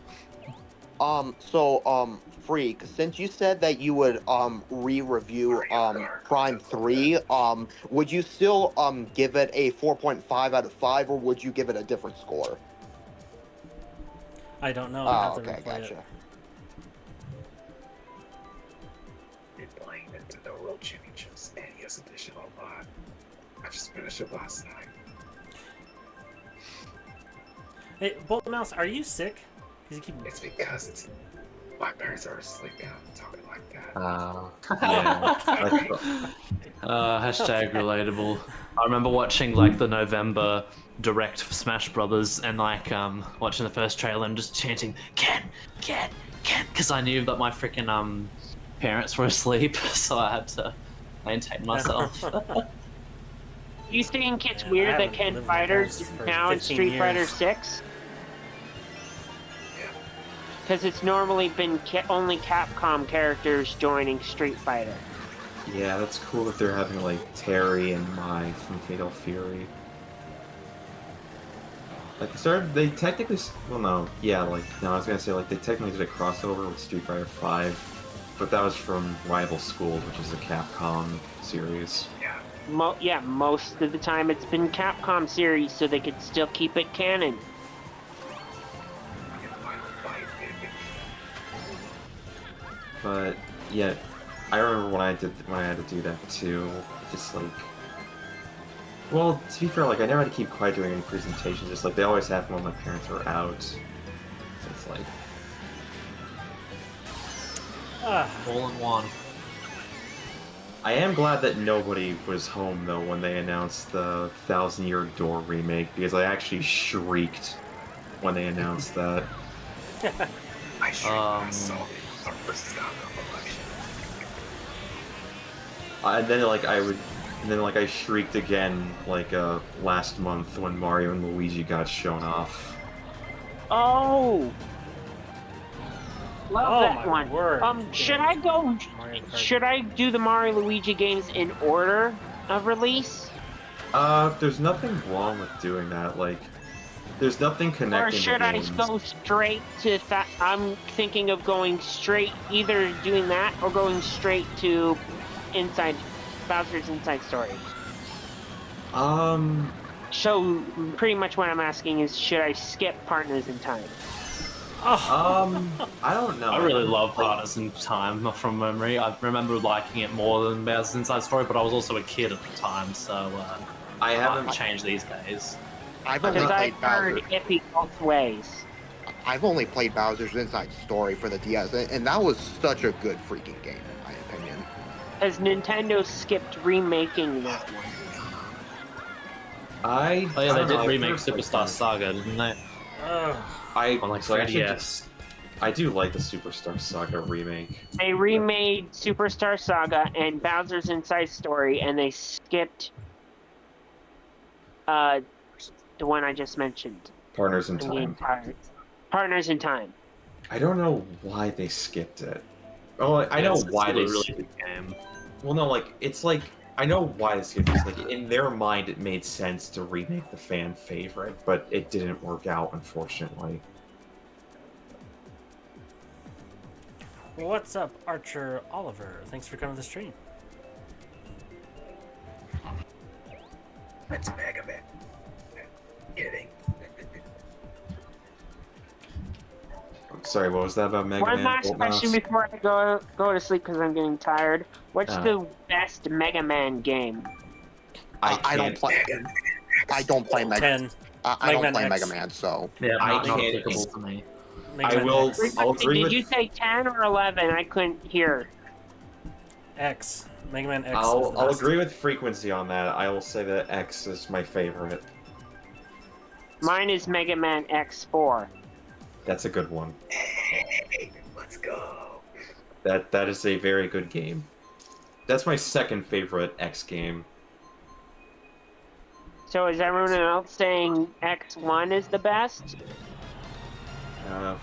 Freak, since you said that you would re-review Prime 3, would you still give it a 4.5 out of 5, or would you give it a different score? I don't know. I Oh, have to okay, replay gotcha. it. Been playing Nintendo World Championships NES Edition a lot. I just finished it last night. Hey, Bolt Mouse, are you sick? Because you keep. It's because it's my parents are asleep and I'm talking like that. Yeah. Hashtag relatable. I remember watching like the November direct for Smash Brothers and like watching the first trailer and just chanting Ken, because I knew that my freaking parents were asleep, so I had to maintain myself. You think it's Yeah, I weird that haven't Ken lived my Fighters house is for now in 15 Street Fighter years. 6? Yeah. Because it's normally been only Capcom characters joining Street Fighter. Yeah, that's cool that they're having like Terry and Mai from Fatal Fury. Like they technically, well no, yeah, like no, I was gonna say like they technically did a crossover with Street Fighter 5. but that was from Rival Schools, which is a Capcom series. Yeah, most of the time it's been Capcom series, so they could still keep it canon. But yeah, I remember when I had to do that too. Just like, well, to be fair, like I never had to keep quiet during any presentations. Just like they always happen when my parents were out. So it's like, All in one. I am glad that nobody was home though when they announced the 1,000 Year Door remake because I actually shrieked when they announced that. I shrieked myself our first election. And then I shrieked again like last month when Mario and Luigi got shown off. Oh! Love that my one. word. Should I go? Should I do the Mario Luigi games in order of release? There's nothing wrong with doing that. Like, there's nothing connecting. Or should the I games. go straight to that? I'm thinking of going straight, either doing that or going straight to Bowser's Inside Story. So pretty much what I'm asking is, should I skip Partners in Time? I don't know. I really love Partners in Time from memory. I remember liking it more than Bowser's Inside Story, but I was also a kid at the time, so I haven't changed these days. I've only Because played I've heard Bowser. iffy both ways. I've only played Bowser's Inside Story for the DS, and that was such a good freaking game, in my opinion. Has Nintendo skipped remaking that one? Oh yeah, I they don't did know, I've remake heard, like, Superstar Saga, didn't they? on like 3DS. I do like the Superstar Saga remake. They remade Superstar Saga and Bowser's Inside Story, and they skipped the one I just mentioned. Partners in The Time. entire Partners in Time. I don't know why they skipped it. Oh, I know It's why still they a really skipped good game. Well, no, like, it's like, I know why they skipped it. It's like, in their mind, it made sense to remake the fan favorite, but it didn't work out, unfortunately. What's up, Archer Oliver? Thanks for coming to the stream. It's Mega Man. Kidding. Sorry, what was that about Mega One Man? last Bolt question Mouse? before I go to sleep because I'm getting tired. What's the best Mega Man game? I don't can't- play. I don't play Mega. 10. I don't Mega Man play X. Mega Man, so Yeah, I not can't- applicable to me. Mega I Man will. X. I'll agree Did with. you say 10 or 11? I couldn't hear. X. Mega Man X. is I'll the best. agree with frequency on that. I will say that X is my favorite. Mine is Mega Man X4. That's a good one. Hey, let's go. That is a very good game. That's my second favorite X game. So is everyone else saying X1 is the best? I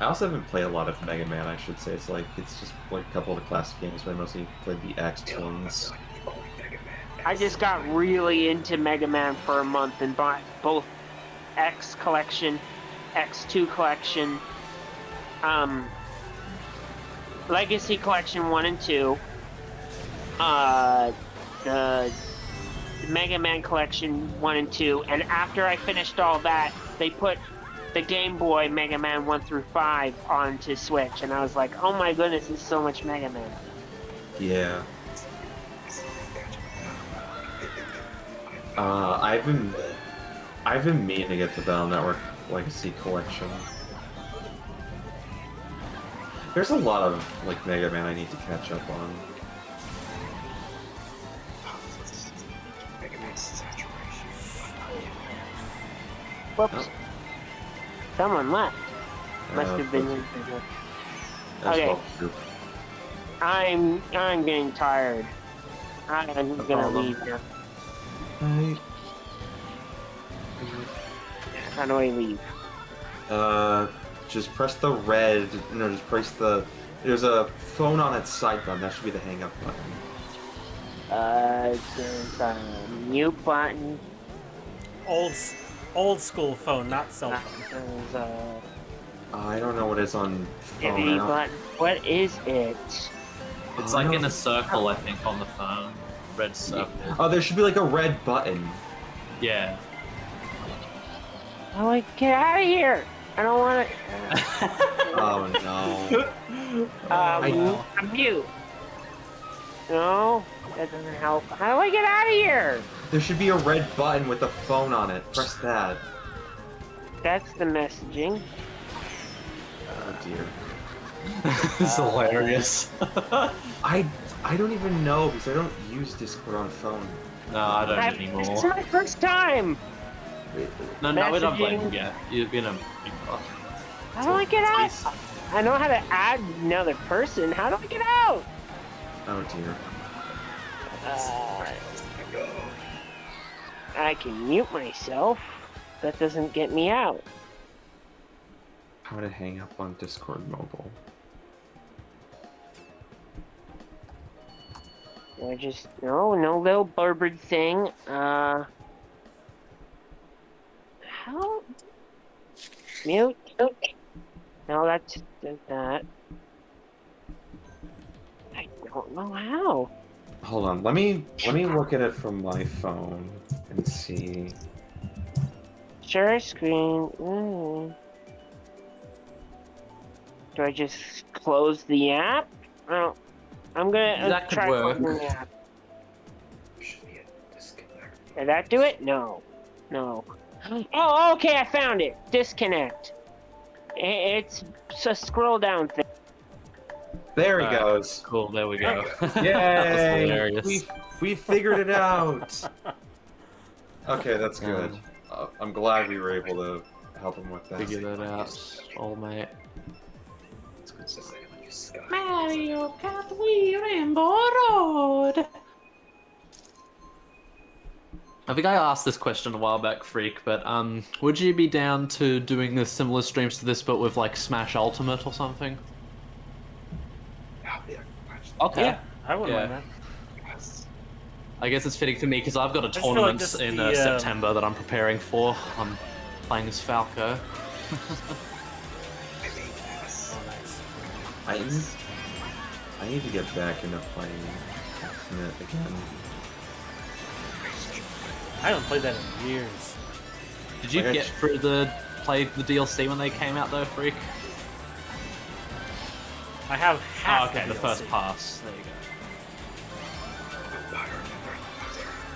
also haven't played a lot of Mega Man, I should say. It's just like a couple of the classic games, but I mostly played the X ones. I just got really into Mega Man for a month and bought both X Collection, X2 Collection, Legacy Collection 1 and 2, the Mega Man Collection 1 and 2, and after I finished all that, they put the Game Boy Mega Man 1 through 5 onto Switch, and I was like, oh my goodness, there's so much Mega Man. Yeah. I've been meaning to get the Battle Network Legacy Collection. There's a lot of like Mega Man I need to catch up on. Mega Man saturation. Whoops. Oh. Someone left. Must Uh, have been. That's Okay. well true. I'm getting tired. I'm gonna problem. leave now. Right. How do I leave? Just press the red. No, just press the. There's a phone on its side button. That should be the hang up button. There's a mute button. Old school phone, not cell phone. There's a I don't know what is on phone. Divvy now. button. What is it? It's like in a circle, I think, on the phone. Red circle. Oh, there should be like a red button. Yeah. Oh, like, get out of here! I don't want to. Oh no. I'm mute. No, that doesn't help. How do I get out of here? There should be a red button with a phone on it. Press that. That's the messaging. Oh dear. It's hilarious. I don't even know because I don't use Discord on phone. No, I don't This anymore. is my first time. No, we don't blame messaging. you. Yeah, you've been a. How do I get out? I know how to add another person. How do I get out? Oh dear. I can mute myself. That doesn't get me out. How to hang up on Discord mobile. I just no little Burbard thing. How mute? No, that's that. I don't know how. Hold on, let me look at it from my phone and see. Share screen. Do I just close the app? Oh, I'm gonna That could try work. closing the app. Should be a disconnect. Did that do it? No. Oh, okay, I found it. Disconnect. It's a scroll down thing. There he goes. Cool, there we go. Yay! hilarious. We figured it out. Okay, that's good. I'm glad we were able to help him with that. Figure that out, old mate. That's good stuff. Mario Kart Wii Rainbow Road. I think I asked this question a while back, Freak, but would you be down to doing the similar streams to this, but with like Smash Ultimate or something? Okay. Yeah, I wouldn't Yeah. mind that. I guess it's fitting for me because I've got a just feel like tournament this in the, September that I'm preparing for. I'm playing as Falco. Oh, nice. I need to get back into playing Ultimate again. I haven't played that in years. Did you Like, get through play the DLC when they came out though, Freak? I have half. Okay, the DLC. first pass. There you go.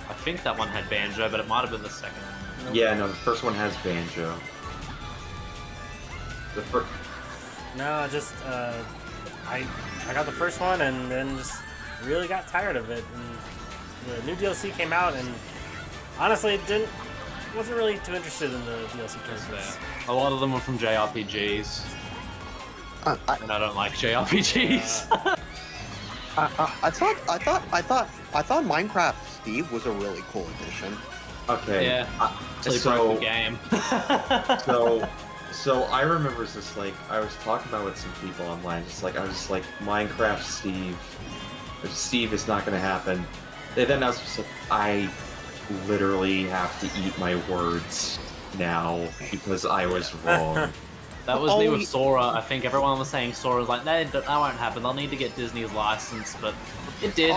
I think that one had Banjo, but it might have been the second one. Yeah, no, the first one has Banjo. The first. No, just I got the first one and then just really got tired of it. And the new DLC came out and honestly wasn't really too interested in the DLC characters. A lot of them were from JRPGs, and I don't like JRPGs. I thought Minecraft Steve was a really cool addition. Okay. Yeah. Until he so- broke the game. So I remember just like I was talking about with some people online, just like I was just like Minecraft Steve is not gonna happen. And then I was just like I literally have to eat my words now because I was wrong. That was Oh, new with Sora. I think everyone was saying Sora was like, that won't happen. They'll need to get Disney's license, but it did.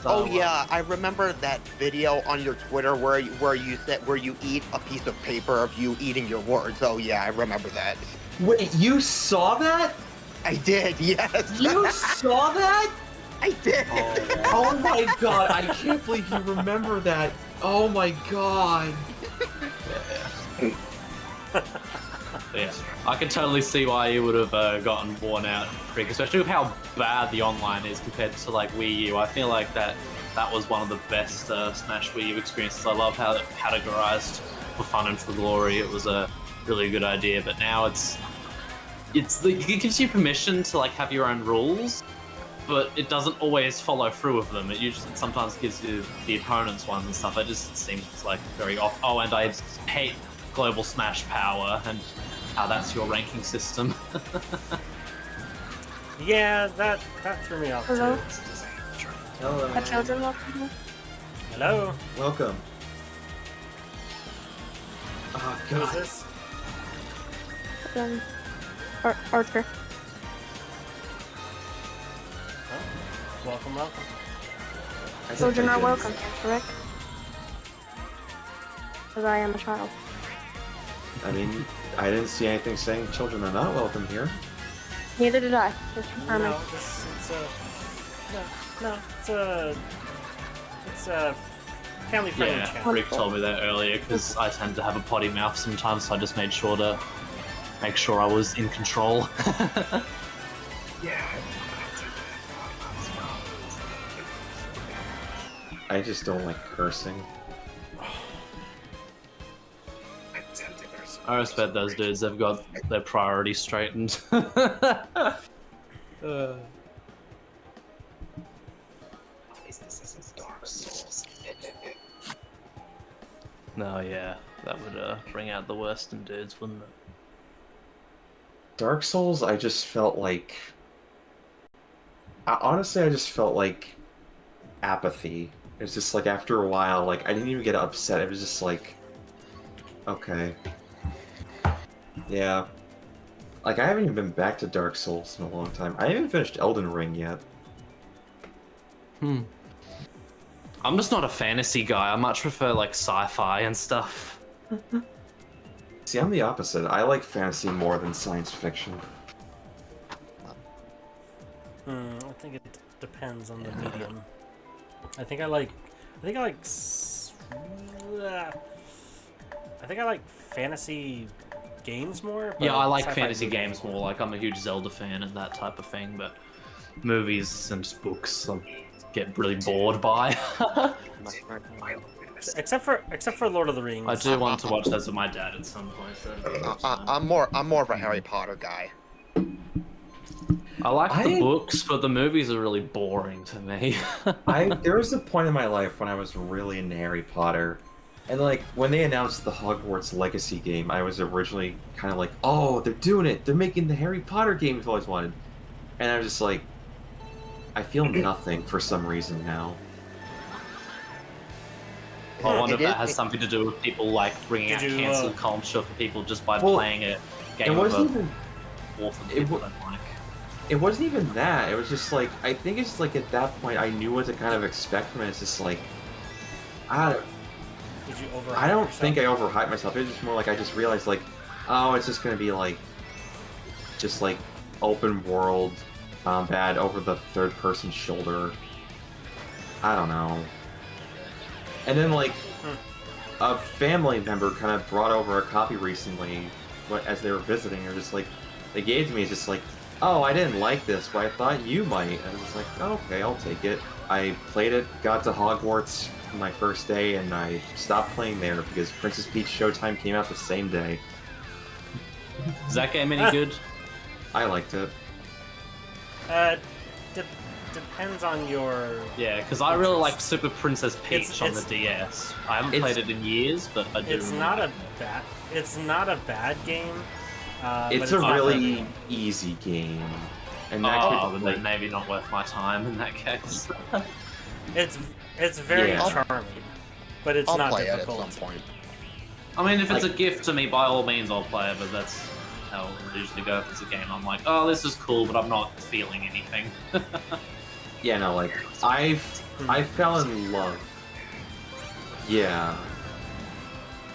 Oh yeah, I remember that video on your Twitter where you eat a piece of paper of you eating your words. Oh yeah, I remember that. Wait, you saw that? I did, yes. You saw that? I did. Oh my god, I can't believe you remember that. Oh my god. Yeah, I can totally see why you would have gotten worn out, Freak, especially with how bad the online is compared to like Wii U. I feel like that was one of the best Smash Wii U experiences. I love how it categorized for fun and for glory. It was a really good idea, but now it gives you permission to like have your own rules, but it doesn't always follow through with them. It sometimes gives you the opponent's ones and stuff. It just seems like very off. Oh, and I hate Global Smash Power and how that's your ranking system. Yeah, that threw me off Hello? too. Hello. Are children welcome? Hello, Welcome. Oh who is god. this? Um, Archer. Welcome, welcome. I said Children are pigeons. welcome, correct? Because I am a child. I mean, I didn't see anything saying children are not welcome here. Neither did I. Just confirming. No, it's a family-friendly Yeah, channel. Rick told me that earlier because I tend to have a potty mouth sometimes, so I just made sure to make sure I was in control. Yeah. I just don't like cursing. I tend to curse. I respect those dudes, they've got their priorities straightened. At least this isn't Dark Souls. No, yeah, that would bring out the worst in dudes, wouldn't it? Dark Souls, I just felt like... honestly, I just felt like apathy. It was just like, after a while, like, I didn't even get upset. It was just like, okay. Yeah. Like, I haven't even been back to Dark Souls in a long time. I haven't finished Elden Ring yet. I'm just not a fantasy guy. I much prefer like sci-fi and stuff. See, I'm the opposite. I like fantasy more than science fiction. I think it depends on the medium. I think I like fantasy games more. But Yeah, I like sci-fi fantasy movies games more. Like I'm a huge Zelda fan and that type of thing, but movies and books I get really bored by. Except for Lord of the Rings. I do want to watch those with my dad at some point. So I'm more of a Harry Potter guy. I like the books, but the movies are really boring to me. There was a point in my life when I was really into Harry Potter, and like when they announced the Hogwarts Legacy game, I was originally kind of like, oh, they're doing it, they're making the Harry Potter game I've always wanted, and I was just like, I feel nothing for some reason now. I wonder if that has something to do with people like bringing out cancel culture for people just by playing a game of awful people don't like. It wasn't even that. It was just like, I think it's just like at that point I knew what to kind of expect from it. It's just like, I don't think I overhyped myself. It was just more like I just realized like, oh, it's just gonna be like, just like open world combat over the third person shoulder. I don't know. And then like a family member kind of brought over a copy recently, as they were visiting. Or just like they gave to me, just like, oh, I didn't like this, but I thought you might. And I was like, oh, okay, I'll take it. I played it, got to Hogwarts my first day, and I stopped playing there because Princess Peach Showtime came out the same day. Is that game any good? I liked it. Depends on your... Yeah, because I really like Super Princess Peach on the DS. I haven't played it in years, but I do. It's not a bad game. It's a really easy game, and that could, then maybe not worth my time in that case. It's very charming, but it's not play difficult. it at some point. I mean, if it's a gift to me, by all means, I'll play it. But that's how it would usually go. If it's a game, I'm like, oh, this is cool, but I'm not feeling anything. Yeah, no, like I fell in love. Yeah,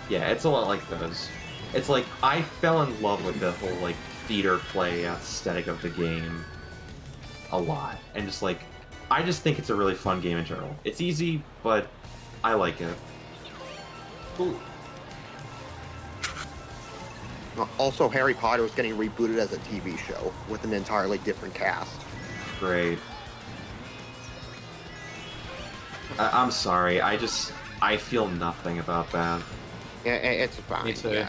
it's a lot like those. It's like I fell in love with the whole like theater play aesthetic of the game a lot, and just like I just think it's a really fun game in general. It's easy, but I like it. Cool. Also, Harry Potter is getting rebooted as a TV show with an entirely different cast. Great. I'm sorry. I feel nothing about that. Yeah, it's fine. Me too. Yeah.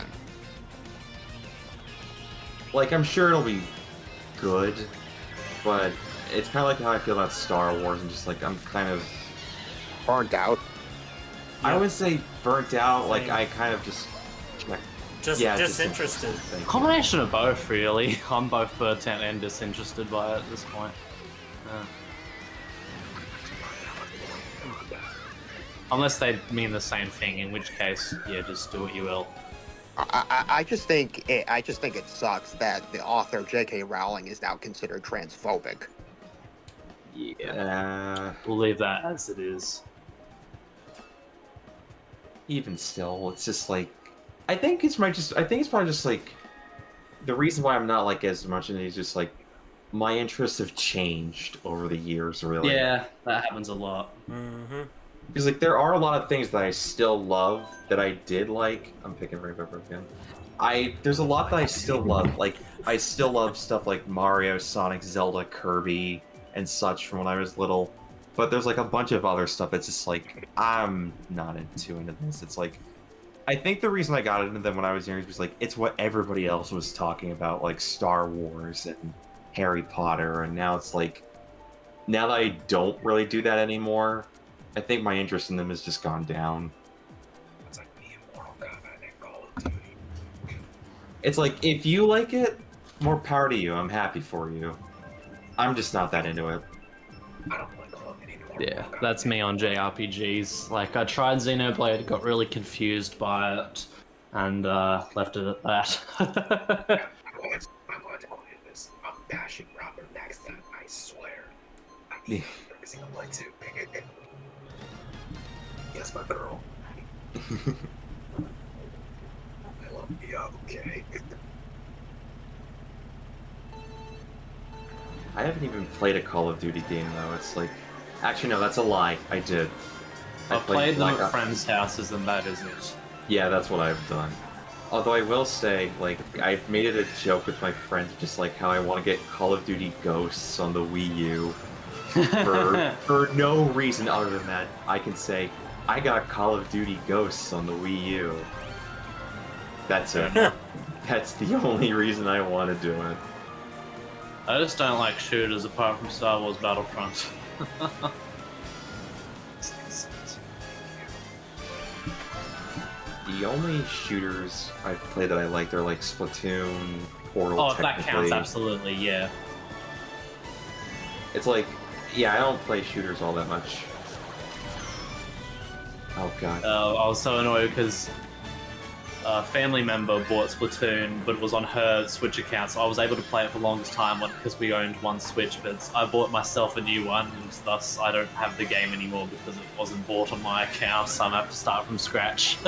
Like, I'm sure it'll be good, but it's kind of like how I feel about Star Wars, and just like I'm kind of Burnt out. I would say burnt out. Like I kind of just disinterested. Combination of both, really. I'm both burnt out and disinterested by it at this point. Unless they mean the same thing, in which case, yeah, just do what you will. I just think it sucks that the author J.K. Rowling is now considered transphobic. Yeah. We'll leave that as it is. Even still, it's just like, I think it's probably just like, the reason why I'm not like as much in it is just like, my interests have changed over the years, really. Yeah, that happens a lot. Mm-hmm. Because like there are a lot of things that I still love that I did like. I'm picking right up again. There's a lot that I still love. Like I still love stuff like Mario, Sonic, Zelda, Kirby, and such from when I was little. But there's like a bunch of other stuff that's just like I'm not into this. It's like I think the reason I got into them when I was younger is because like it's what everybody else was talking about, like Star Wars and Harry Potter, and now it's like now that I don't really do that anymore, I think my interest in them has just gone down. It's like me and Mortal Kombat and Call of Duty. It's like if you like it, more power to you. I'm happy for you. I'm just not that into it. I don't like Call of Duty anymore. Yeah, that's me on JRPGs. Like, I tried Xenoblade, got really confused by it, and left it at that. I'm going to quote this. I'm bashing Robert next time, I swear. I eat every single one too. Yes, my girl. I love you, okay? I haven't even played a Call of Duty game though. It's like, actually no, that's a lie. I did. I've played them Black at Ops. friends' houses, and that is it. Yeah, that's what I've done. Although I will say, like, I've made it a joke with my friends, just like how I want to get Call of Duty Ghosts on the Wii U. For no reason other than that, I can say, I got Call of Duty Ghosts on the Wii U. That's it. That's the only reason I want to do it. I just don't like shooters apart from Star Wars Battlefront. The only shooters I've played that I liked are like Splatoon, Portal. Oh, if that technically. counts, absolutely, yeah. It's like, yeah, I don't play shooters all that much. Oh god. I was so annoyed because a family member bought Splatoon, but it was on her Switch account, so I was able to play it for the longest time because we owned one Switch, but I bought myself a new one, and thus I don't have the game anymore because it wasn't bought on my account, so I'm going to have to start from scratch.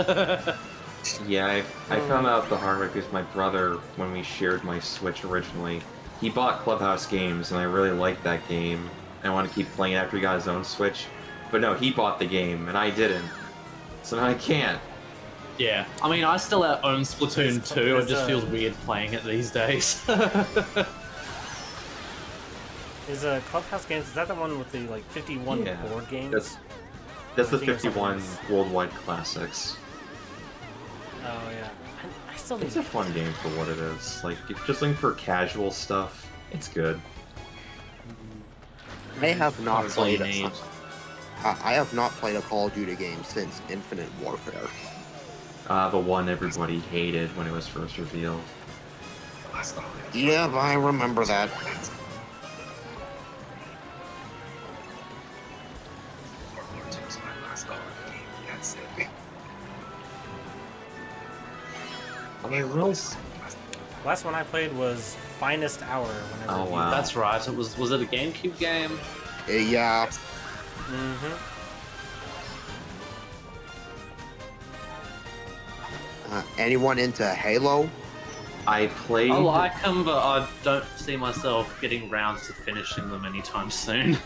Yeah, I found out the hard way because my brother, when we shared my Switch originally, he bought Clubhouse Games, and I really liked that game. I want to keep playing it after he got his own Switch. But no, he bought the game, and I didn't. So now I can't. Yeah, I mean, I still own Splatoon 2, it just feels weird playing it these days. Is Clubhouse Games, is that the one with the like 51 board games? That's the I think it's 51 something worldwide classics. Oh yeah. I still need It's a fun game for what it is. Like, if you're just looking for casual stuff, it's good. I have not That's all you played. need. I have not played a Call of Duty game since Infinite Warfare. The one everybody hated when it was first revealed. Yeah, I remember that. Last one I played was Finest Hour. Whenever Oh, wow. That's right, was it a GameCube game? Yeah. Mm-hmm. Anyone into Halo? I played. I like them, but I don't see myself getting round to finishing them anytime soon.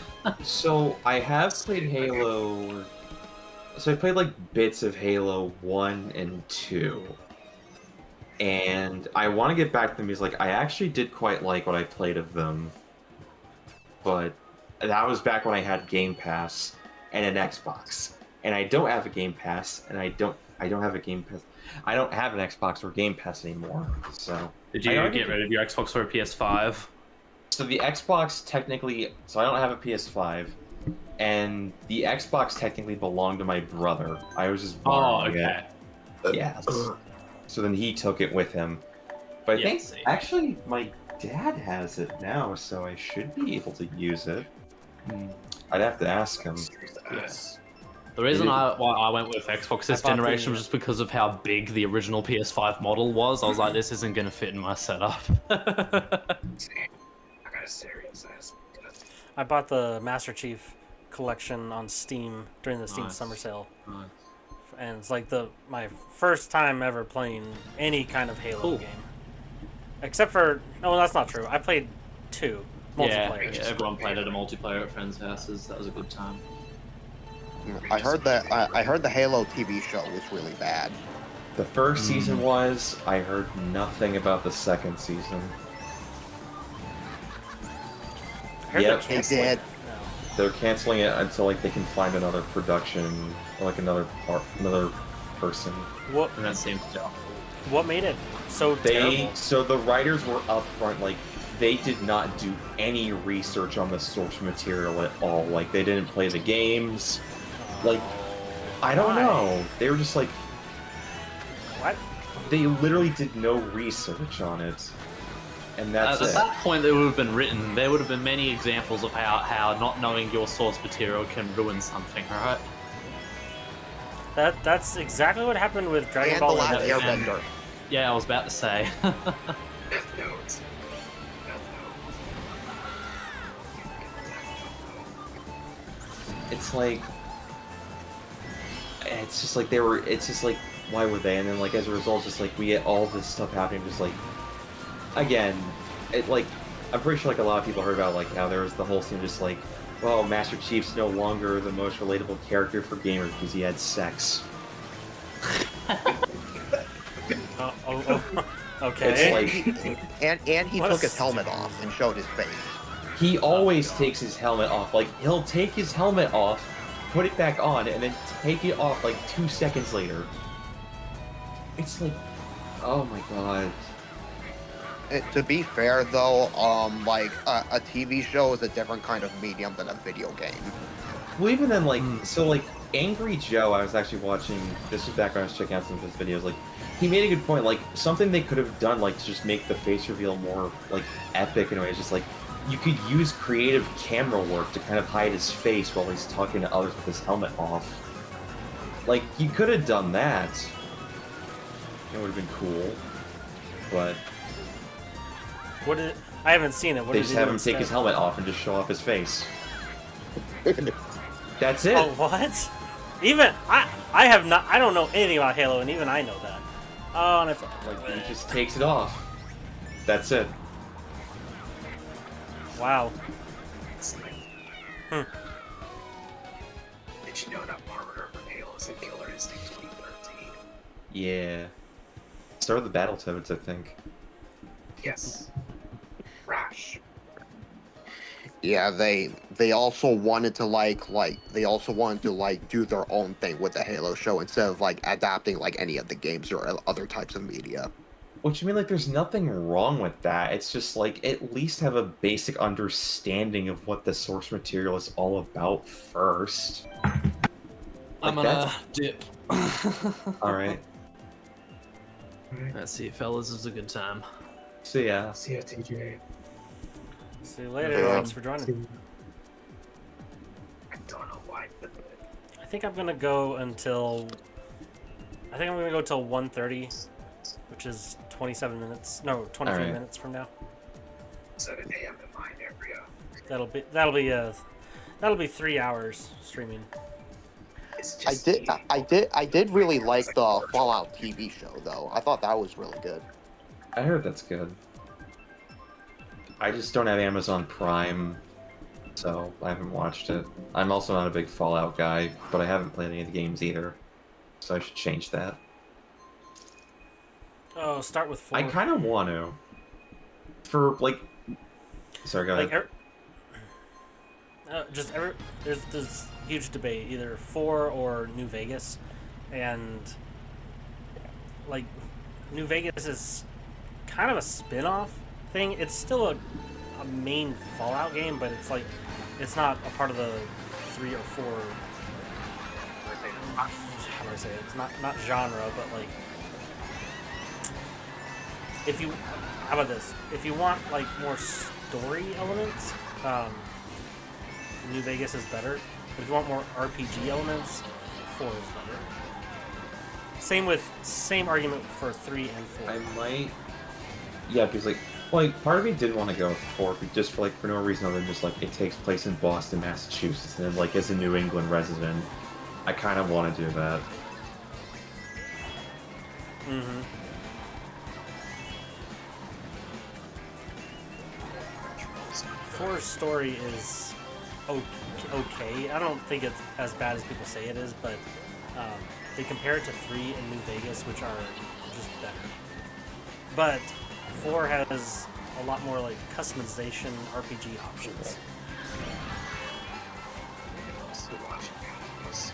So I have played Halo. So I played like bits of Halo 1 and 2. And I want to get back to them because like I actually did quite like what I played of them. But that was back when I had Game Pass and an Xbox. And I don't have a Game Pass, and I don't have a Game Pass. I don't have an Xbox or Game Pass anymore. So Did you get rid of your Xbox for a PS5? So the Xbox technically, so I don't have a PS5, and the Xbox technically belonged to my brother. I was just borrowing it. Yes. So then he took it with him. But I think actually my dad has it now, so I should be able to use it. I'd have to ask him. Yes. The reason why I went with Xbox this I bought generation the- was just because of how big the original PS5 model was. I was like, this isn't going to fit in my setup. I got a serious ass. I bought the Master Chief collection on Steam during the Steam Nice. summer sale, Nice. and it's like my first time ever playing any kind of Halo Cool. game. Except for no, that's not true. I played 2 multiplayer. Yeah, everyone played at a multiplayer at friends' houses. That was a good time. I heard the Halo TV show was really bad. The first season was. I heard nothing about the second season. I heard Yep. they're They canceling did. it now. They're canceling it until like they can find another production or like another person. What And that seems what made it so terrible? So the writers were upfront, like they did not do any research on the source material at all. Like they didn't play the games. Like I don't Why? know. They were just like What? they literally did no research on it, and that's at it. that point, it would have been written. There would have been many examples of how not knowing your source material can ruin something, right? That's exactly what happened with Dragon And Ball the last Legends. Airbender. Yeah, I was about to say. Death Note. It's like it's just like they were. It's just like why would they? And then like as a result, just like we get all this stuff happening. Just like again, it like I'm pretty sure like a lot of people heard about like how there was the whole scene just like, well, Master Chief's no longer the most relatable character for gamers because he had sex. Okay. It's like And he What took a his helmet off and showed his face. he always takes his helmet off. Like he'll take his helmet off, put it back on, and then take it off like 2 seconds later. It's like, oh my god. To be fair, though, like a TV show is a different kind of medium than a video game. Well, even then, like, so, like, Angry Joe, I was actually watching, this was back when I was checking out some of his videos, like, he made a good point, like, something they could have done, like, to just make the face reveal more, like, epic in a way, is just, like, you could use creative camera work to kind of hide his face while he's talking to others with his helmet off. Like, you could have done that. It would have been cool. But What did I haven't seen it. What they did just he have do him take his instead? helmet off and just show off his face. That's it. Oh, what? Even I have not. I don't know anything about Halo, and even I know that. Oh, and Like, he just takes it off. That's it. Wow. It's like, did you know that Armor from Halo is a Killer Instinct 2013? Yeah. Start with the Battletoads, I think. Yes. Rash. Yeah, they also wanted to they also wanted to do their own thing with the Halo show instead of like adapting like any of the games or other types of media. What you mean, like, there's nothing wrong with that. It's just, like, at least have a basic understanding of what the source material is all about first. I'm gonna dip. Alright. Let's see, fellas, this is a good time. So, yeah. See ya, TJ. See you later. Yeah. Thanks for joining. I don't know why, but I think I'm gonna go until. I think I'm gonna go till 1:30, which is 27 minutes. No, 23 Alright. minutes from now. 7 a.m. to mine area. That'll be 3 hours streaming. It's I just did really like the Fallout TV show though. I thought that was really good. I heard that's good. I just don't have Amazon Prime, so I haven't watched it. I'm also not a big Fallout guy, but I haven't played any of the games either, so I should change that. Oh, start with 4. I kind of want to. For, like... Sorry, go ahead. There's this huge debate, either 4 or New Vegas, and like New Vegas is kind of a spin-off thing. It's still a main Fallout game, but it's like it's not a part of the 3 or 4. How do I say it? It's not genre, but like if you how about this? If you want like more story elements, New Vegas is better. But if you want more RPG elements, 4 is better. Same argument for 3 and 4. I might. Yeah, because part of me did want to go with 4, but just for no reason other than just it takes place in Boston, Massachusetts, and then as a New England resident, I kind of want to do that. Mm-hmm. 4's story is okay. I don't think it's as bad as people say it is, but they compare it to 3 and New Vegas, which are just better. But 4 has a lot more customization RPG options. Still watching animes.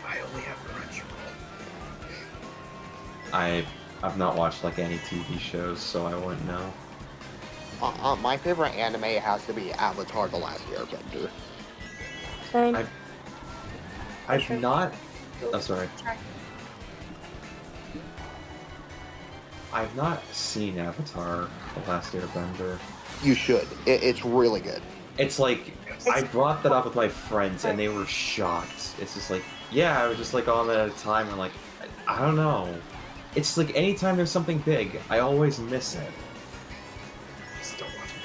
I only have Crunchyroll. I've not watched any TV shows, so I wouldn't know. My favorite anime has to be Avatar: The Last Airbender. Same. I've not. Oh, sorry. I've not seen Avatar: The Last Airbender. You should. It's really good. It's I brought that up with my friends, and they were shocked. It's just yeah, I was just on it at a time, and I don't know. It's anytime there's something big, I always miss it. Still watching.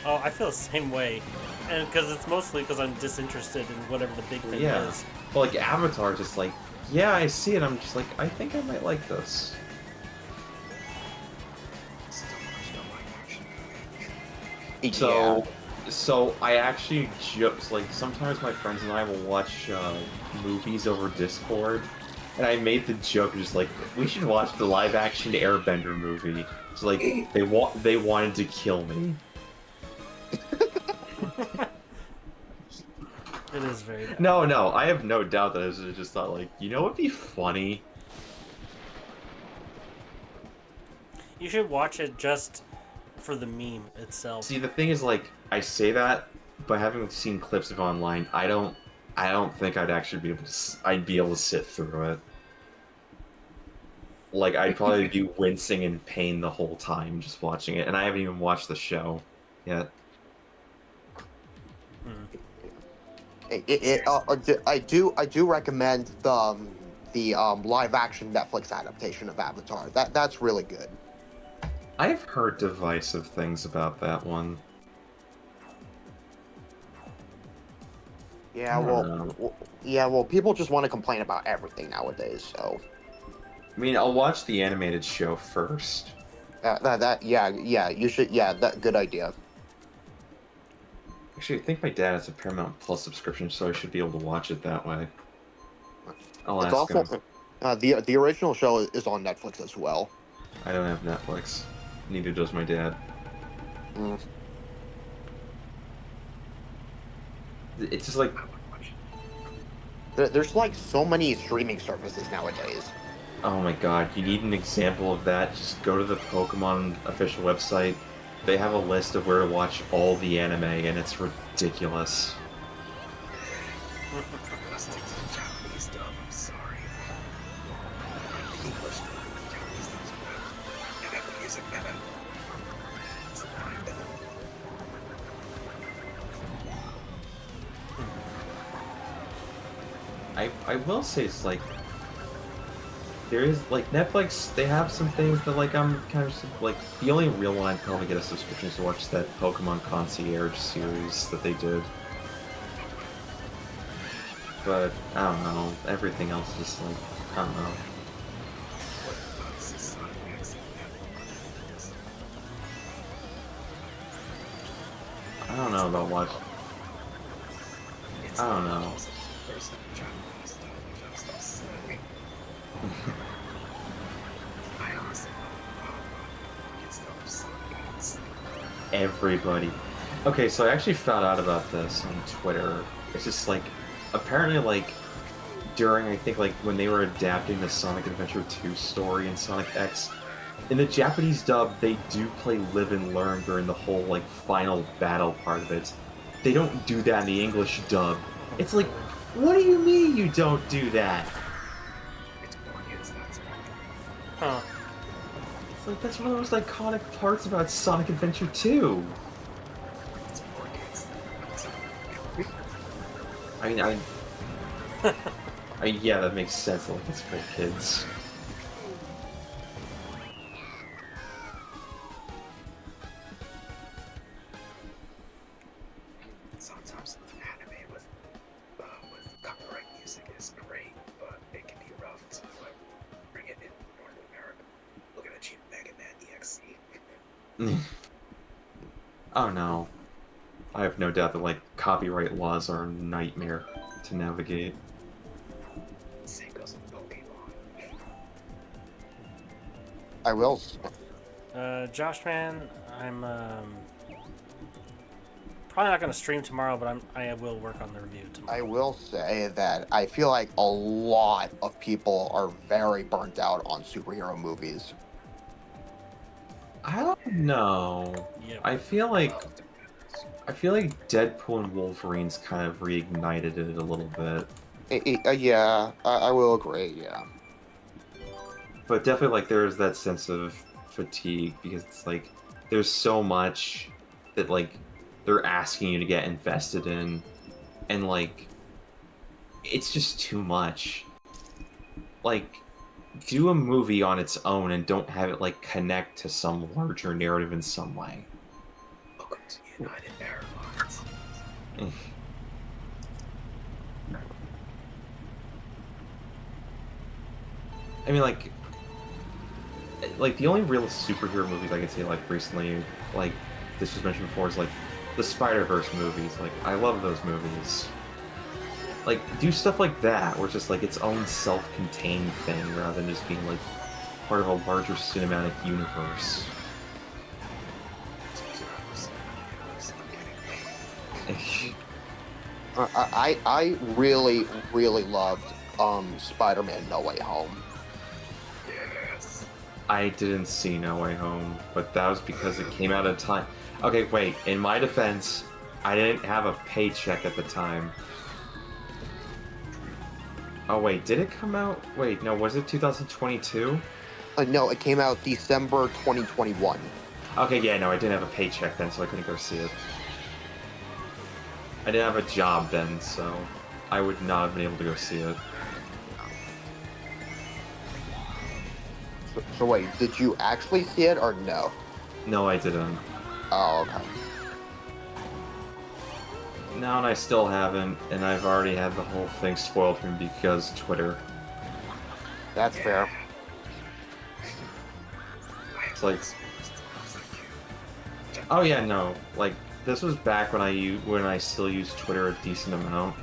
Oh, I feel the same way. And because it's mostly because I'm disinterested in whatever the big thing Yeah. is. Well, Avatar, just yeah, I see it. I'm just I think I might like this. Still watching live action. So I actually just sometimes my friends and I will watch movies over Discord, and I made the joke just we should watch the live action Airbender movie. So they wanted to kill me. It is very bad. No, I have no doubt that I just thought what'd be funny? You should watch it just for the meme itself. See, the thing is I say that, but having seen clips of it online, I don't think I'd actually be able to. I'd be able to sit through it. I'd probably be wincing in pain the whole time just watching it, and I haven't even watched the show yet. I do recommend the live action Netflix adaptation of Avatar. That's really good. I've heard divisive things about that one. Yeah, I don't well, people just want to complain about everything nowadays. So, I mean, I'll watch the animated show first. you should. Yeah, that good idea. Actually, I think my dad has a Paramount Plus subscription, so I should be able to watch it that way. I'll It's ask him. also the original show is on Netflix as well. I don't have Netflix. Neither does my dad. Mm. It's just There's so many streaming services nowadays. oh my god, you need an example of that, just go to the Pokemon official website. They have a list of where to watch all the anime, and it's ridiculous. Let's stick to the Japanese dub. I'm sorry. English dub. Japanese dub's better. And that music better. It's fine. I will say it's there is Netflix, they have some things that I'm kind of the only real one I'd probably get a subscription is to watch that Pokemon Concierge series that they did. But I don't know, everything else is just I don't know. I don't know about what. I don't know. Everybody. Okay, so I actually found out about this on Twitter. It's just apparently during I think when they were adapting the Sonic Adventure 2 story in Sonic X, in the Japanese dub they do play Live and Learn during the whole final battle part of it. They don't do that in the English dub. It's what do you mean you don't do that? Huh. It's that's one of the most iconic parts about Sonic Adventure 2. I mean, Yeah, that makes sense. Like it's for kids. Sometimes anime with copyright music is great, but it can be rough to like bring it in North America. Looking at you, Mega Man EXE. Oh no. I have no doubt that like copyright laws are a nightmare to navigate. Same goes with Pokemon. I will. Josh, man, I'm probably not going to stream tomorrow, but I will work on the review tomorrow. I will say that I feel like a lot of people are very burnt out on superhero movies. I don't know. Yep. I feel like Deadpool and Wolverine's kind of reignited it a little bit. Yeah, I will agree. Yeah. But definitely, like, there's that sense of fatigue because it's like there's so much that like they're asking you to get invested in, and like it's just too much. Like, do a movie on its own and don't have it like connect to some larger narrative in some way. Welcome to United Airlines. I mean, like the only real superhero movies I can say like recently, like this was mentioned before, is like the Spider-Verse movies. Like, I love those movies. Like, do stuff like that, where it's just like its own self-contained thing rather than just being like part of a larger cinematic universe. I really loved Spider-Man No Way Home. Yes. I didn't see No Way Home, but that was because it came out at a time. Okay, wait. In my defense, I didn't have a paycheck at the time. Oh wait, did it come out? Wait, no, was it 2022? No, it came out December 2021. Okay, yeah, no, I didn't have a paycheck then, so I couldn't go see it. I didn't have a job then, so I would not have been able to go see it. So wait, did you actually see it or no? No, I didn't. Oh, okay. No, and I still haven't, and I've already had the whole thing spoiled for me because Twitter. That's fair. It's like, oh yeah, no, like this was back when I still used Twitter a decent amount,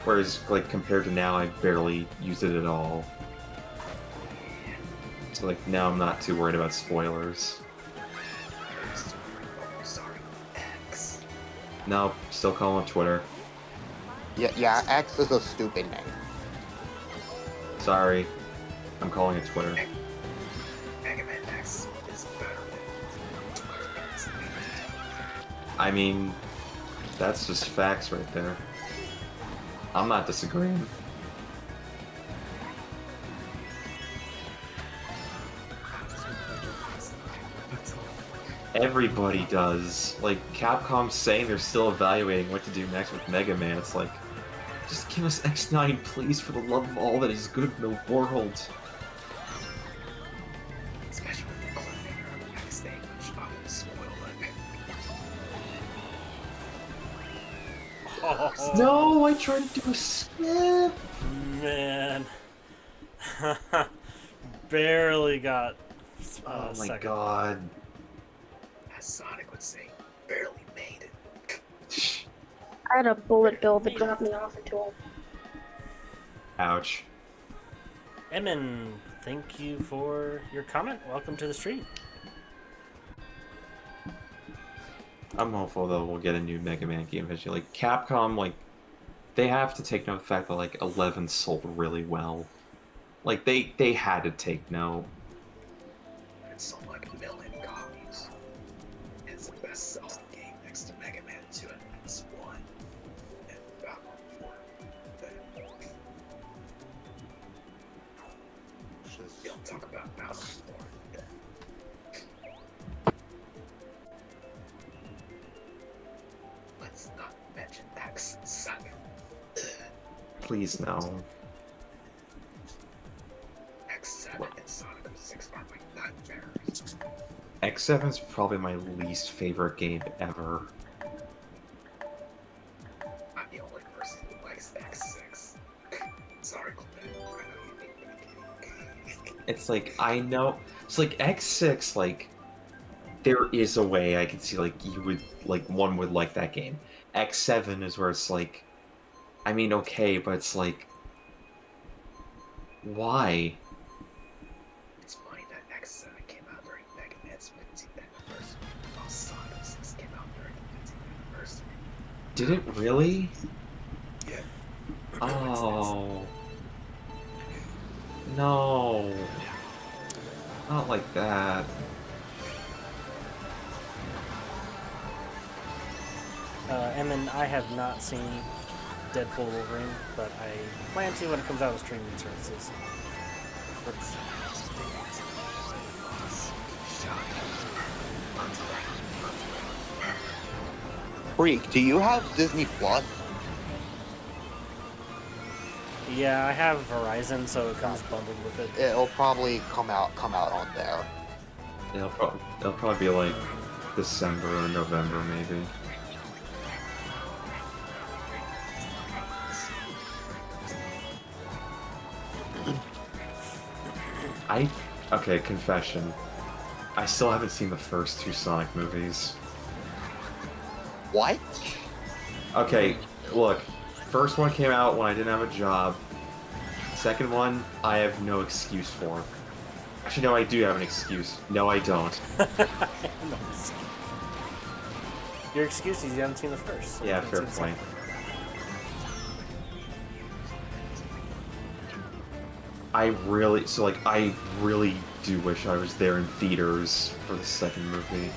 whereas like compared to now, I barely use it at all. So like now I'm not too worried about spoilers. Sorry, X. No, still calling it Twitter. Yeah, X is a stupid name. Sorry, I'm calling it Twitter. Mega Man X is better than Twitter X. I mean, that's just facts right there. I'm not disagreeing. Everybody does. Like, Capcom's saying they're still evaluating what to do next with Mega Man. It's like, just give us X9, please, for the love of all that is good in the world. Especially with the cliffhanger of the next stage, which I will spoil it. No, I tried to do a skip. Man. Barely got Oh my second. god. As Sonic would say, barely made it. I had a bullet bill that dropped me off into a. Ouch. Emin, thank you for your comment. Welcome to the stream. I'm hopeful though we'll get a new Mega Man game eventually. Like, Capcom, like, they have to take note of the fact that like 11 sold really well. Like they had to take note. It sold like 1 million copies. It's the best selling game next to Mega Man 2 and X1 and Batman 4. You'll talk about Batman 4. Let's not mention X second. Please no. X7 and Sonic 06 are my nightmares. X7's probably my least favorite game ever. I'm the only person who likes X6. Sorry, Clement. I know you hate that game. It's like, I know. It's like X6, like, there is a way I can see, like, you would, like, one would like that game. X7 is where it's like, I mean, okay, but it's like, why? It's funny that X7 came out during Mega Man's 15th anniversary, while Sonic 06 came out during the 15th anniversary. Did it really? Yeah. Oh. No. Not like that. Emin, I have not seen Deadpool Wolverine, but I plan to when it comes out with streaming services. Freak, do you have Disney Plus? Yeah, I have Verizon, so it comes bundled with it. It'll probably come out on there. It'll probably be like December or November, maybe. Okay, confession. I still haven't seen the first two Sonic movies. What? Okay, look. First one came out when I didn't have a job. Second one, I have no excuse for. Actually, no, I do have an excuse. No, I don't. Your excuse is you haven't seen the first. So Yeah, you fair haven't seen point. the second. I really do wish I was there in theaters for the second movie.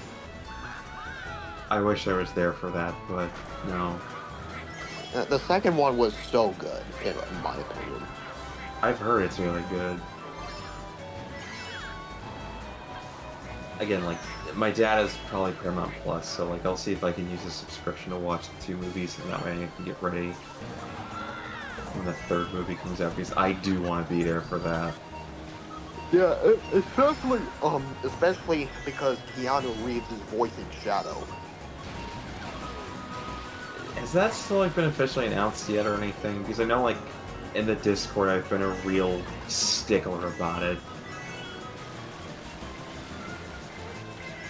I wish I was there for that, but no. The second one was so good, in my opinion. I've heard it's really good. Again, like, my dad has probably Paramount Plus, so like I'll see if I can use a subscription to watch the two movies, and that way I can get ready when the third movie comes out, because I do want to be there for that. Yeah, especially because Keanu Reeves is voicing Shadow. Has that still like been officially announced yet or anything? Because I know like in the Discord I've been a real stickler about it.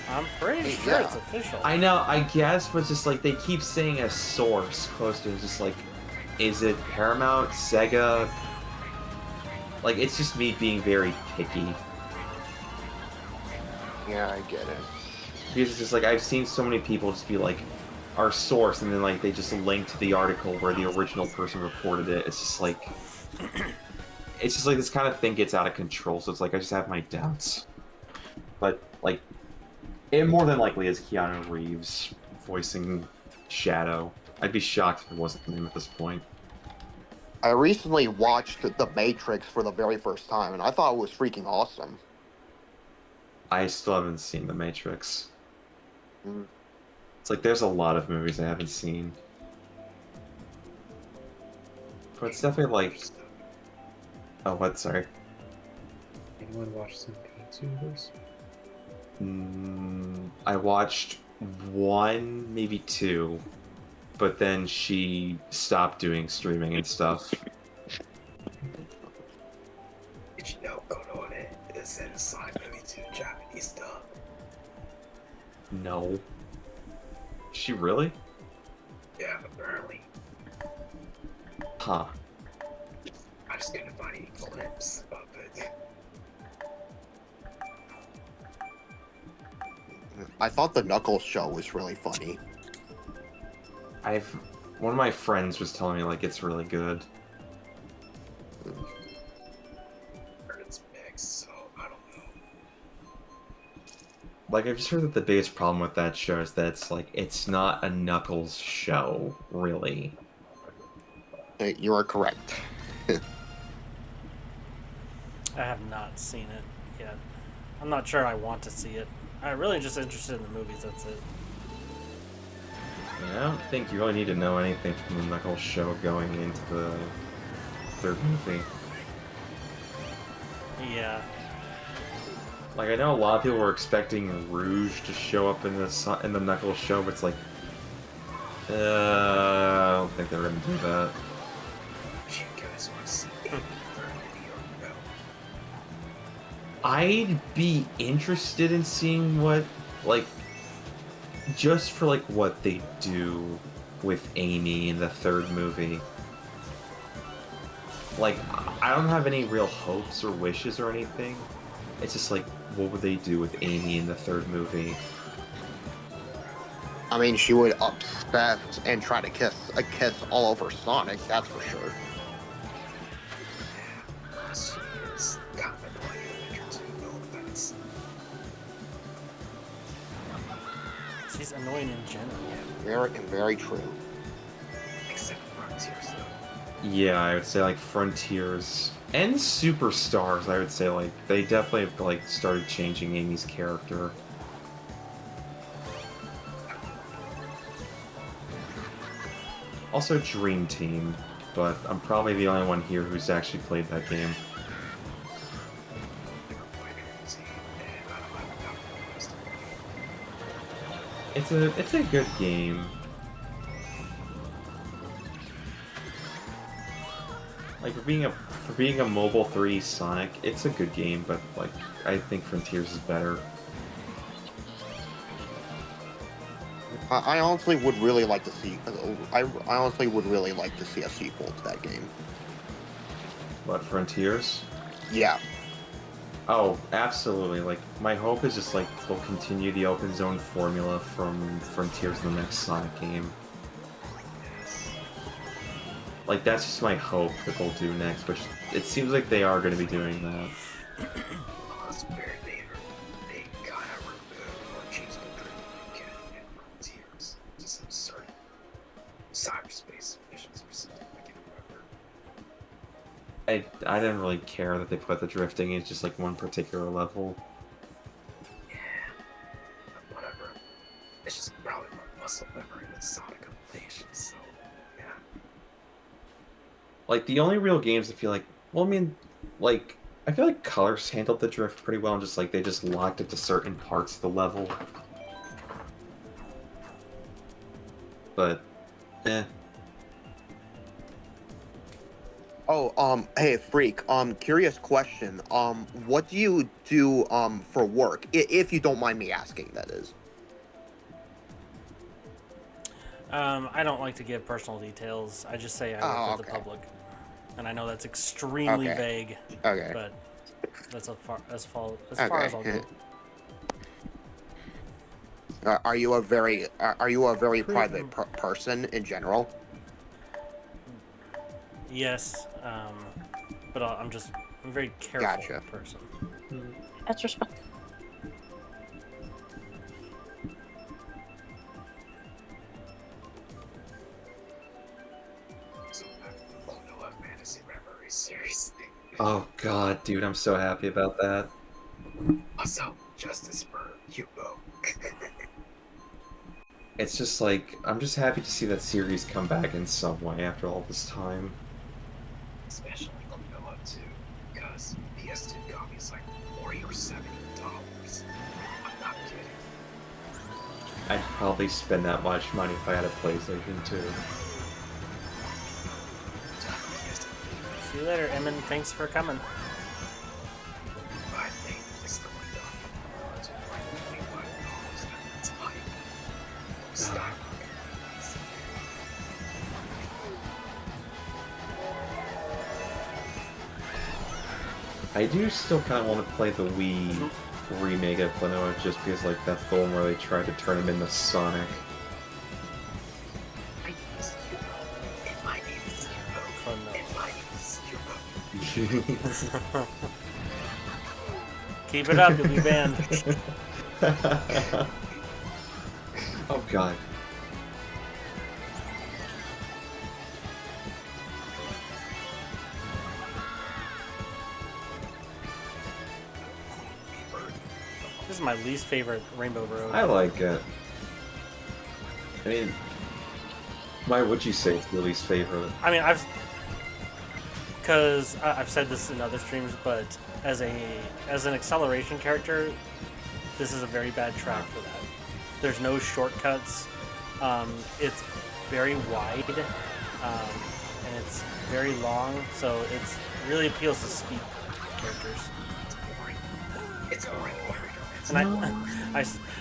I'm pretty sure Yeah. it's official. I know, I guess, but just like they keep saying a source close to it, just like, is it Paramount, Sega? Like, it's just me being very picky. Yeah, I get it. Because it's just like, I've seen so many people just be like, our source, and then like they just link to the article where the original person reported it. It's just like, this kind of thing gets out of control, so it's like, I just have my doubts. But, like, it more than likely is Keanu Reeves voicing Shadow. I'd be shocked if it wasn't him at this point. I recently watched The Matrix for the very first time, and I thought it was freaking awesome. I still haven't seen The Matrix. Mm. It's like, there's a lot of movies I haven't seen. But it's definitely like... Oh, what? Sorry. Anyone watch some Pete's Universe? I watched one, maybe two, but then she stopped doing streaming and stuff. Did you know Konone is in Sonic movie 2 Japanese dub? No. Is she really? Yeah, apparently. Huh. I just couldn't find any clips of it. I thought the Knuckles show was really funny. One of my friends was telling me, like, it's really good. Or it's mixed, so I don't know. Like, I've just heard that the biggest problem with that show is that it's not a Knuckles show, really. You are correct. I have not seen it yet. I'm not sure I want to see it. I'm really just interested in the movies, that's it. I don't think you really need to know anything from the Knuckles show going into the third movie. Yeah. Like, I know a lot of people were expecting Rouge to show up in the Knuckles show, but it's like, I don't think they're gonna do that. Do you guys want to see a third video? No. I'd be interested in seeing what, like, just for like what they do with Amy in the third movie. Like, I don't have any real hopes or wishes or anything. It's just like, what would they do with Amy in the third movie? I mean, she would upset and try to kiss all over Sonic, that's for sure. She is kind of annoying in Adventure 2, no offense. She's annoying in general. Very true. Except Frontiers, though. Yeah, I would say like Frontiers and Superstars. I would say like they definitely have like started changing Amy's character. Also Dream Team, but I'm probably the only one here who's actually played that game. It's a good game. Like for being a mobile 3D Sonic, it's a good game, but like I think Frontiers is better. I honestly would really like to see. I honestly would really like to see a sequel to that game. What, Frontiers? Yeah. Oh, absolutely. Like, my hope is just, like, they'll continue the open zone formula from Frontiers in the next Sonic game. Like, that's just my hope that they'll do next, which it seems like they are going to be doing that. That's weird. They kind of removed or changed the dream again in Frontiers. Just some certain cyberspace missions or something. I can't remember. I didn't really care that they put the drifting in just, like, one particular level. Yeah. But whatever. It's just probably more muscle memory than Sonic Elimination, so yeah. Like, the only real games I feel like... Well, I mean, like... I feel like Colors handled the drift pretty well, and just, like, they just locked it to certain parts of the level. But... eh. Oh, hey, Freak. Curious question. What do you do, for work? If you don't mind me asking, that is. I don't like to give personal details. I just say I work with the public, and I know that's extremely vague. Okay. But that's as far as I'll go. Are you a very private person in general? Yes, but I'm a very careful person. That's respect. So, oh no, a fantasy memory series. Oh god, dude, I'm so happy about that. Also, justice for Yubo. It's just like, I'm just happy to see that series come back in some way after all this time. Especially Noah too, because PS2 copies like $40 or $70. I'm not kidding. I'd probably spend that much money if I had a PlayStation 2. See you later, Emin. Thanks for coming. I think it's going up to $25 at the time. Stop. I do still kind of want to play the Wii remake of Klonoa just because, like, that's the one where they tried to turn him into Sonic. My name is Yubo. And my name is Yubo. And my name is Yubo. Keep it up, you'll be banned. Oh god. This is my least favorite Rainbow Road. I like it. I mean, why would you say it's your least favorite? I mean, because I've said this in other streams, but as an acceleration character, this is a very bad track for that. There's no shortcuts. It's very wide, and it's very long, so it really appeals to speed characters. It's boring. And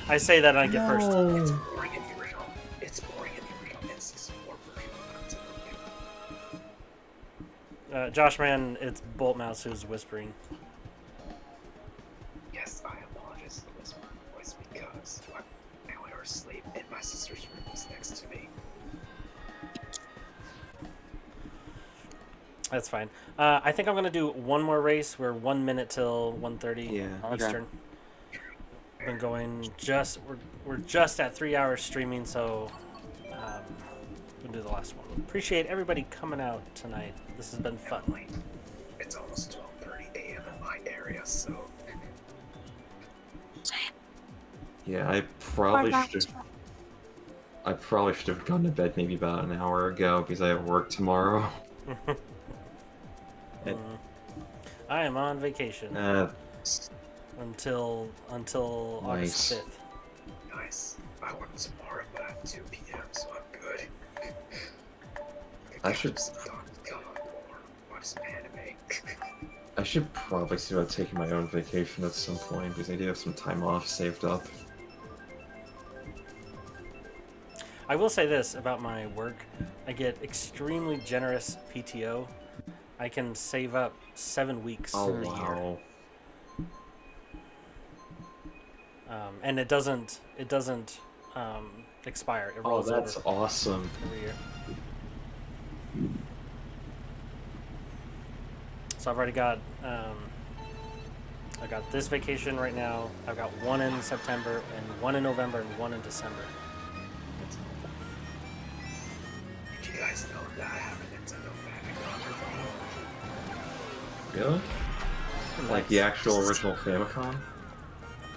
I say that and I get first. It's boring in the original. It's boring in the original N64 version. Josh Man, it's Bolt Mouse who's whispering. Yes, I apologize for the whisper voice because I went to sleep and my sister's room was next to me. That's fine. I think I'm gonna do one more race. We're 1 minute till 1:30 Yeah. Eastern. Been going we're just at 3 hours streaming, so we'll do the last one. Appreciate everybody coming out tonight. This has been fun. It's almost 12:30 a.m. in my area, so Yeah, I probably should have gone to bed maybe about an hour ago because I have work tomorrow. I am on vacation until August Nice. 5th. nice. I work tomorrow at 2 p.m., so I'm good. I should Come on, or watch some anime. I should probably see about taking my own vacation at some point because I do have some time off saved up. I will say this about my work. I get extremely generous PTO. I can save up 7 weeks Oh a year. wow. And it doesn't expire. It Oh, rolls that's over awesome. every year. So I've already got I got this vacation right now. I've got one in September and one in November and one in December. Did you guys know that I have a Nintendo Famicom? Really? Like the Nice. actual original Famicom?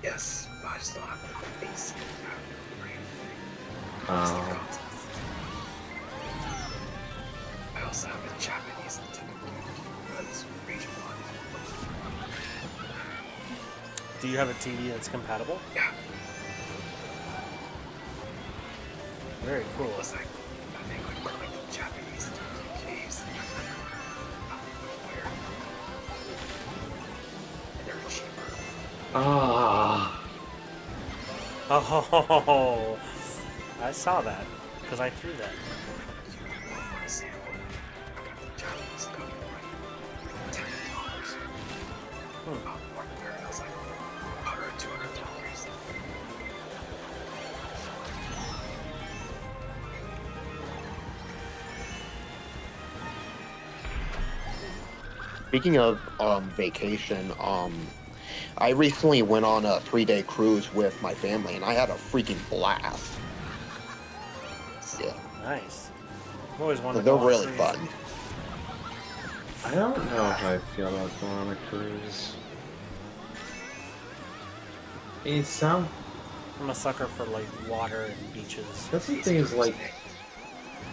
Yes, but I just don't have the AC. Oh. I also have a Japanese Nintendo, but it's region 1. Do you have a TV that's compatible? Yeah, Very cool. it was like, I think like Japanese games. Weird. And they're cheaper. Ah. Oh, I saw that because I threw that. For example, I got the Japanese copy for like $10. More than it was like $100 or $200. Speaking of vacation, I recently went on a 3-day cruise with my family, and I had a freaking blast. Yeah, Nice. I've always wanted to they're go on a really cruise. fun. I don't know how I feel about going on a cruise. It sounds. I'm a sucker for like water and beaches. That's the thing is like.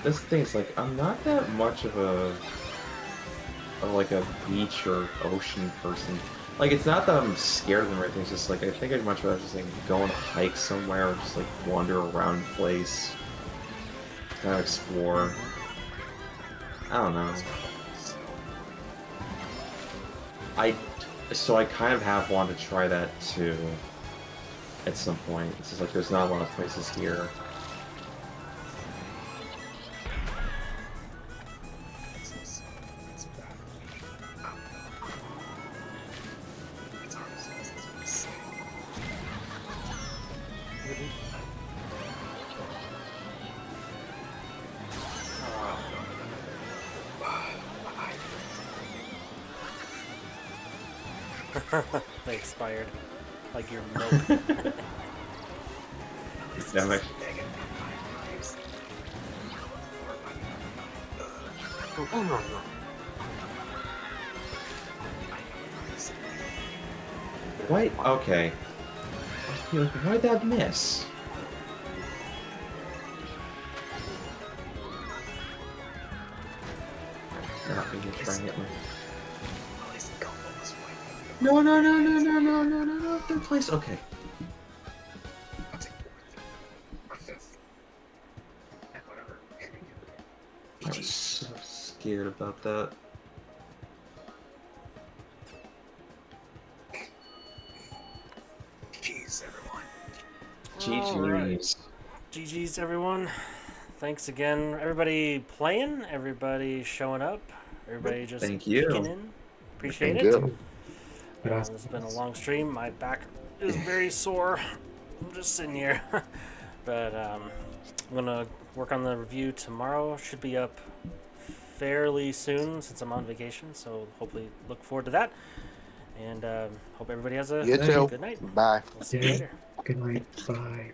This thing is like I'm not that much of a beach or ocean person. Like it's not that I'm scared of them or anything. It's just like I think I'd much rather just like go on a hike somewhere or just like wander around the place, kind of explore. I don't know. So I kind of have wanted to try that too. At some point, it's just like there's not a lot of places here. They expired. Like your milk. Yeah, like, why? Okay. You're like, why'd that miss? Maybe try it. At least the combo was white. No. Third place. Okay. I'll take fourth. Or fifth. And whatever. I was so scared about that. GG's, everyone. GG's. GG's, everyone. Thanks again, everybody playing, everybody showing up, everybody just Thank you. peeking in. Appreciate Thank it. you. It's been a long stream. My back is very sore. I'm just sitting here. But I'm gonna work on the review tomorrow. Should be up fairly soon since I'm on vacation. So hopefully look forward to that. And hope everybody has a You too. good night. Bye. We'll see you later. Good night. Bye.